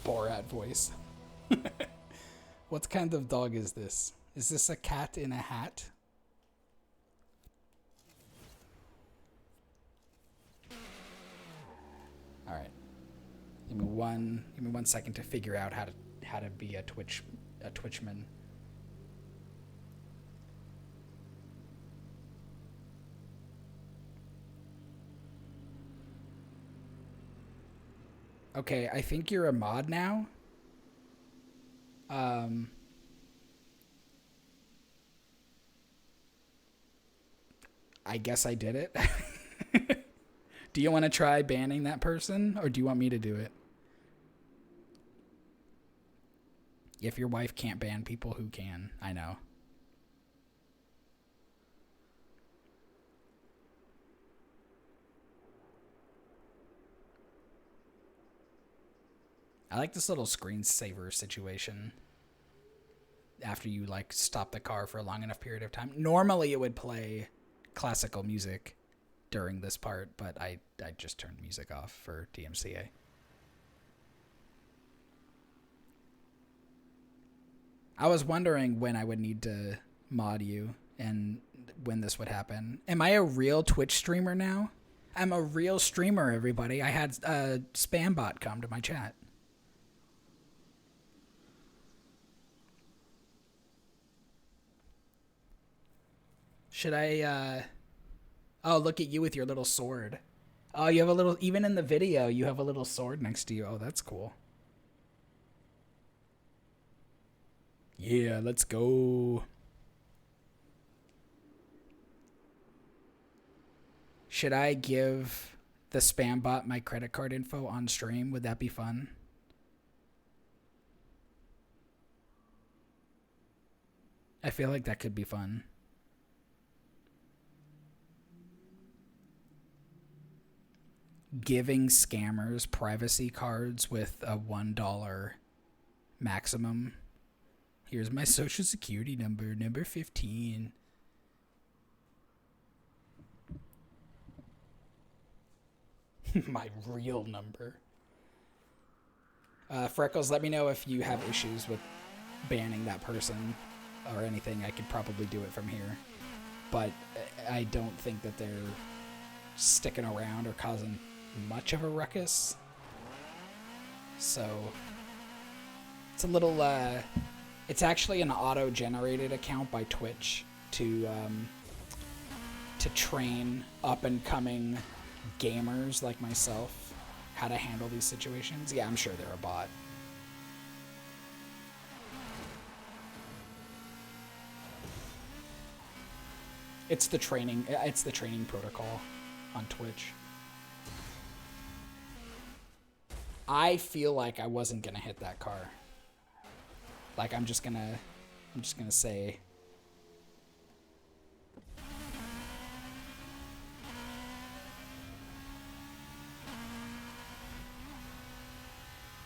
A: Borat voice. What kind of dog is this? Is this a cat in a hat? All right. Give me one second to figure out how to be a Twitchman. Okay, I think you're a mod now. I guess I did it. Do you want to try banning that person, or do you want me to do it? If your wife can't ban people, who can? I know. I like this little screensaver situation. After you, like, stop the car for a long enough period of time. Normally it would play classical music during this part, but I just turned music off for DMCA. I was wondering when I would need to mod you and when this would happen. Am I a real Twitch streamer now? I'm a real streamer, everybody. I had a spam bot come to my chat. Should I, oh, look at you with your little sword. Oh, you have a little, even in the video, you have a little sword next to you. Oh, that's cool. Yeah, let's go. Should I give the spam bot my credit card info on stream? Would that be fun? I feel like that could be fun. Giving scammers privacy cards with a $1 maximum. Here's my social security number, number 15. My real number. Freckles, let me know if you have issues with banning that person or anything. I could probably do it from here. But I don't think that they're sticking around or causing much of a ruckus. So it's a little it's actually an auto-generated account by Twitch to train up and coming gamers like myself how to handle these situations. Yeah, I'm sure they're a bot. It's the training protocol on Twitch. I feel like I wasn't gonna hit that car. Like I'm just gonna say.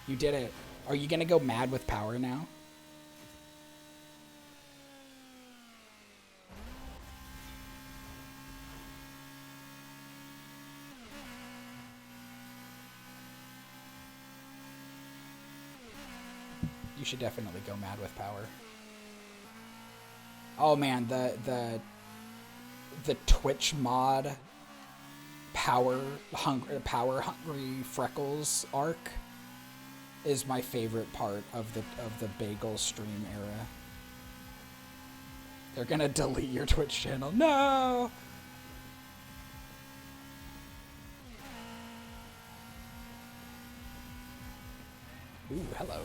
A: You did it. Are you gonna go mad with power now? You should definitely go mad with power. Oh man, the Twitch mod power hungry Freckles arc is my favorite part of the bagel stream era. They're gonna delete your Twitch channel. No. Ooh, hello.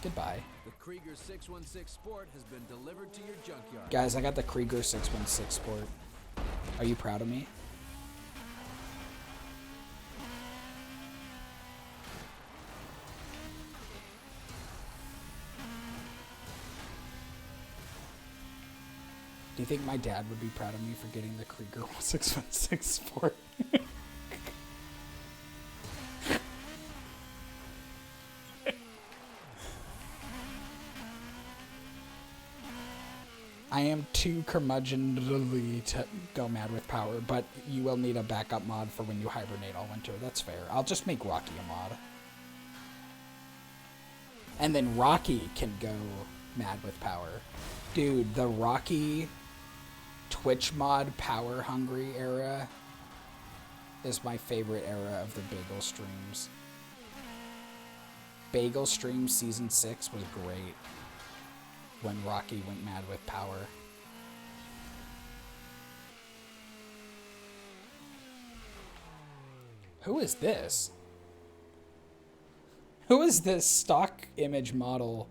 A: Goodbye.
B: The Krieger 616 Sport has been delivered to your junkyard.
A: Guys, I got the Krieger 616 Sport. Are you proud of me? Do you think my dad would be proud of me for getting the Krieger 616 Sport? I am too curmudgeonly to go mad with power, but you will need a backup mod for when you hibernate all winter. That's fair. I'll just make Rocky a mod. And then Rocky can go mad with power. Dude, the Rocky Twitch mod Power Hungry era is my favorite era of the Bagel streams. Bagel Stream Season 6 was great when Rocky went mad with power. Who is this? Who is this stock image model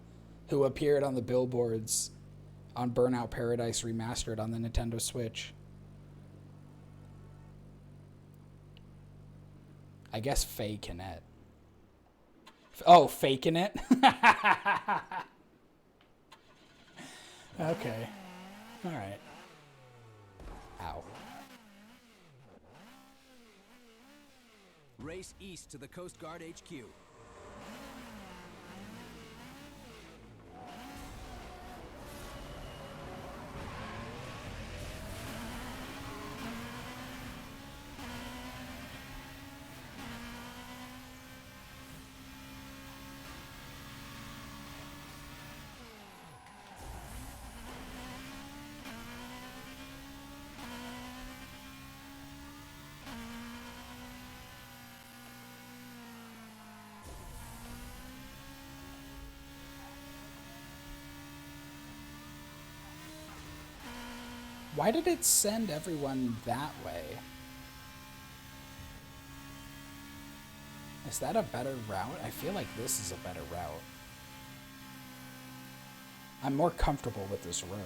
A: who appeared on the billboards on Burnout Paradise Remastered on the Nintendo Switch? I guess faking it. Oh, faking it? Okay. Alright. Ow.
B: Race east to the Coast Guard HQ.
A: Why did it send everyone that way? Is that a better route? I feel like this is a better route. I'm more comfortable with this road.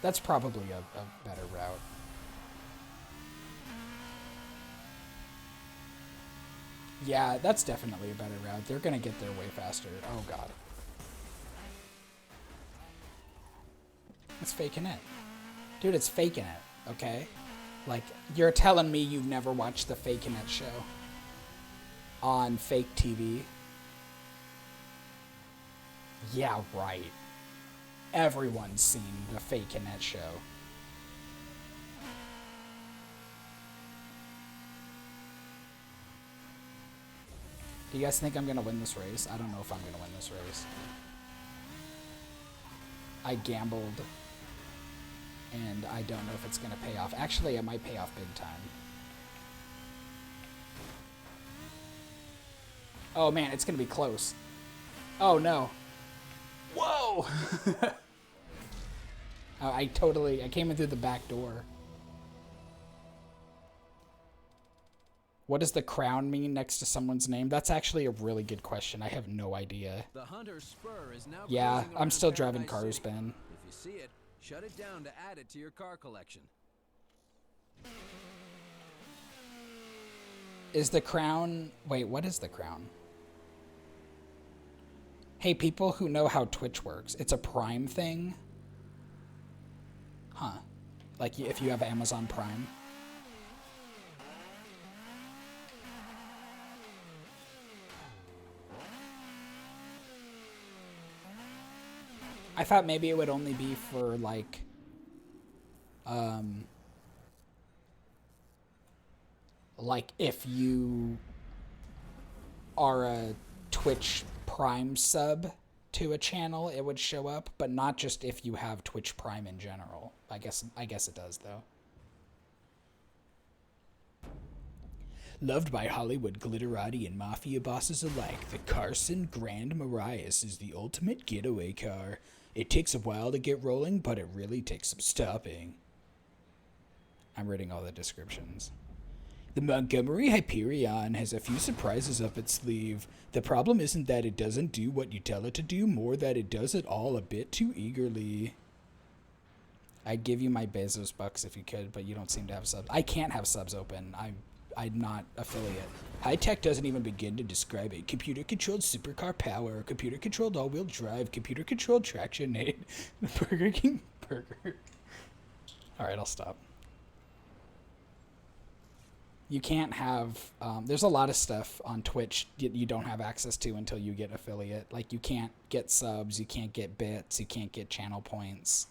A: That's probably a better route. Yeah, that's definitely a better route. They're gonna get there way faster. Oh god. It's faking it. Dude, it's faking it, okay? Like, you're telling me you've never watched the Faking It show on fake TV? Yeah, right. Everyone's seen the Faking It show. Do you guys think I'm going to win this race? I don't know if I'm going to win this race. I gambled, and I don't know if it's going to pay off. Actually, it might pay off big time. Oh man, it's going to be close. Oh no. Whoa! I came in through the back door. What does the crown mean next to someone's name? That's actually a really good question. I have no idea.
B: The Hunter's Spur is now
A: Yeah,
B: closing
A: I'm
B: around
A: still driving
B: Paradise
A: cars,
B: City.
A: Ben.
B: If you see it, shut it down to add it to your car collection.
A: Is the crown... Wait, what is the crown? Hey, people who know how Twitch works, it's a Prime thing? Huh. Like, if you have Amazon Prime? I thought maybe it would only be for, like, if you are a Twitch Prime sub to a channel, it would show up, but not just if you have Twitch Prime in general. I guess it does, though. Loved by Hollywood glitterati and mafia bosses alike, the Carson Grand Marias is the ultimate getaway car. It takes a while to get rolling, but it really takes some stopping. I'm reading all the descriptions. The Montgomery Hyperion has a few surprises up its sleeve. The problem isn't that it doesn't do what you tell it to do, more that it does it all a bit too eagerly. I'd give you my Bezos bucks if you could, but you don't seem to have subs. I can't have subs open. I'm not affiliate. High tech doesn't even begin to describe it. Computer-controlled supercar power, computer-controlled all-wheel drive, computer-controlled traction aid, Burger King burger. All right, I'll stop. You can't have. There's a lot of stuff on Twitch you don't have access to until you get affiliate. Like you can't get subs, you can't get bits, you can't get channel points.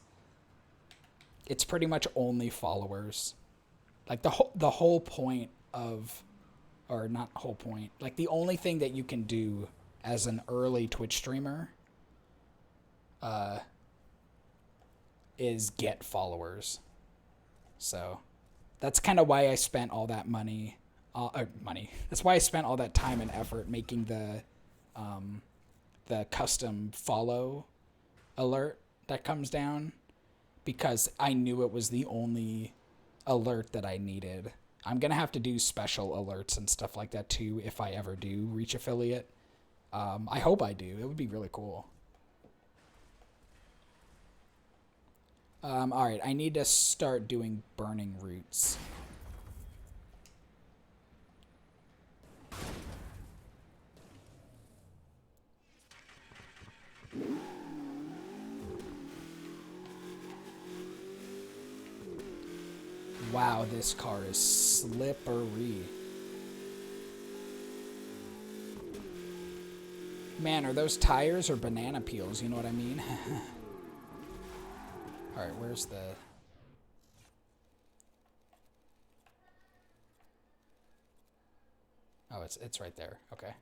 A: It's pretty much only followers. Like the whole point of, or not whole point. Like the only thing that you can do as an early Twitch streamer, is get followers. So that's kind of why I spent all that money. That's why I spent all that time and effort making the custom follow alert that comes down, because I knew it was the only alert that I needed. I'm gonna have to do special alerts and stuff like that too if I ever do reach affiliate. I hope I do. It would be really cool. All right, I need to start doing burning routes. Wow, this car is slippery. Man, are those tires or banana peels? You know what I mean? All right, where's the... Oh, it's right there. Okay.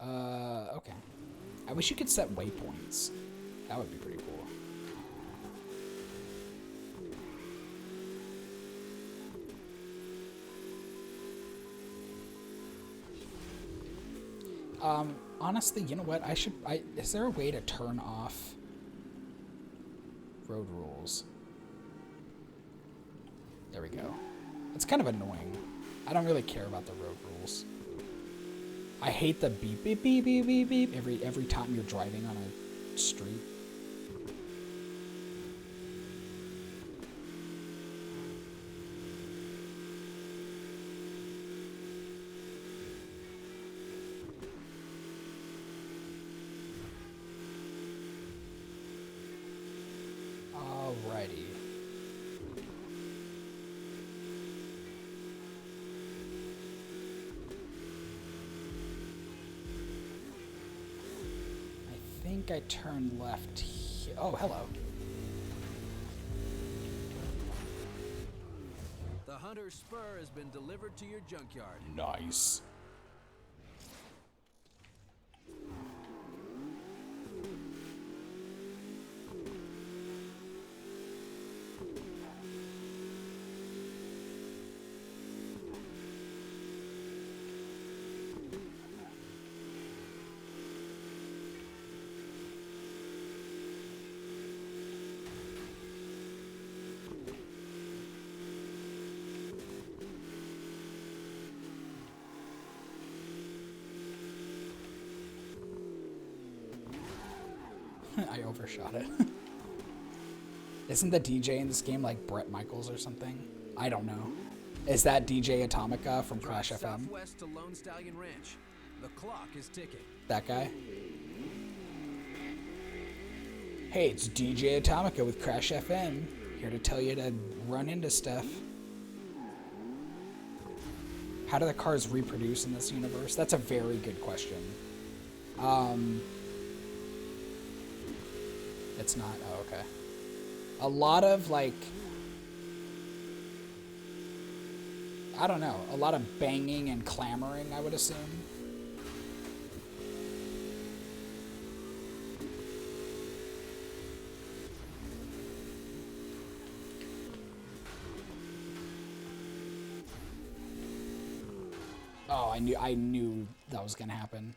A: Okay. I wish you could set waypoints. That would be pretty cool. Honestly, you know what? Is there a way to turn off road rules? There we go. It's kind of annoying. I don't really care about the road rules. I hate the beep, beep, beep, beep, beep, beep every time you're driving on a street. Alrighty. I think I turned left here. Oh, hello.
B: The Hunter Spur has been delivered to your junkyard.
A: Nice. I overshot it. Isn't the DJ in this game like Brett Michaels or something? I don't know. Is that DJ Atomica from Crash FM?
B: Southwest to Lone Stallion Ranch. The clock is ticking.
A: That guy? Hey, it's DJ Atomica with Crash FM. Here to tell you to run into stuff. How do the cars reproduce in this universe? That's a very good question. It's not. Oh, okay. A lot of, like... I don't know. A lot of banging and clamoring, I would assume. Oh, I knew that was gonna happen.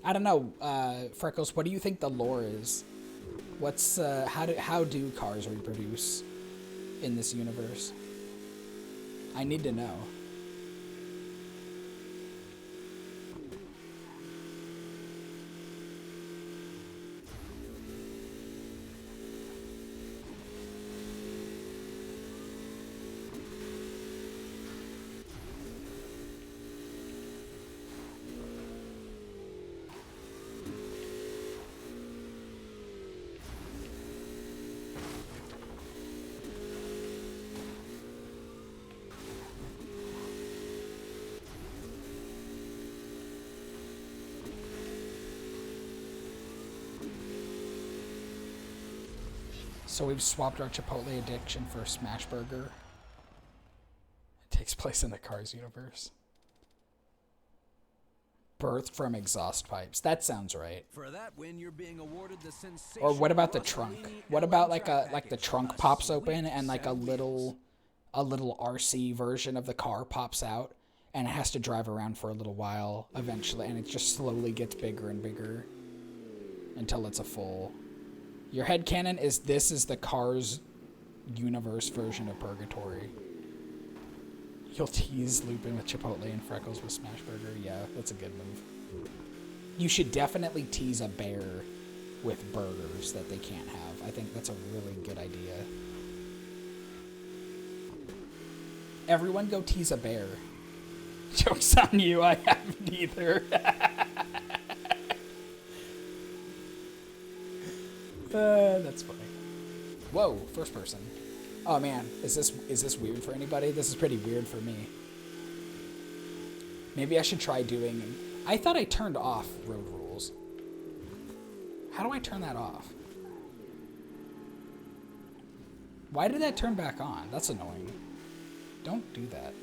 A: I don't know, Freckles, what do you think the lore is? What's, how do cars reproduce in this universe? I need to know. So we've swapped our Chipotle addiction for a Smash Burger. It takes place in the Cars universe. Birthed from exhaust pipes. That sounds right.
B: For that win, you're being awarded the sensation.
A: Or what about the trunk? What about like the trunk pops open and like a little RC version of the car pops out and it has to drive around for a little while eventually, and it just slowly gets bigger and bigger until it's a full. Your headcanon is this is the Cars universe version of Purgatory. You'll tease Lupin with Chipotle and Freckles with Smash Burger. Yeah, that's a good move. You should definitely tease a bear with burgers that they can't have. I think that's a really good idea. Everyone go tease a bear. Joke's on you, I haven't either. That's funny. Whoa, first person. Oh man, is this weird for anybody? This is pretty weird for me. Maybe I should try doing... I thought I turned off road rules. How do I turn that off? Why did that turn back on? That's annoying. Don't do that.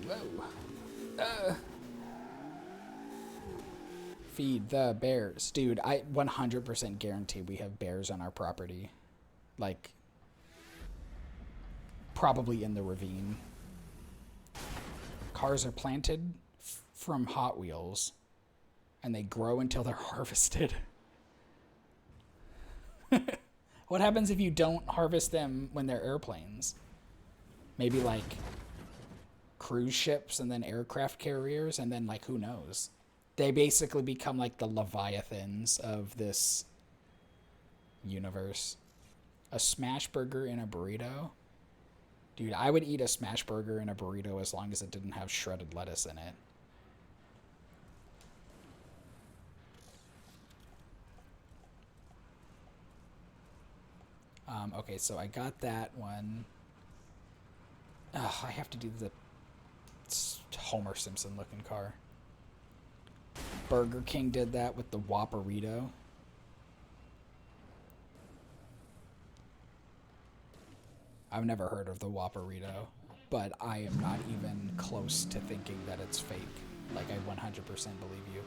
A: Whoa. Feed the bears. Dude, I 100% guarantee we have bears on our property. Like, probably in the ravine. Cars are planted from Hot Wheels, and they grow until they're harvested. What happens if you don't harvest them when they're airplanes? Maybe like cruise ships and then aircraft carriers, and then like who knows? They basically become like the Leviathans of this universe. A smash burger in a burrito? Dude, I would eat a smash burger in a burrito as long as it didn't have shredded lettuce in it. Okay, so I got that one. Ugh, I have to do the Homer Simpson looking car. Burger King did that with the Whopperito. I've never heard of the Whopperito, but I am not even close to thinking that it's fake. Like, I 100% believe you.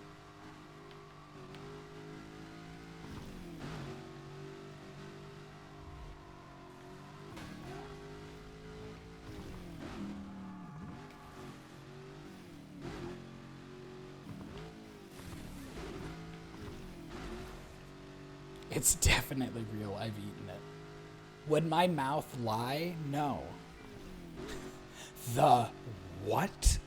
A: It's definitely real. I've eaten it. Would my mouth lie? No. The what?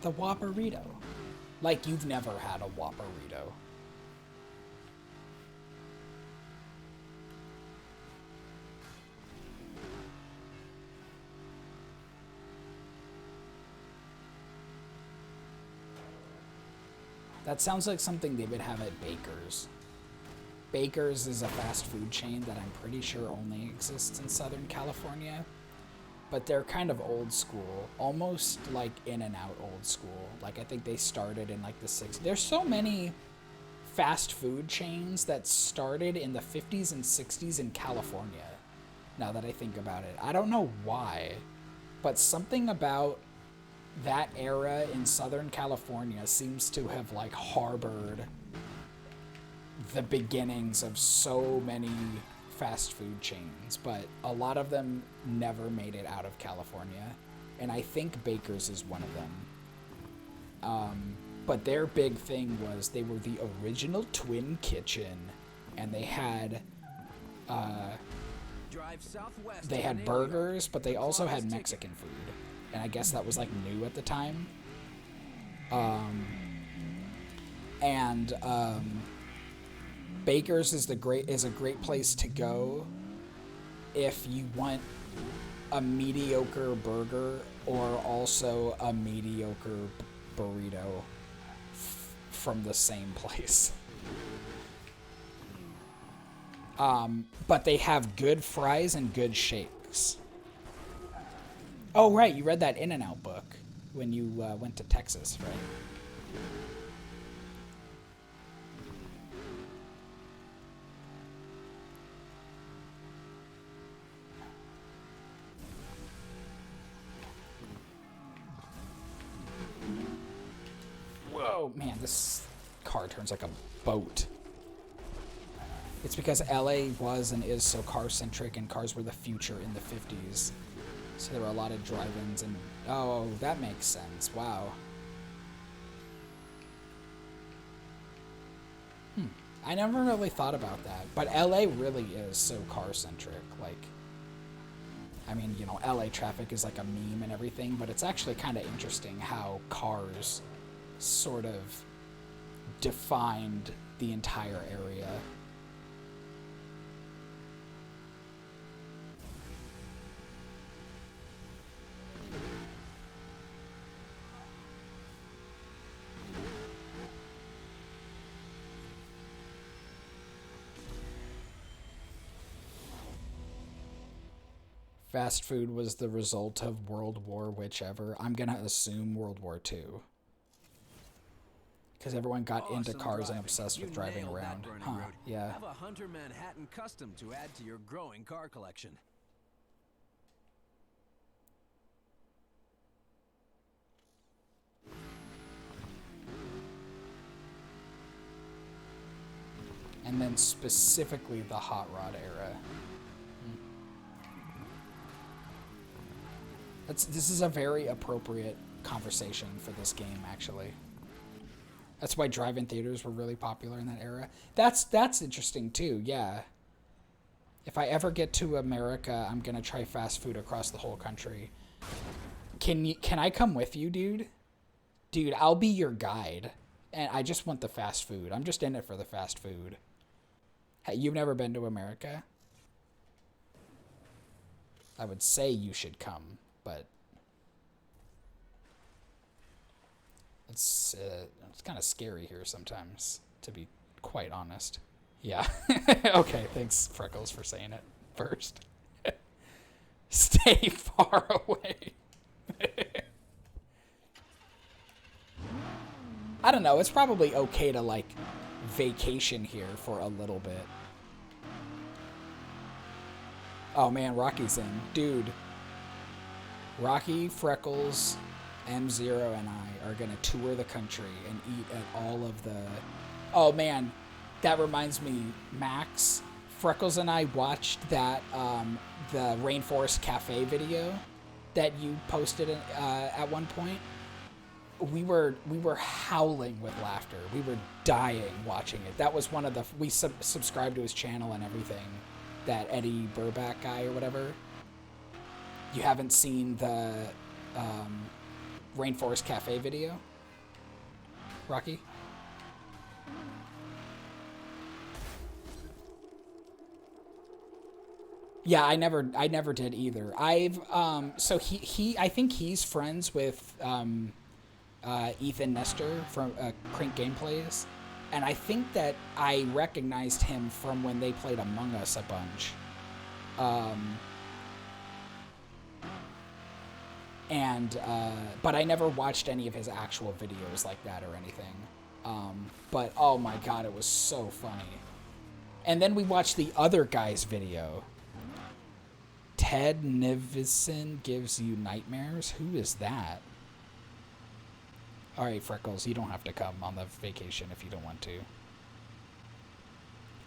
A: The Whopperito. Like you've never had a Whopperito. That sounds like something they would have at Baker's. Baker's is a fast food chain that I'm pretty sure only exists in Southern California. But they're kind of old school, almost like In-N-Out old school. Like I think they started in like the 60s. There's so many fast food chains that started in the 50s and 60s in California, now that I think about it. I don't know why, but something about that era in Southern California seems to have like harbored the beginnings of so many fast food chains, but a lot of them never made it out of California, and I think Baker's is one of them. But their big thing was they were the original twin kitchen, and they had burgers, but they also had Mexican food, and I guess that was like new at the time. Baker's is a great place to go if you want a mediocre burger or also a mediocre burrito from the same place. But they have good fries and good shakes. Oh right, you read that In-N-Out book. when you went to Texas, right? Whoa, man, this car turns like a boat. It's because LA was and is so car-centric, and cars were the future in the 50s. So there were a lot of drive-ins, and oh, that makes sense. Wow. I never really thought about that, but LA really is so car-centric. Like, I mean, you know, LA traffic is like a meme and everything, but it's actually kind of interesting how cars sort of defined the entire area. Fast food was the result of World War whichever. I'm going to assume World War II. Because everyone got into cars and obsessed with driving around. Huh, yeah.
B: Have a Hunter Manhattan custom to add to your growing car collection.
A: And then specifically the hot rod era. This is a very appropriate conversation for this game, actually. That's why drive-in theaters were really popular in that era. That's interesting too. Yeah. If I ever get to America, I'm gonna try fast food across the whole country. Can I come with you, dude? Dude, I'll be your guide, and I just want the fast food. I'm just in it for the fast food. Hey, you've never been to America? I would say you should come, but it's kind of scary here sometimes, to be quite honest. Yeah. Okay, thanks, Freckles, for saying it first. Stay far away. I don't know, it's probably okay to, like, vacation here for a little bit. Oh man, Rocky's in. Dude, Rocky, Freckles, M0, and I are gonna tour the country and eat at all of the... Oh man, that reminds me, Max, Freckles and I watched that, the Rainforest Cafe video that you posted at one point. We were howling with laughter. We were dying watching it. That was one of the... We subscribed to his channel and everything. That Eddie Burback guy or whatever. You haven't seen the Rainforest Cafe video? Rocky? Yeah, I never did either. I've so I think he's friends with Ethan Nestor from Crink Gameplays, and I think that I recognized him from when they played Among Us a bunch. But I never watched any of his actual videos like that or anything. But oh my god, it was so funny. And then we watched the other guy's video. Ted Nivison gives you nightmares? Who is that? Alright, Freckles, you don't have to come on the vacation if you don't want to.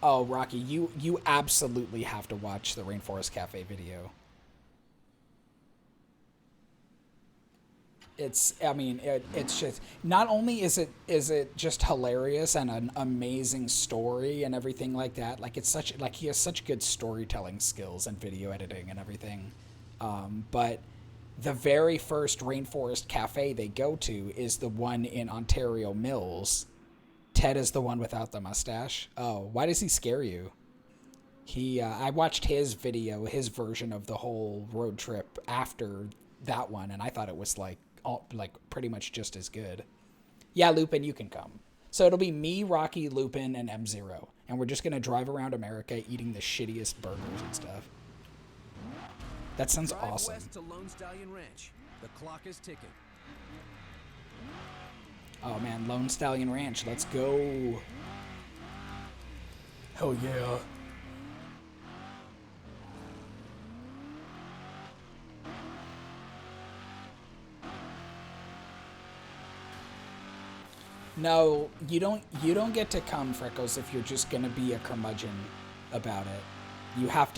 A: Oh, Rocky, you absolutely have to watch the Rainforest Cafe video. It's just, not only is it just hilarious and an amazing story and everything like that, like he has such good storytelling skills and video editing and everything. But the very first Rainforest Cafe they go to is the one in Ontario Mills. Ted is the one without the mustache. Oh, why does he scare you? I watched his video, his version of the whole road trip after that one, and I thought it was like pretty much just as good. Yeah, Lupin, you can come. So it'll be me, Rocky, Lupin, and M0, and we're just gonna drive around America eating the shittiest burgers and stuff. That sounds awesome.
B: West to Lone Stallion Ranch. The clock is ticking.
A: Oh man, Lone Stallion Ranch, let's go. Hell yeah. No, you don't get to come, Freckles, if you're just gonna be a curmudgeon about it. You have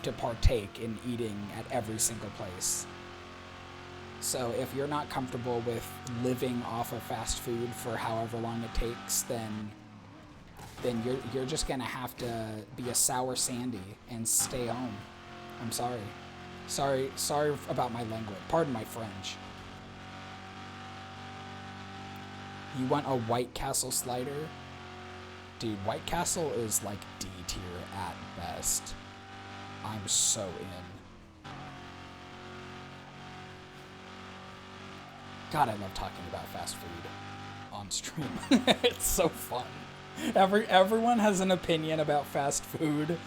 A: to partake in eating at every single place. So if you're not comfortable with living off of fast food for however long it takes, then you're just gonna have to be a sour Sandy and stay home. I'm sorry. Sorry about my language. Pardon my French. You want a White Castle slider? Dude, White Castle is like D tier at best. I'm so in. God, I love talking about fast food on stream. It's so fun. Everyone has an opinion about fast food.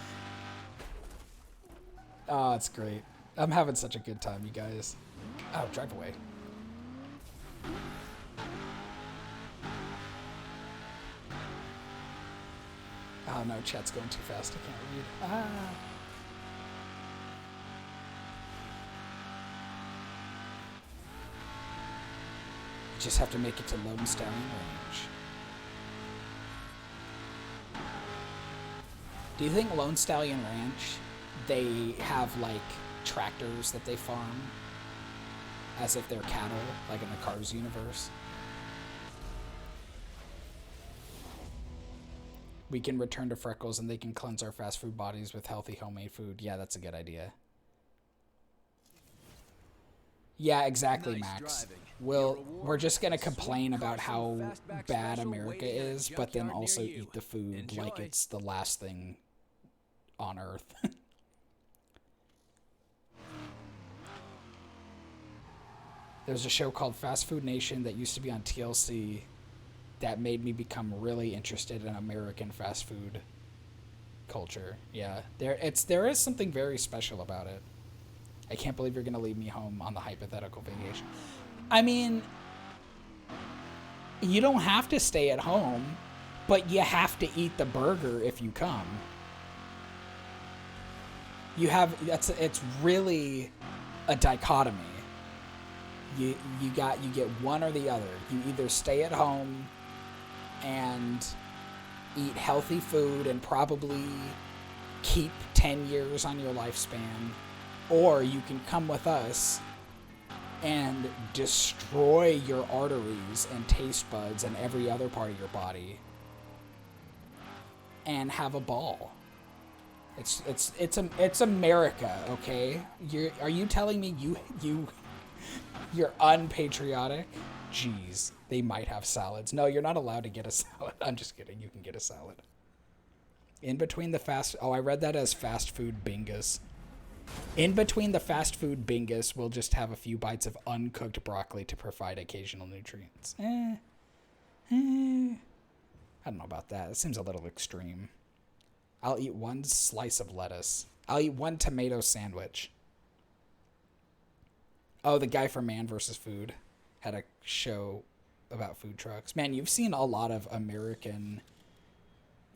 A: Oh, it's great. I'm having such a good time, you guys. Oh, drive away. Oh no, chat's going too fast. I can't read. Ah. You just have to make it to Lone Stallion Range. Do you think Lone Stallion Ranch, they have like tractors that they farm as if they're cattle, like in the Cars universe? We can return to Freckles and they can cleanse our fast food bodies with healthy homemade food. Yeah, that's a good idea. Yeah, exactly, nice Max. We're just going to complain about how bad America is, but then also eat the food like it's the last thing on Earth. There's a show called Fast Food Nation that used to be on TLC that made me become really interested in American fast food culture. Yeah, there is something very special about it. I can't believe you're going to leave me home on the hypothetical vacation. I mean, you don't have to stay at home, but you have to eat the burger if you come. It's really a dichotomy. You get one or the other. You either stay at home and eat healthy food and probably keep 10 years on your lifespan, or you can come with us and destroy your arteries and taste buds and every other part of your body and have a ball. It's America, okay? Are you telling me you're unpatriotic? Jeez, they might have salads. No, you're not allowed to get a salad. I'm just kidding. You can get a salad. In between the fast... Oh, I read that as fast food bingus. In between the fast food bingus, we'll just have a few bites of uncooked broccoli to provide occasional nutrients. I don't know about that. It seems a little extreme. I'll eat one slice of lettuce. I'll eat one tomato sandwich. Oh, the guy from Man vs. Food had a show about food trucks. Man, you've seen a lot of American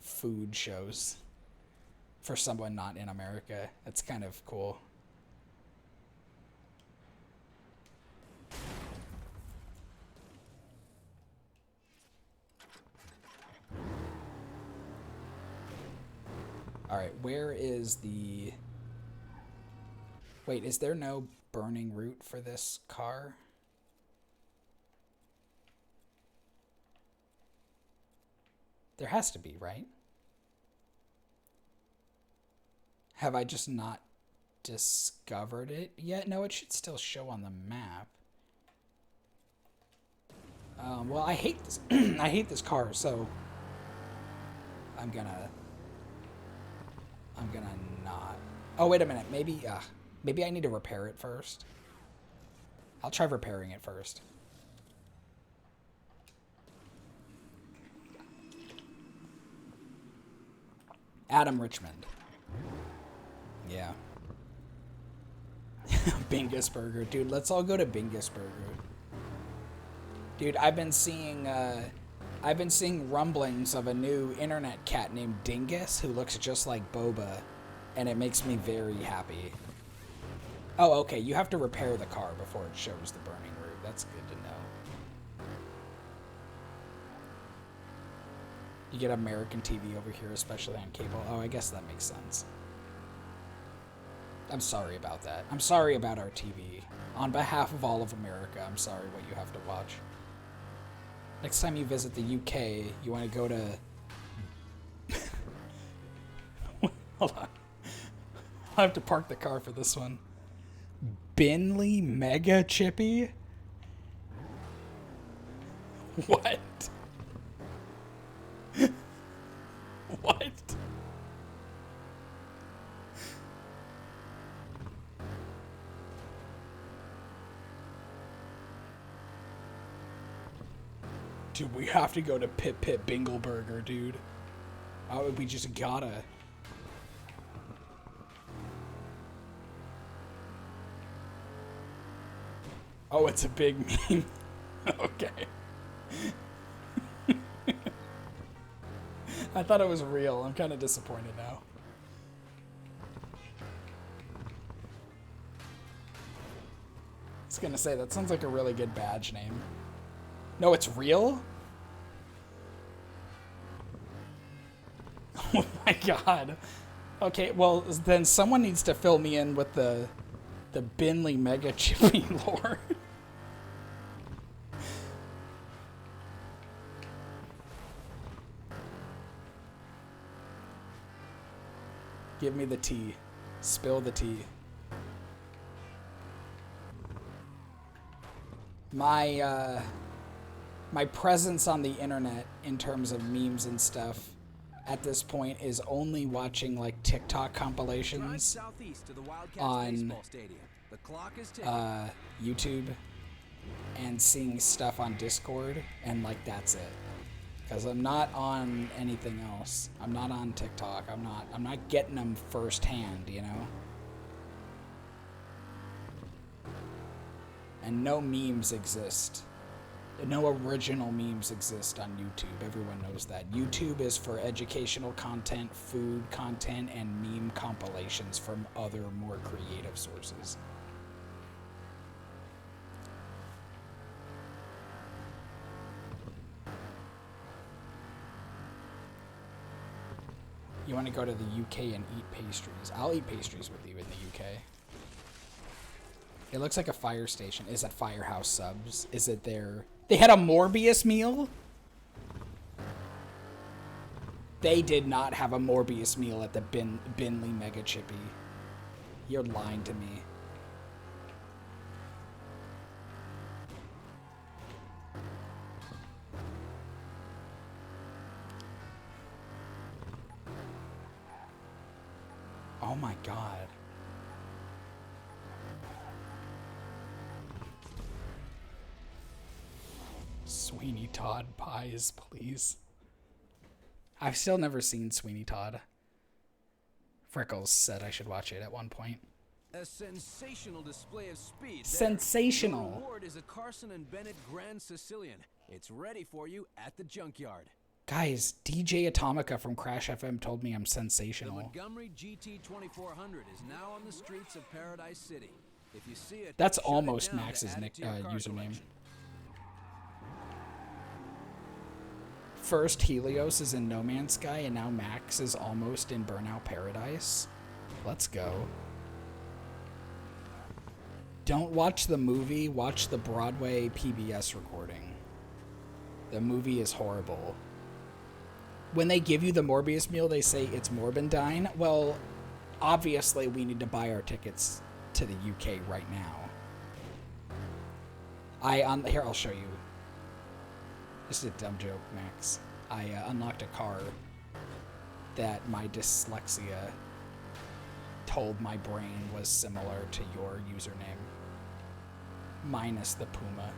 A: food shows for someone not in America. It's kind of cool. All right, where is the... Wait, is there no burning route for this car? There has to be, right? Have I just not discovered it yet? No, it should still show on the map. Well, I hate this. I hate this car, so I'm gonna not. Oh, wait a minute. Maybe I need to repair it first. I'll try repairing it first. Adam Richmond. Yeah. Bingus Burger. Dude, let's all go to Bingus Burger. Dude, I've been seeing rumblings of a new internet cat named Dingus who looks just like Boba, and it makes me very happy. Oh, okay, you have to repair the car before it shows the burning route. That's good to know. You get American TV over here, especially on cable. Oh, I guess that makes sense. I'm sorry about that. I'm sorry about our TV. On behalf of all of America, I'm sorry what you have to watch. Next time you visit the UK, you want to go to... Hold on. I'll have to park the car for this one. Binley Mega Chippy? What? What? Dude, we have to go to Pip Pip Bingleburger, dude. Oh, we just gotta. Oh, it's a big meme. Okay. I thought it was real. I'm kind of disappointed now. I was gonna say, that sounds like a really good badge name. No, it's real? Oh my god. Okay, well, then someone needs to fill me in with the Binley Mega Chippy lore. Give me the tea. Spill the tea. My presence on the internet in terms of memes and stuff at this point is only watching like TikTok compilations on YouTube and seeing stuff on Discord, and like that's it. Because I'm not on anything else. I'm not on TikTok. I'm not getting them firsthand, you know? And no memes exist. No original memes exist on YouTube. Everyone knows that. YouTube is for educational content, food content, and meme compilations from other more creative sources. You want to go to the UK and eat pastries. I'll eat pastries with you in the UK. It looks like a fire station. Is that Firehouse Subs? Is it there? They had a Morbius meal? They did not have a Morbius meal at the Binley Mega Chippy. You're lying to me. Oh my god. Sweeney Todd pies, please. I've still never seen Sweeney Todd. Freckles said I should watch it at one point.
B: A sensational display of speed.
A: Sensational.
B: The reward is a Carson and Bennett Grand Sicilian. It's ready for you at the junkyard.
A: Guys, DJ Atomica from Crash FM told me I'm sensational.
B: The Montgomery GT 2400 is now on the streets of Paradise City. If you see it,
A: that's almost Max's username. First Helios is in No Man's Sky, and now Max is almost in Burnout Paradise. Let's go. Don't watch the movie, watch the Broadway PBS recording. The movie is horrible. When they give you the Morbius meal, they say it's Morbendine. Well, obviously we need to buy our tickets to the UK right now. Here, I'll show you. Just a dumb joke, Max. I unlocked a car that my dyslexia told my brain was similar to your username. Minus the Puma.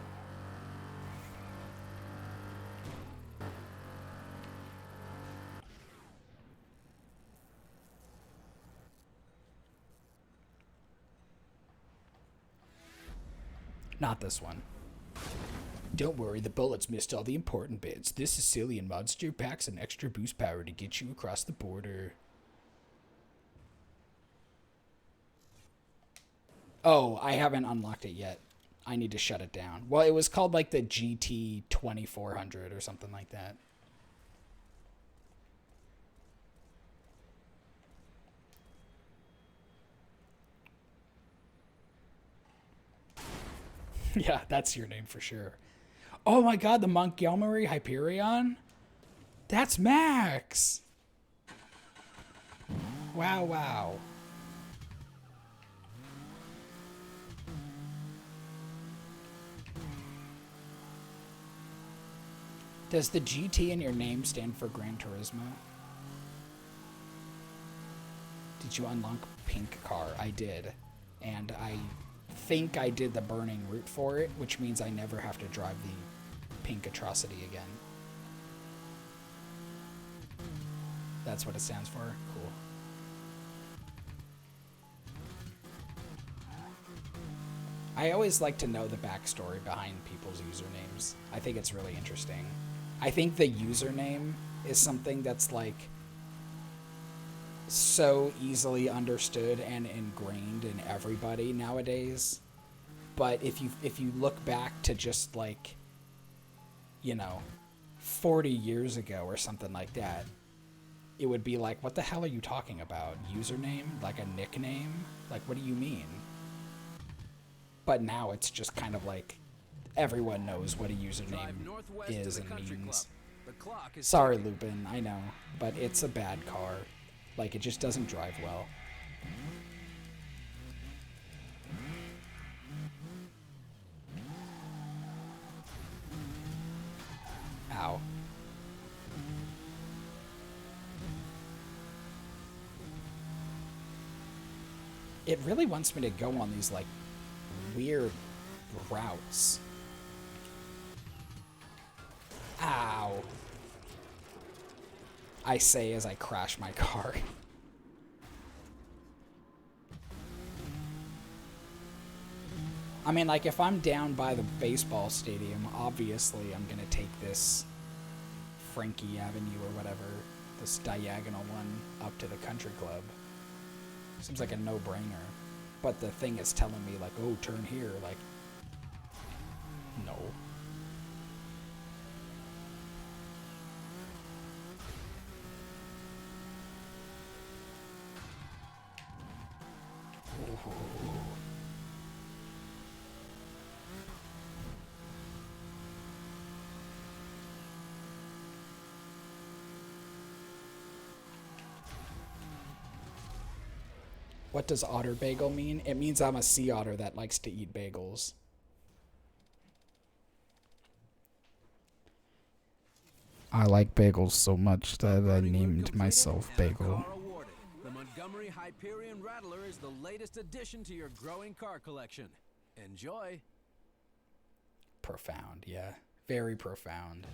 A: Not this one. Don't worry, the bullets missed all the important bits. This Sicilian monster packs an extra boost power to get you across the border. Oh, I haven't unlocked it yet. I need to shut it down. Well, it was called like the GT 2400 or something like that. Yeah, that's your name for sure. Oh my god, the Montgomery Hyperion? That's Max! Wow, wow. Does the GT in your name stand for Gran Turismo? Did you unlock pink car? I did. And I think I did the burning route for it, which means I never have to drive the pink atrocity again. That's what it stands for? Cool. I always like to know the backstory behind people's usernames. I think it's really interesting. I think the username is something that's like so easily understood and ingrained in everybody nowadays. But if you look back to just like, you know, 40 years ago or something like that, it would be like, what the hell are you talking about? Username? Like a nickname? Like, what do you mean? But now it's just kind of like everyone knows what a username is and means. Sorry, Lupin, I know, but it's a bad car. Like, it just doesn't drive well. Ow. It really wants me to go on these, like, weird routes. Ow. I say as I crash my car. I mean, like, if I'm down by the baseball stadium, obviously I'm gonna take this Frankie Avenue or whatever, this diagonal one up to the country club. Seems like a no-brainer. But the thing is telling me, like, oh, turn here, like, no. What does otter bagel mean? It means I'm a sea otter that likes to eat bagels. I like bagels so much that I named myself Bagel.
B: The Montgomery Hyperion Rattler is the latest addition to your growing car collection. Enjoy.
A: Profound, yeah. Very profound.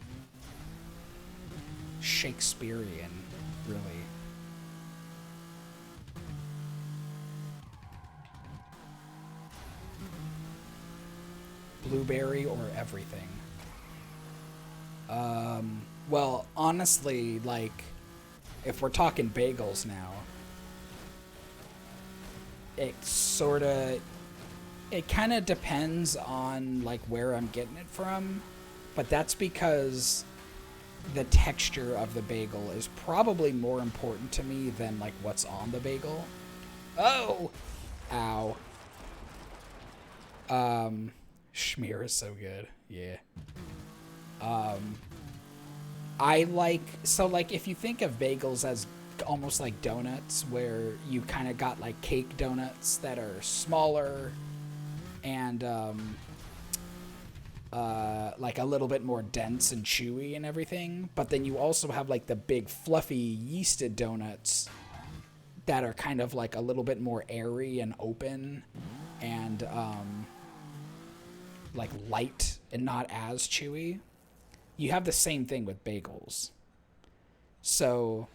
A: Shakespearean, really. Blueberry or everything? Well, honestly, like, if we're talking bagels now, it kind of depends on, like, where I'm getting it from, but that's because the texture of the bagel is probably more important to me than, like, what's on the bagel. Oh! Ow. Schmear is so good. Yeah. I like, so, like, if you think of bagels as almost like donuts, where you kind of got, like, cake donuts that are smaller and, like, a little bit more dense and chewy and everything, but then you also have, like, the big fluffy yeasted donuts that are kind of, like, a little bit more airy and open and, like, light and not as chewy. You have the same thing with bagels. So,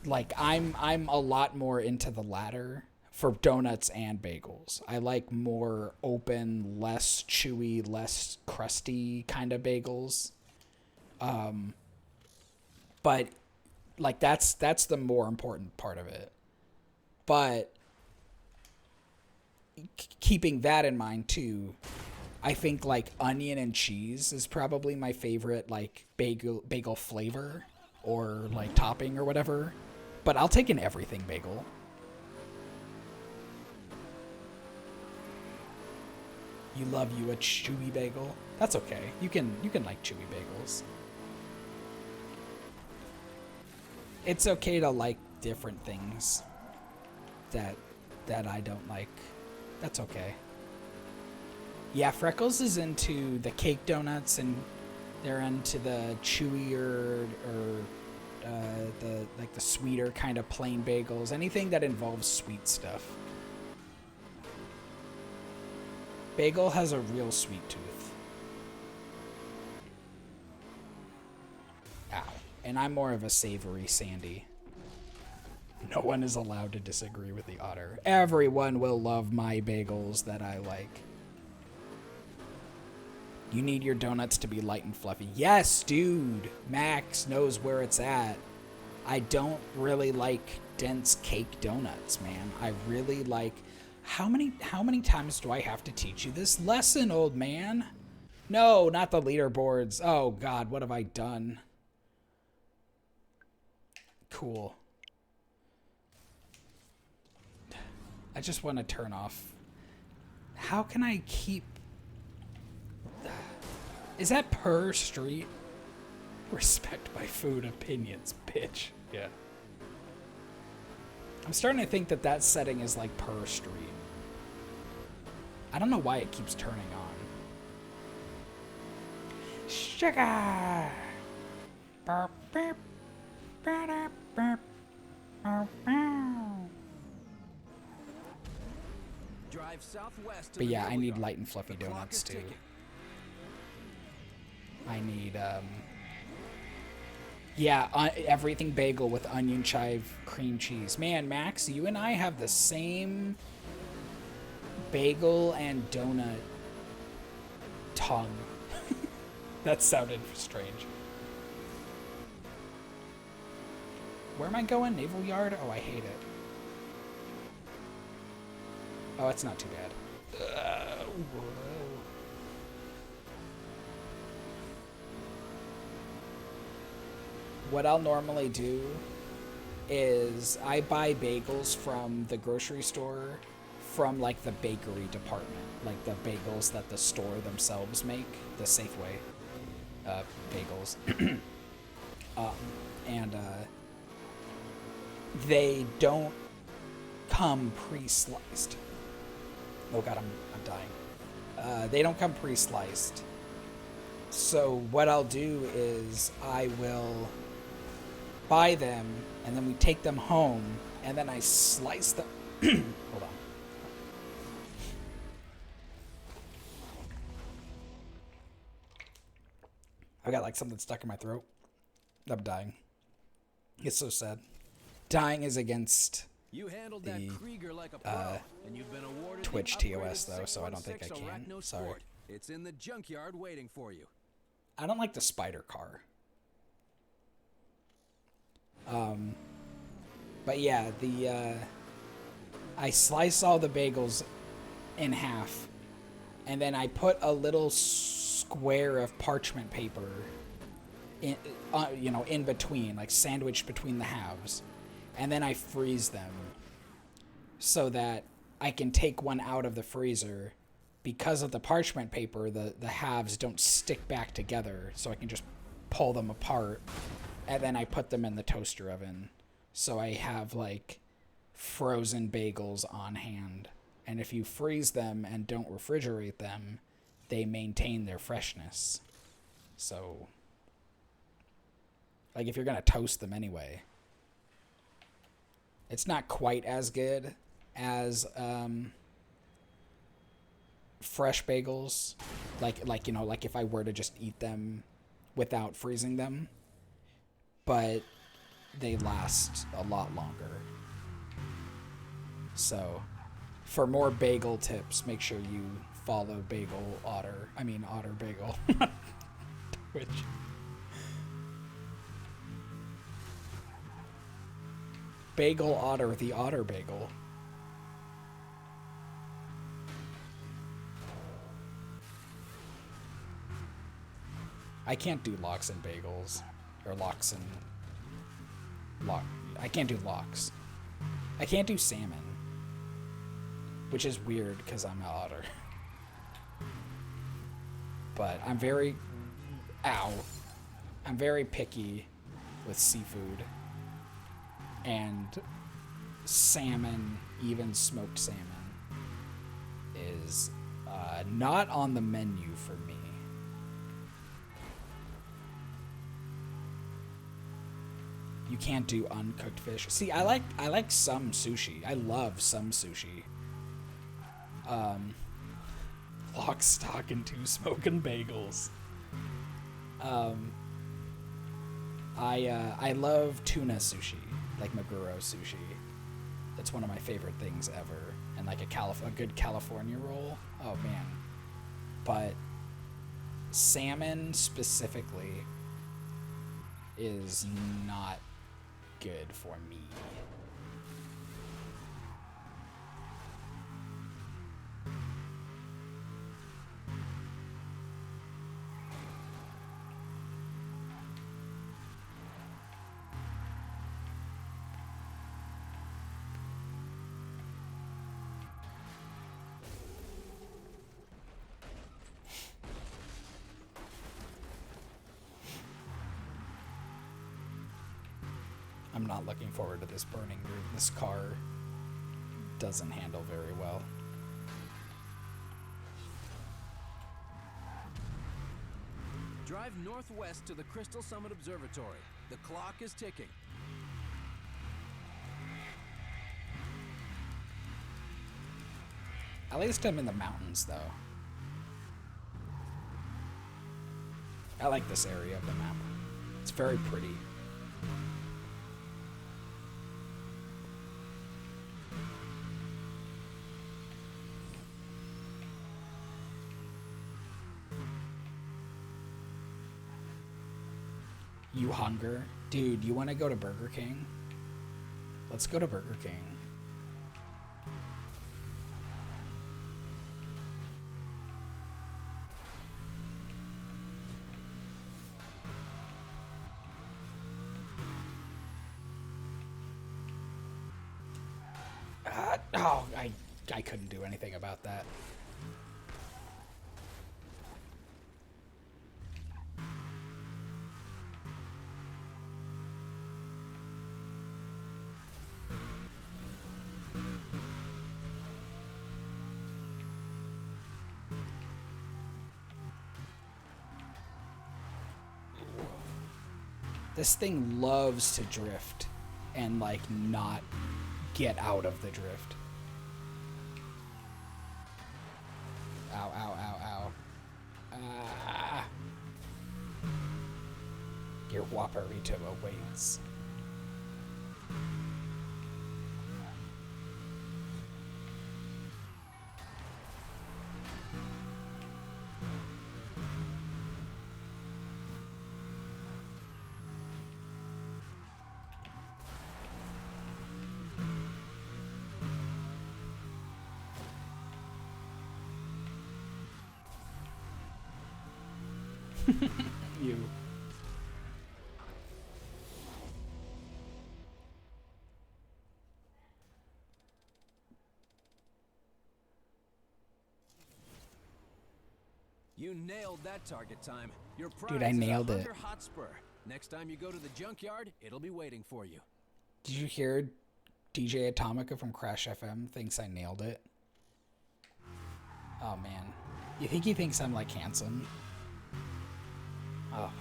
A: like, I'm a lot more into the latter for donuts and bagels. I like more open, less chewy, less crusty kind of bagels. But like that's the more important part of it. But keeping that in mind too, I think like onion and cheese is probably my favorite like bagel flavor or like topping or whatever. But I'll take an everything bagel. You love you a chewy bagel? That's okay. You can like chewy bagels. It's okay to like different things that I don't like. That's okay. Yeah, Freckles is into the cake donuts, and they're into the chewier or the sweeter kind of plain bagels. Anything that involves sweet stuff. Bagel has a real sweet tooth. Ow. And I'm more of a savory Sandy. No one is allowed to disagree with the otter. Everyone will love my bagels that I like. You need your donuts to be light and fluffy. Yes, dude. Max knows where it's at. I don't really like dense cake donuts, man. I really like... How many times do I have to teach you this lesson, old man? No, not the leaderboards. Oh, God, what have I done? Cool. I just want to turn off. How can I keep... Is that per street? Respect my food opinions, bitch. Yeah. I'm starting to think that setting is like per street. I don't know why it keeps turning on. Sugar! Burp, burp, burp, burp, burp, burp.
B: Drive southwest to
A: But
B: the
A: yeah, I need
B: Double
A: light
B: Yard.
A: and fluffy
B: The clock
A: donuts
B: is
A: too.
B: ticking.
A: I need, yeah, everything bagel with onion chive cream cheese. Man, Max, you and I have the same bagel and donut tongue. That sounded strange. Where am I going? Naval Yard? Oh, I hate it. Oh, it's not too bad. Whoa. What I'll normally do is I buy bagels from the grocery store from like the bakery department, like the bagels that the store themselves make, the Safeway bagels. And they don't come pre-sliced. Oh God, I'm dying. They don't come pre-sliced. So what I'll do is I will buy them, and then we take them home, and then I slice them. Hold on. I got like something stuck in my throat. I'm dying. It's so sad. Dying is against
B: You handled
A: the
B: that Krieger like a pro, and you've been awarded
A: Twitch
B: the
A: TOS
B: upgraded
A: though, so I don't think I
B: 616
A: can.
B: Arachno
A: Sorry.
B: Sport. It's in the junkyard waiting for you.
A: I don't like the spider car. But yeah, I slice all the bagels in half, and then I put a little square of parchment paper in, in between, like sandwiched between the halves, and then I freeze them so that I can take one out of the freezer. Because of the parchment paper, the halves don't stick back together, so I can just pull them apart, and then I put them in the toaster oven. So I have like frozen bagels on hand. And if you freeze them and don't refrigerate them, they maintain their freshness. So, like if you're going to toast them anyway, it's not quite as good as fresh bagels. Like if I were to just eat them without freezing them. But they last a lot longer. So, for more bagel tips, make sure you follow Otter Bagel. Twitch. Bagel Otter, the Otter Bagel. I can't do lox and bagels. Or lox and... I can't do lox. I can't do salmon. Which is weird, because I'm an otter. But I'm very... Ow. I'm very picky with seafood. And salmon, even smoked salmon, is not on the menu for me. You can't do uncooked fish. See, I like some sushi. I love some sushi. Lock, stock, and 2 smoking bagels. I love tuna sushi, like Maguro sushi. That's one of my favorite things ever. And like a good California roll. Oh man. But salmon specifically is not good for me. I'm not looking forward to this burning room. This car doesn't handle very well.
B: Drive northwest to the Crystal Summit Observatory. The clock is ticking.
A: At least I'm in the mountains, though. I like this area of the map. It's very pretty. You hunger? Dude, you want to go to Burger King? Let's go to Burger King. I couldn't do anything about that. This thing loves to drift and like not get out of the drift. Ow, ow, ow, ow. Ah. Your Whopperito awaits. You.
B: You nailed that target time. Your prize
A: Dude, I nailed it.
B: Hotspur. Next time you go to the junkyard, it'll be waiting for you.
A: Did you hear DJ Atomica from Crash FM thinks I nailed it? Oh man. You think he thinks I'm like handsome? Oh.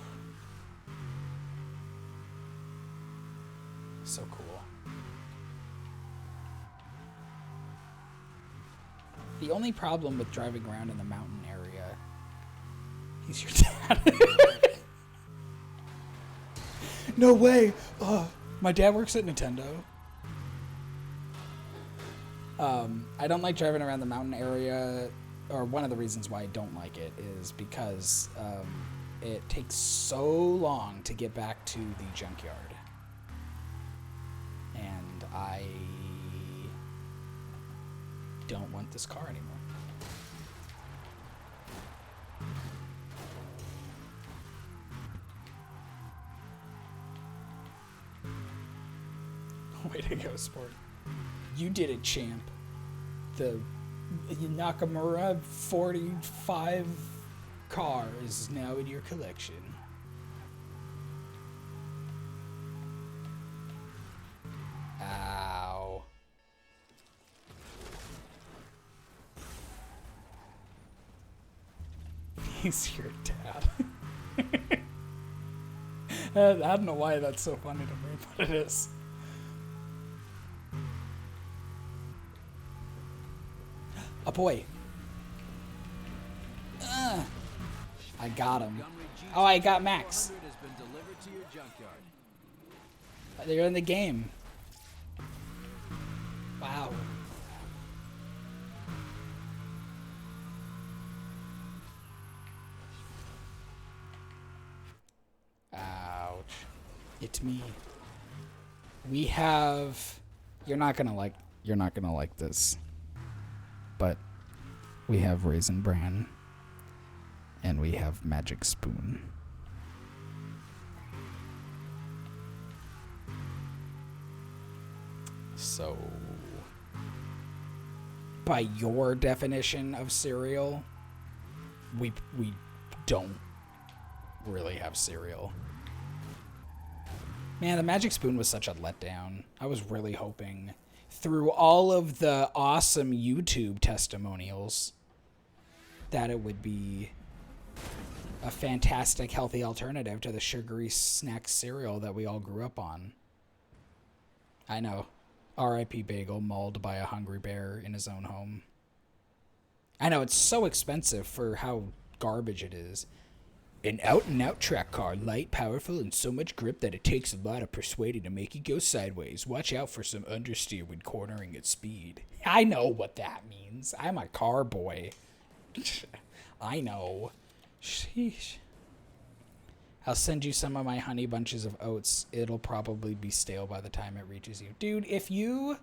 A: So cool. The only problem with driving around in the mountain area, he's your dad. No way. My dad works at Nintendo. I don't like driving around the mountain area, or one of the reasons why I don't like it is because it takes so long to get back to the junkyard. And I don't want this car anymore. Way to go, sport. You did it, champ. The Nakamura 45 car is now in your collection. Ow. He's your dad. I don't know why that's so funny to me, but it is. Oh boy. I got him. Oh, I got Max. They're in the game. Wow. Ouch. It's me. We have... You're not gonna like this. But we have Raisin Bran, and we have Magic Spoon. So, by your definition of cereal, we don't really have cereal. Man, the Magic Spoon was such a letdown. I was really hoping, through all of the awesome YouTube testimonials, that it would be a fantastic, healthy alternative to the sugary snack cereal that we all grew up on. I know. R.I.P. Bagel, mauled by a hungry bear in his own home. I know, it's so expensive for how garbage it is. An out-and-out track car, light, powerful, and so much grip that it takes a lot of persuading to make it go sideways. Watch out for some understeer when cornering at speed. I know what that means. I'm a car boy. I know. Sheesh. I'll send you some of my honey bunches of oats. It'll probably be stale by the time it reaches you. Dude, if you...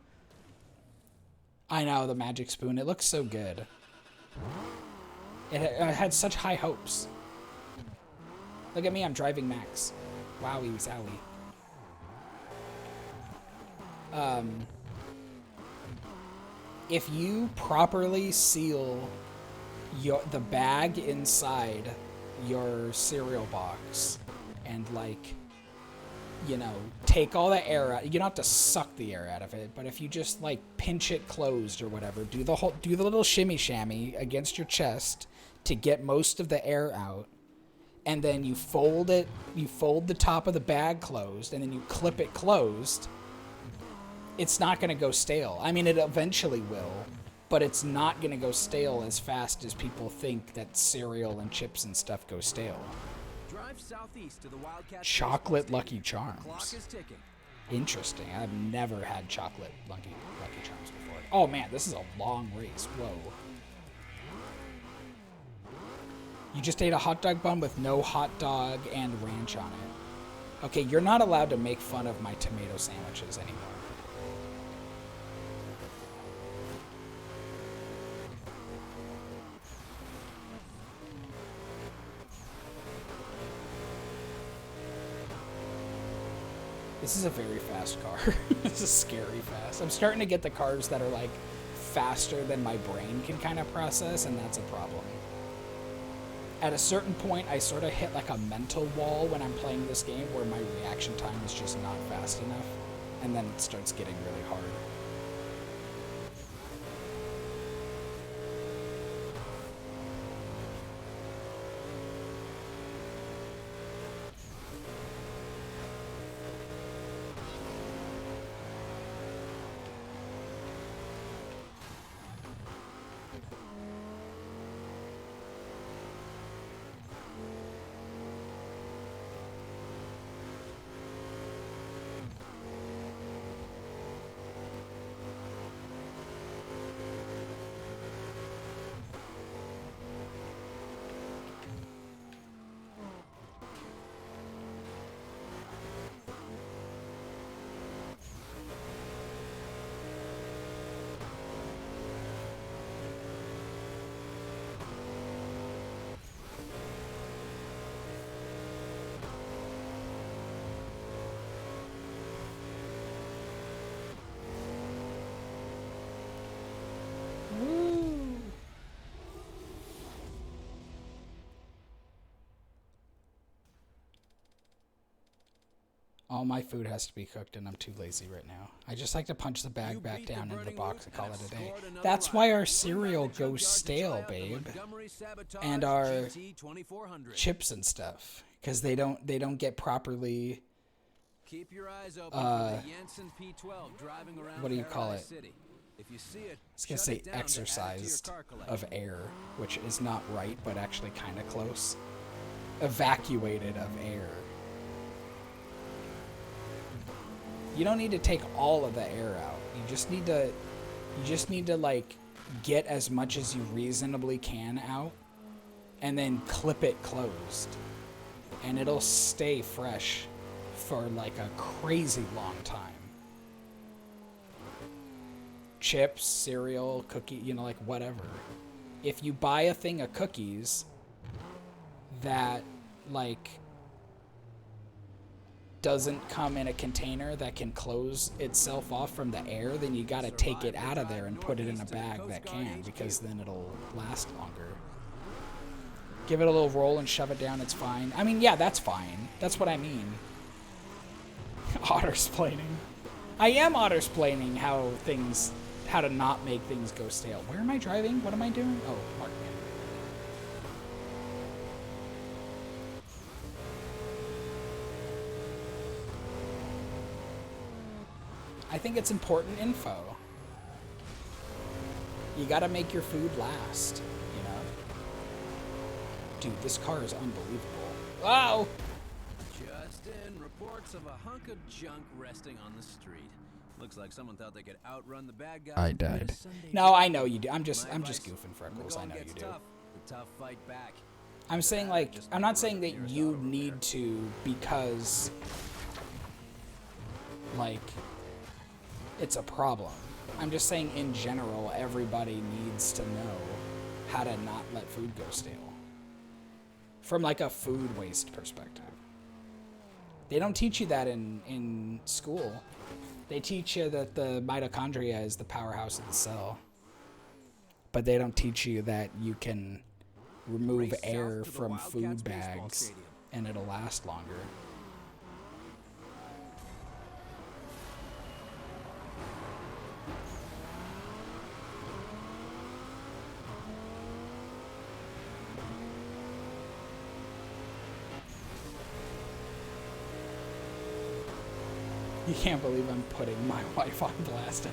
A: I know, the Magic Spoon. It looks so good. It had such high hopes. Look at me, I'm driving Max. Wowie zowie. If you properly seal the bag inside your cereal box and, like, you know, take all the air out. You don't have to suck the air out of it, but if you just, like, pinch it closed or whatever, do the little shimmy shammy against your chest to get most of the air out, and then you fold the top of the bag closed, and then you clip it closed, it's not going to go stale. I mean, it eventually will, but it's not going to go stale as fast as people think that cereal and chips and stuff go stale.
B: Drive southeast to the Wildcat
A: Chocolate Lucky Charms.
B: The clock is ticking.
A: Interesting. I've never had chocolate Lucky Charms before. Oh man, this is a long race. Whoa. You just ate a hot dog bun with no hot dog and ranch on it. Okay, you're not allowed to make fun of my tomato sandwiches anymore. This is a very fast car. This is scary fast. I'm starting to get the cars that are like faster than my brain can kind of process, and that's a problem. At a certain point, I sort of hit like a mental wall when I'm playing this game where my reaction time is just not fast enough, and then it starts getting really hard. All my food has to be cooked, and I'm too lazy right now. I just like to punch the bag back down into the box and call it a day. That's why our cereal goes stale, babe, and our chips and stuff, because they don't get properly.
B: Keep your eyes open for the Jensen P12 driving around
A: what do you call it?
B: City. If you see it,
A: I was gonna say exercised of air, which is not right, but actually kind of close. Evacuated of air. You don't need to take all of the air out. You just need to like get as much as you reasonably can out and then clip it closed. And it'll stay fresh for like a crazy long time. Chips, cereal, cookie, like whatever. If you buy a thing of cookies that like doesn't come in a container that can close itself off from the air, then you got to take it out of there and put it in a bag that can, because then it'll last longer. Give it a little roll and shove it down, it's fine. I mean, yeah, that's fine. That's what I mean. Ottersplaining. I am ottersplaining how to not make things go stale. Where am I driving? What am I doing? Oh, Mark. I think it's important info. You gotta make your food last, Dude, this car is unbelievable. Wow!
B: Justin, reports of a hunk of junk resting on the street. Looks like someone thought they could outrun the bad guys.
A: I died. No, I know you do. I'm just goofing, Freckles. I know you do.
B: The tough fight back.
A: I'm saying, like, I'm not saying that you need to, because, like, it's a problem. I'm just saying in general, everybody needs to know how to not let food go stale. From like a food waste perspective. They don't teach you that in school. They teach you that the mitochondria is the powerhouse of the cell. But they don't teach you that you can remove air from food bags and it'll last longer. You can't believe I'm putting my wife on blast.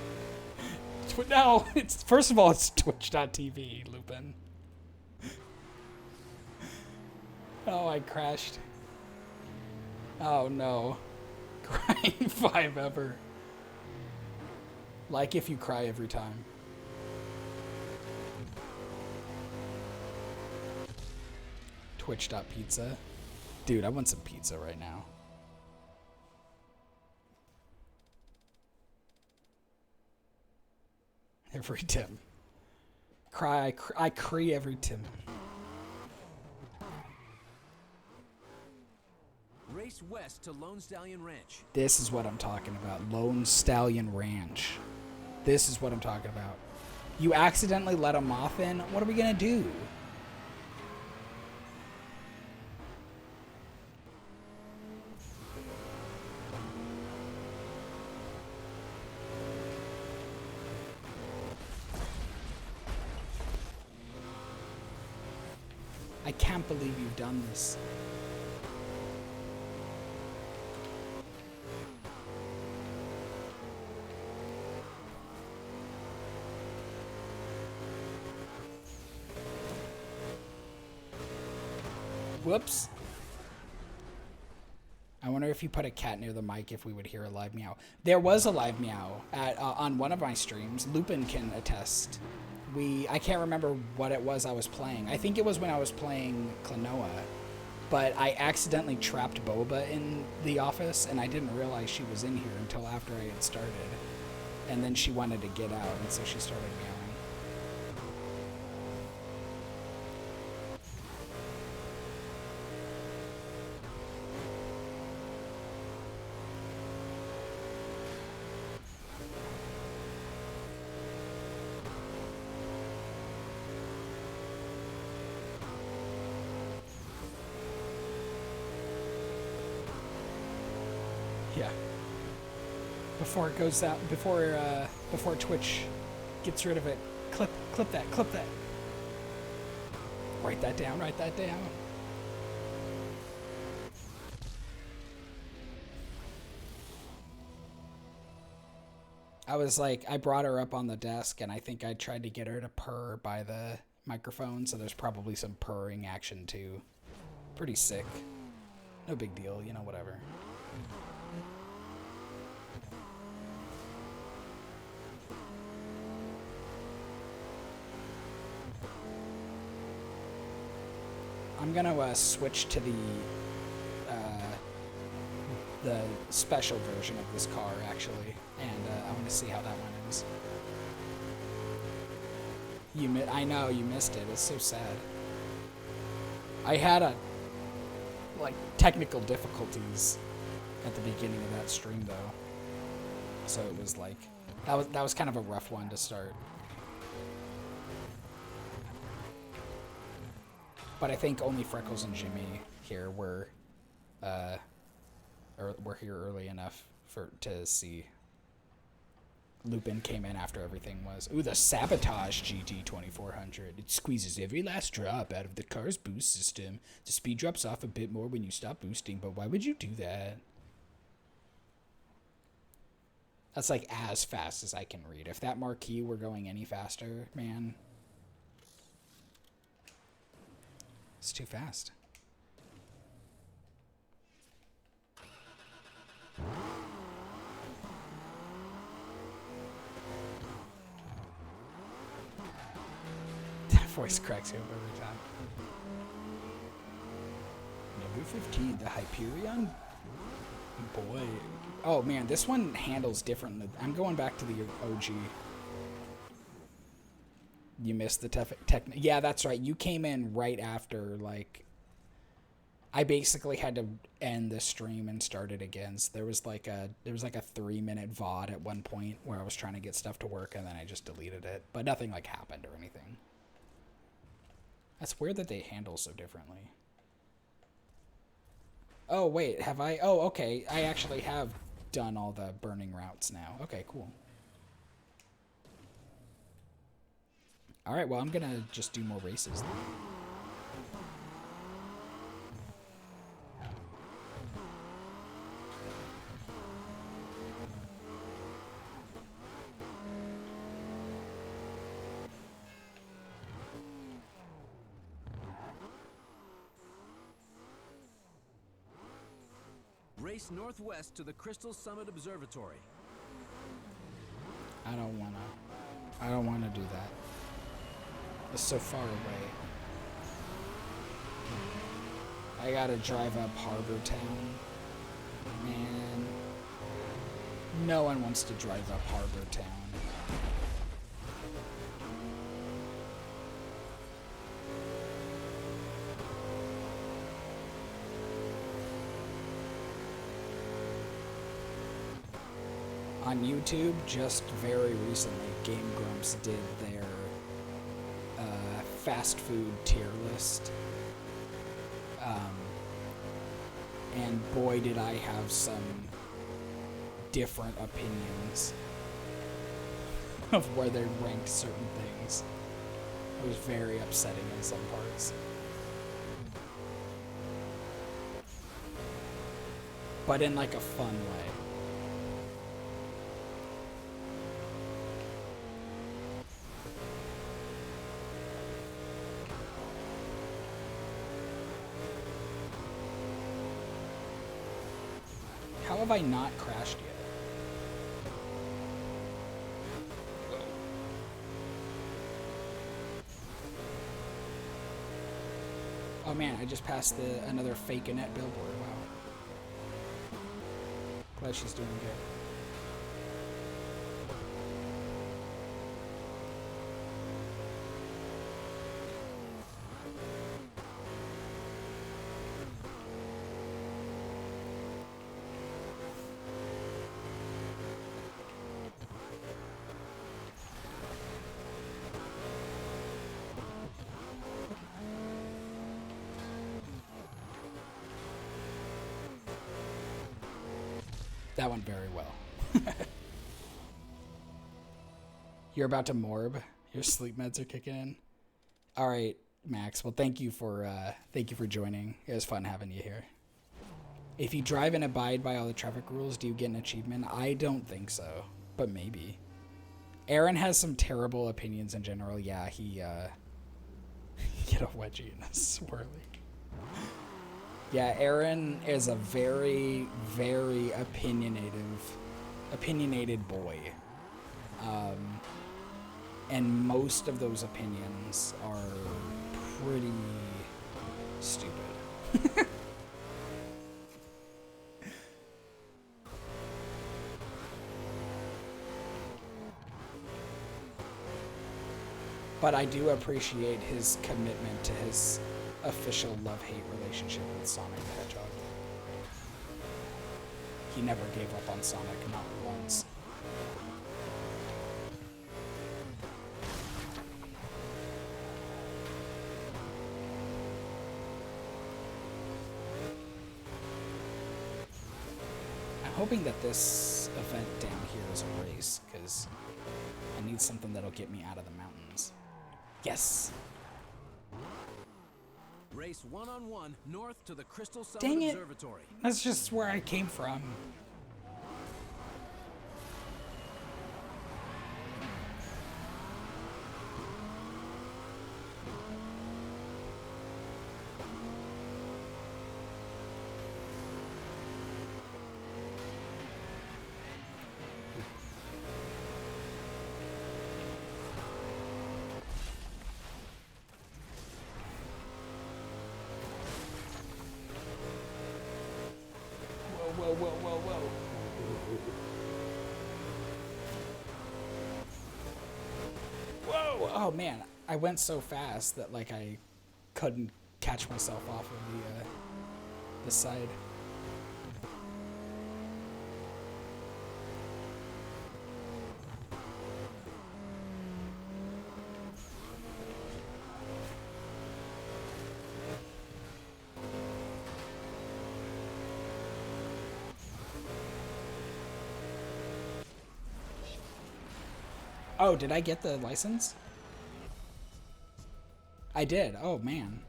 A: No, first of all, it's twitch.tv, Lupin. Oh, I crashed. Oh no. Crying 5 ever. Like if you cry every time. Twitch.pizza. Dude, I want some pizza right now. Every Tim. I cree every Tim.
B: Race west to Lone Stallion Ranch.
A: This is what I'm talking about. Lone Stallion Ranch. This is what I'm talking about. You accidentally let a moth in? What are we gonna do? I can't believe you've done this. Whoops. I wonder if you put a cat near the mic if we would hear a live meow. There was a live meow at on one of my streams. Lupin can attest. I can't remember what it was I was playing. I think it was when I was playing Klonoa, but I accidentally trapped Boba in the office, and I didn't realize she was in here until after I had started. And then she wanted to get out, and so she started meowing. Yeah. Before it goes out, before Twitch gets rid of it, clip that. Write that down. I was like, I brought her up on the desk, and I think I tried to get her to purr by the microphone, so there's probably some purring action too. Pretty sick. No big deal, whatever. I'm gonna switch to the special version of this car, actually, and I want to see how that one is. I know you missed it. It's so sad. I had technical difficulties at the beginning of that stream, though, so it was like that was kind of a rough one to start. But I think only Freckles and Jimmy here were here early enough to see. Lupin came in after everything was. Ooh, the Sabotage GT2400. It squeezes every last drop out of the car's boost system. The speed drops off a bit more when you stop boosting, but why would you do that? That's like as fast as I can read. If that marquee were going any faster, man, it's too fast. That voice cracks you up every time. Number 15, the Hyperion. Boy. Oh man, this one handles differently. I'm going back to the OG. You missed the tech. Yeah, that's right. You came in right after, I basically had to end the stream and start it again. So there was like a 3-minute VOD at one point where I was trying to get stuff to work, and then I just deleted it. But nothing happened or anything. That's weird that they handle so differently. Oh wait, have I? Oh, okay. I actually have done all the burning routes now. Okay, cool. All right, well, I'm gonna just do more races then.
B: Race northwest to the Crystal Summit Observatory.
A: I don't wanna do that. It's so far away. I gotta drive up Harbor Town. Man. No one wants to drive up Harbor Town. On YouTube, just very recently, Game Grumps did their fast food tier list. And boy, did I have some different opinions of where they ranked certain things. It was very upsetting in some parts. But in a fun way. How have I not crashed yet? Oh man, I just passed another fake Annette billboard. Wow. Glad she's doing good. That went very well. You're about to morb. Your sleep meds are kicking in. All right, Max. Well, thank you for joining. It was fun having you here. If you drive and abide by all the traffic rules, do you get an achievement? I don't think so, but maybe. Aaron has some terrible opinions in general. Yeah, he get a wedgie in a swirly. Yeah, Aaron is a very, very opinionated boy. And most of those opinions are pretty stupid. But I do appreciate his commitment to his official love-hate relationship with Sonic the Hedgehog. He never gave up on Sonic, not once. I'm hoping that this event down here is a race, because I need something that'll get me out of the mountains. Yes!
B: Race 1-on-1 north to the Crystal Summit
A: Dang it!
B: Observatory.
A: That's just where I came from. Whoa, whoa, whoa, whoa. Whoa! Oh man, I went so fast that like I couldn't catch myself off of the side. Oh, did I get the license? I did. Oh, man.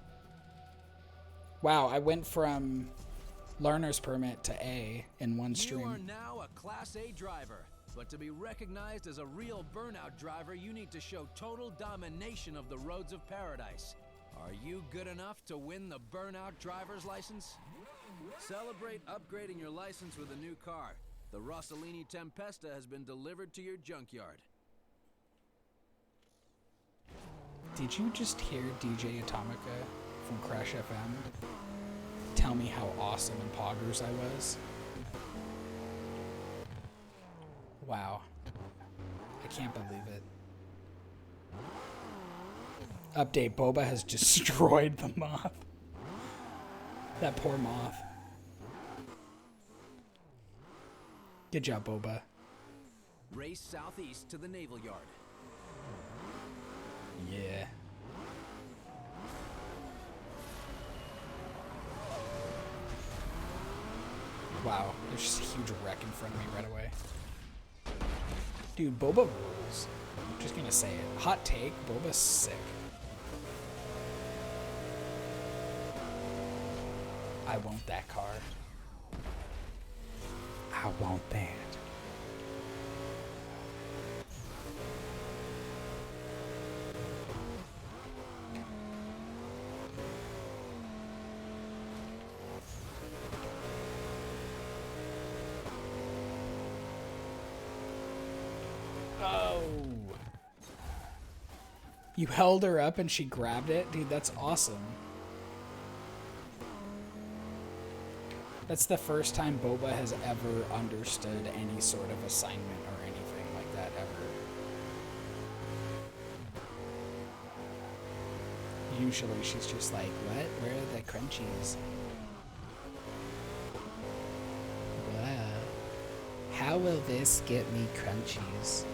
A: Wow, I went from learner's permit to A in one stream.
B: You are now a Class A driver, but to be recognized as a real Burnout driver, you need to show total domination of the roads of paradise. Are you good enough to win the Burnout driver's license? Celebrate upgrading your license with a new car. The Rossellini Tempesta has been delivered to your junkyard.
A: Did you just hear DJ Atomica from Crash FM tell me how awesome in Poggers I was? Wow. I can't believe it. Update, Boba has destroyed the moth. That poor moth. Good job, Boba.
B: Race southeast to the Naval Yard.
A: Yeah. Wow, there's just a huge wreck in front of me right away. Dude, Boba rules. I'm just gonna say it. Hot take, Boba's sick. I want that car. I want that. Oh. You held her up and she grabbed it? Dude, that's awesome. That's the first time Boba has ever understood any sort of assignment or anything like that ever. Usually she's just like, what? Where are the crunchies? Wow. How will this get me crunchies?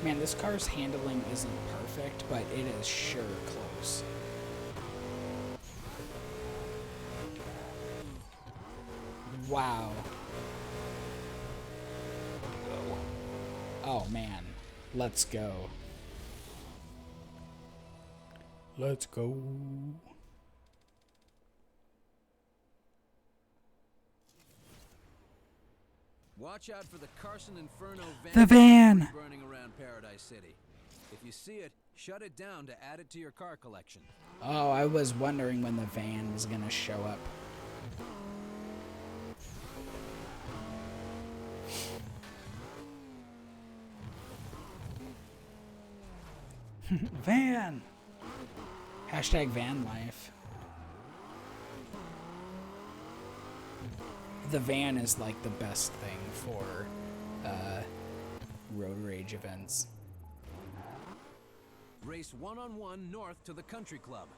A: Man, this car's handling isn't perfect, but it is sure close. Wow. Oh man, let's go. Let's go.
B: Watch out for the Carson Inferno van.
A: The van!
B: Burning around Paradise City. If you see it, shut it down to add it to your car collection.
A: Oh, I was wondering when the van was gonna show up. Van! Hashtag van life. The van is like the best thing for road rage events.
B: Race 1-on-1 north to the country club.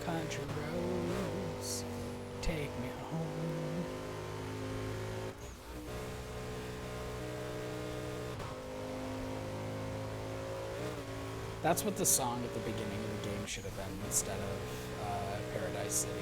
A: Country roads, take me home. That's what the song at the beginning of the game should have been instead of Paradise City.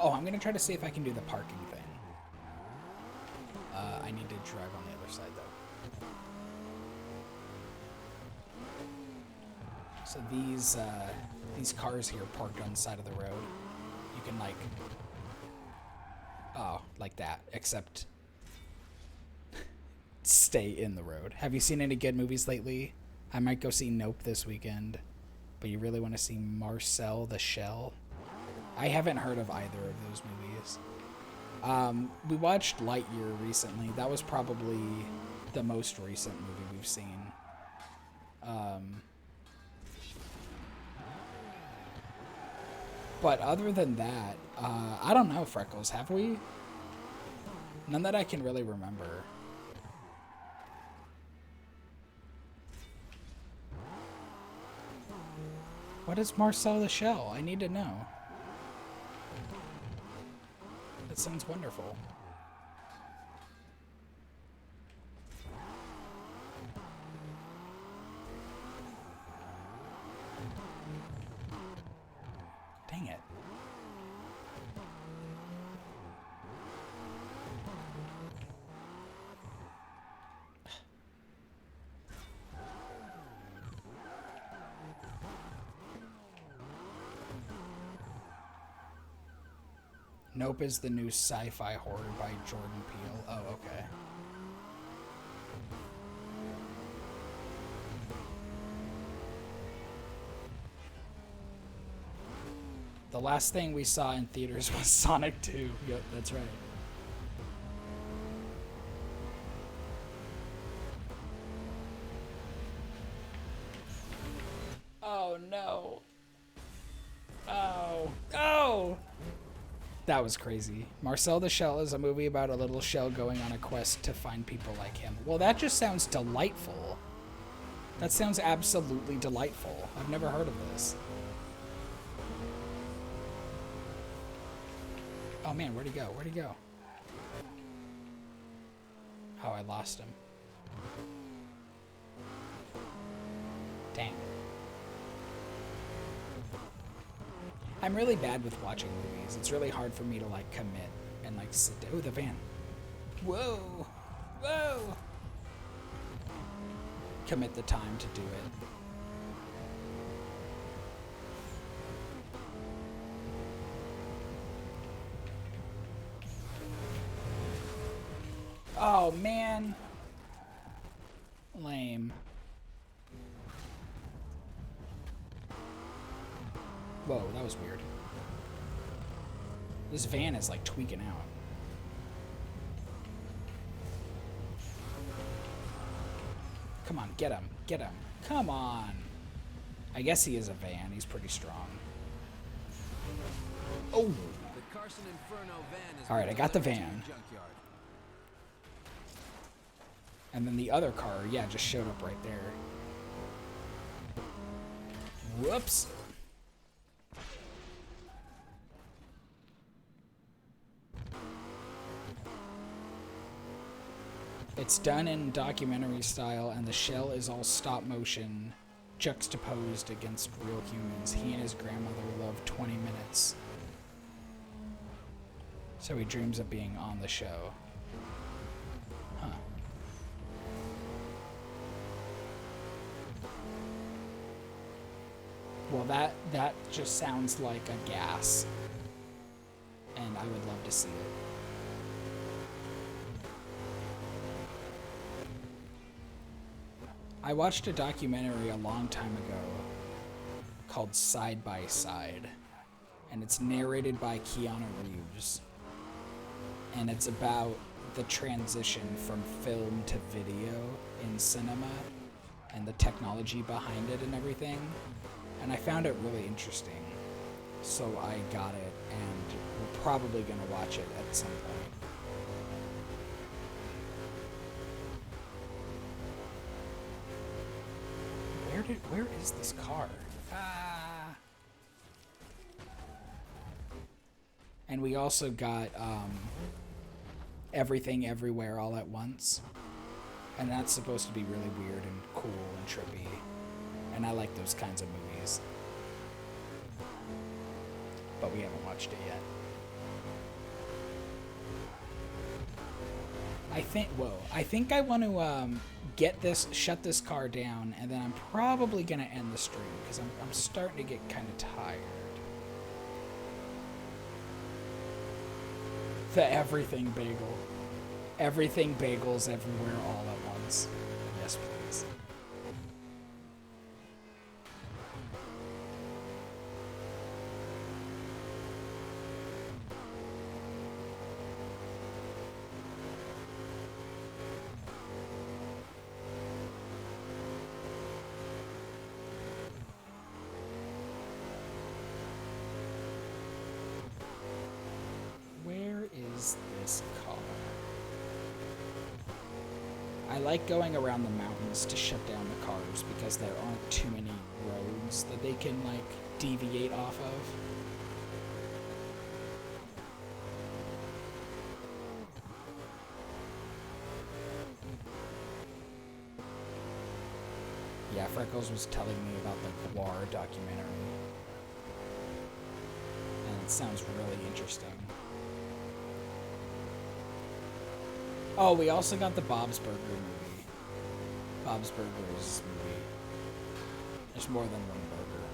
A: Oh, I'm gonna try to see if I can do the parking thing. I need to drive on the other side though. So these cars here parked on the side of the road. You can like, oh, like that, except stay in the road. Have you seen any good movies lately? I might go see Nope this weekend, but you really want to see Marcel the Shell? I haven't heard of either of those movies. We watched Lightyear recently. That was probably the most recent movie we've seen. But other than that, I don't know, Freckles. Have we? None that I can really remember. What is Marcel the Shell? I need to know. That sounds wonderful. Dang it. Nope is the new sci-fi horror by Jordan Peele. Oh, okay. The last thing we saw in theaters was Sonic 2. Yep, that's right. Oh, no. Oh. Oh! That was crazy. Marcel the Shell is a movie about a little shell going on a quest to find people like him. Well, that just sounds delightful. That sounds absolutely delightful. I've never heard of this. Oh man, where'd he go? Where'd he go? Oh, I lost him. Dang. I'm really bad with watching movies. It's really hard for me to like commit and like sit down. Oh, the van. Whoa. Whoa. Commit the time to do it. Oh, man. Lame. Whoa, that was weird. This van is like tweaking out. Come on, get him. Get him. Come on. I guess he is a van. He's pretty strong. Oh.
B: The Carson Inferno van is
A: all right, I got the van.
B: junkyard.
A: And then the other car, yeah, just showed up right there. Whoops. It's done in documentary style, and the shell is all stop motion, juxtaposed against real humans. He and his grandmother love 20 minutes. So he dreams of being on the show. Huh. Well, that just sounds like a gas. And I would love to see it. I watched a documentary a long time ago called Side by Side, and it's narrated by Keanu Reeves, and it's about the transition from film to video in cinema and the technology behind it and everything, and I found it really interesting, so I got it, and we're probably going to watch it at some point. Where is this car? Ah. And we also got Everything Everywhere All at Once. And that's supposed to be really weird and cool and trippy. And I like those kinds of movies. But we haven't watched it yet. I think I want to shut this car down, and then I'm probably going to end the stream, because I'm starting to get kind of tired. The everything bagel. Everything bagels everywhere all at once. Yes, please. Is this car? I like going around the mountains to shut down the cars because there aren't too many roads that they can like deviate off of. Yeah, Freckles was telling me about the Guar documentary, and it sounds really interesting. Oh, we also got the Bob's Burger movie. Bob's Burgers movie. There's more than one burger.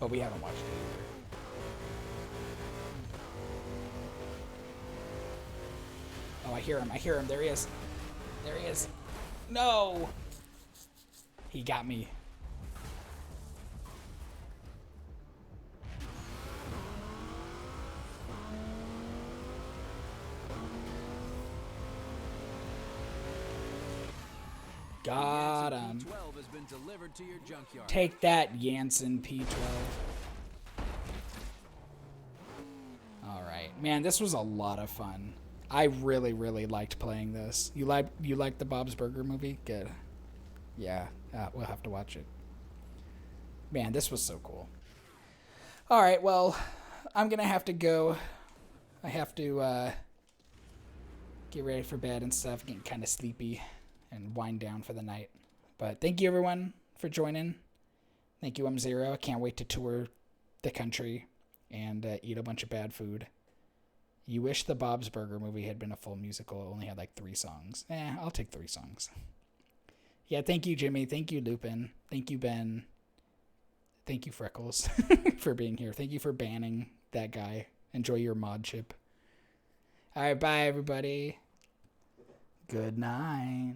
A: But we haven't watched it either. Oh, I hear him. I hear him. There he is. There he is. No! He got me. Got him.
B: P12 has been delivered to your junkyard.
A: Take that, Jansen P12. Alright. Man, this was a lot of fun. I really, really liked playing this. You like the Bob's Burger movie? Good. Yeah, we'll have to watch it. Man, this was so cool. Alright, well, I'm gonna have to go. I have to get ready for bed and stuff, getting kind of sleepy, and wind down for the night. But thank you everyone for joining. Thank you, M0. I can't wait to tour the country and eat a bunch of bad food. You wish the Bob's Burger movie had been a full musical. It only had like 3 songs. I'll take 3 songs. Yeah, thank you, Jimmy. Thank you, Lupin. Thank you, Ben. Thank you, Freckles, for being here. Thank you for banning that guy. Enjoy your mod chip. All right, bye, everybody. Good night.